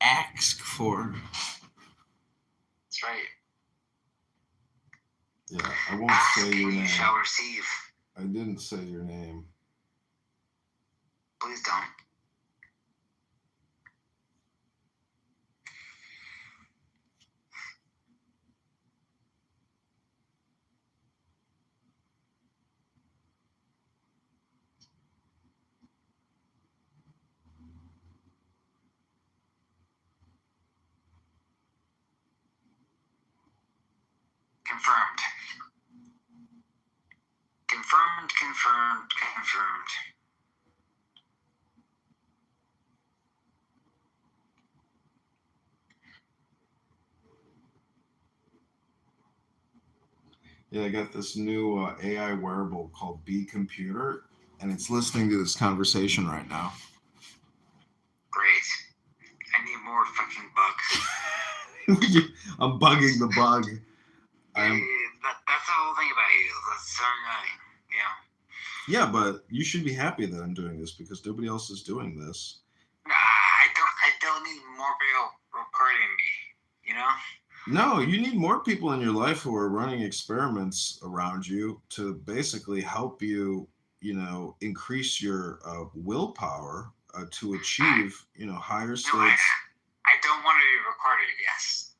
ask for. That's right. Yeah, I won't Ask say your and you name. shall receive. I didn't say your name. Please don't. Confirmed. Confirmed. Yeah, I got this new AI wearable called B Computer, and it's listening to this conversation right now. Great. I need more fucking bugs. I'm bugging the bug. That's the whole thing about you. That's so annoying. Yeah, but you should be happy that I'm doing this because nobody else is doing this. I don't need more people recording me. You know? No, you need more people in your life who are running experiments around you to basically help you, increase your willpower to achieve, higher states. No, I don't want to be recorded, yes.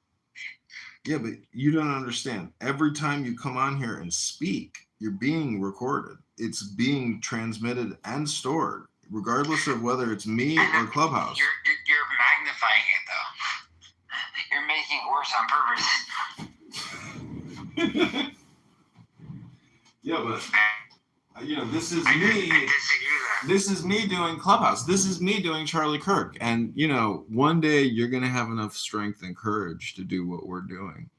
Yeah, but you don't understand. Every time you come on here and speak, you're being recorded. It's being transmitted and stored, regardless of whether it's me or Clubhouse. You're magnifying it, though. You're making it worse on purpose. Yeah, but this is me. This is me doing Clubhouse. This is me doing Charlie Kirk. And one day you're gonna have enough strength and courage to do what we're doing,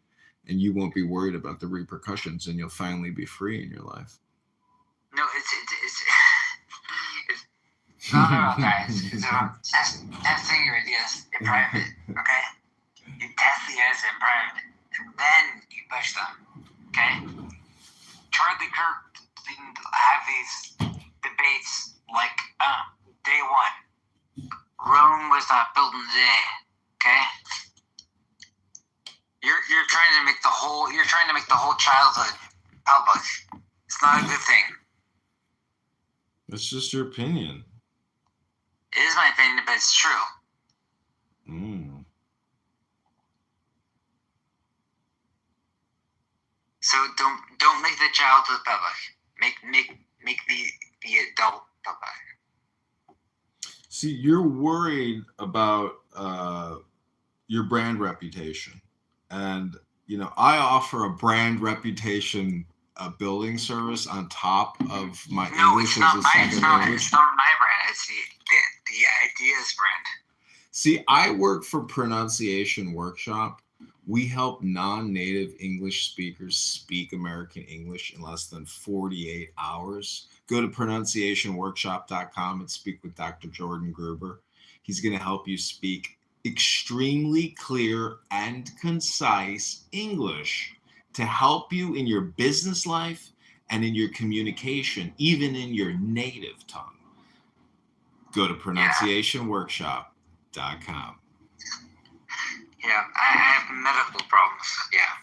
and you won't be worried about the repercussions, and you'll finally be free in your life. No, it's not about that. It's about testing your ideas in private. Okay, you test the ideas in private, and then you push them. Okay. Charlie Kirk didn't have these debates like day one. Rome was not built in a day. Okay. You're trying to make the whole childhood public. It's not a good thing. It's just your opinion. It is my opinion, but it's true. So don't make the childhood public. Make the adult public. See, you're worried about your brand reputation, and I offer a brand reputation building service on top of my English as a second language. It's not my brand. It's the ideas brand. See, I work for Pronunciation Workshop. We help non-native English speakers speak American English in less than 48 hours. Go to pronunciationworkshop.com and speak with Dr. Jordan Gruber. He's going to help you speak extremely clear and concise English to help you in your business life and in your communication, even in your native tongue. Go to pronunciationworkshop.com. Yeah, I have medical problems. Yeah.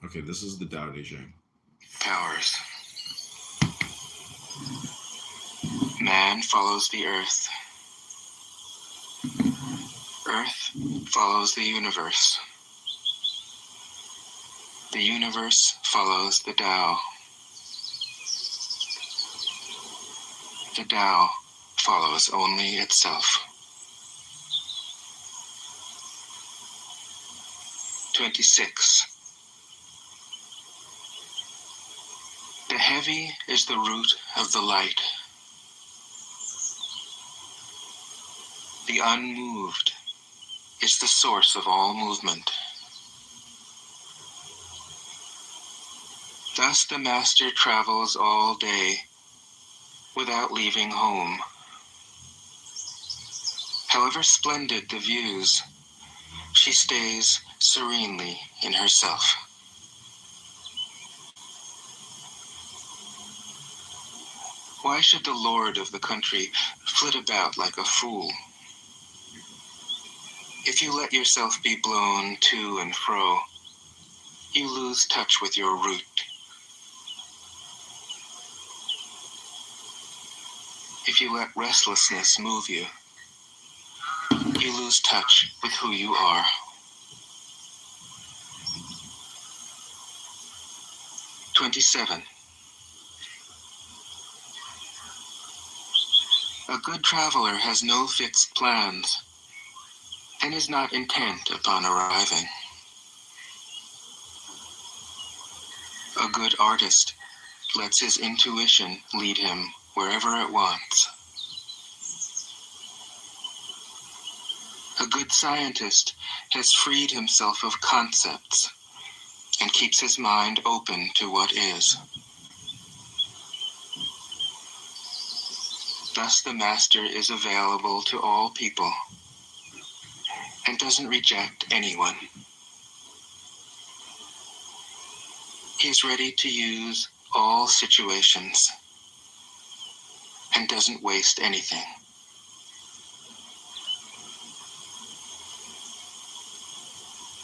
Okay, this is the Tao Te Ching. Powers. Man follows the earth. Earth follows the universe. The universe follows the Tao. The Tao follows only itself. 26. The heavy is the root of the light. The unmoved is the source of all movement. Thus the master travels all day without leaving home. However splendid the views, she stays serenely in herself. Why should the lord of the country flit about like a fool? If you let yourself be blown to and fro, you lose touch with your root. If you let restlessness move you, you lose touch with who you are. "27. A good traveler has no fixed plans and is not intent upon arriving. A good artist lets his intuition lead him wherever it wants. A good scientist has freed himself of concepts and keeps his mind open to what is. Thus the master is available to all people and doesn't reject anyone. He is ready to use all situations and doesn't waste anything.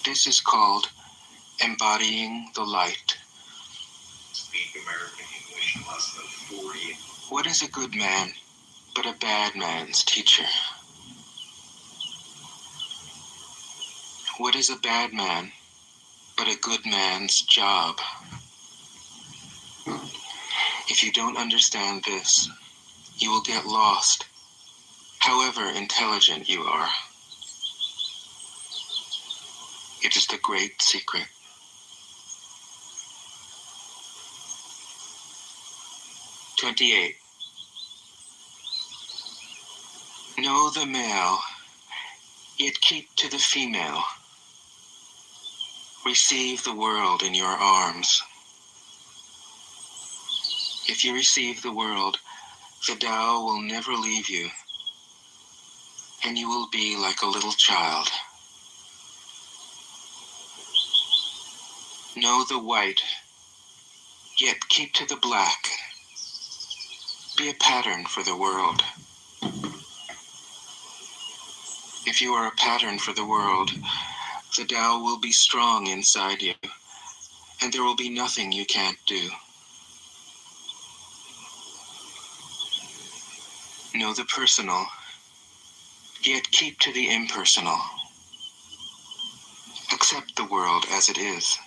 This is called embodying the light. Speak American English in less than 40. What is a good man but a bad man's teacher? What is a bad man but a good man's job? If you don't understand this, you will get lost, however intelligent you are. It is the great secret. 28. Know the male, yet keep to the female. Receive the world in your arms. If you receive the world, the Tao will never leave you, and you will be like a little child. Know the white, yet keep to the black. Be a pattern for the world. If you are a pattern for the world, the Tao will be strong inside you, and there will be nothing you can't do. Know the personal, yet keep to the impersonal. Accept the world as it is.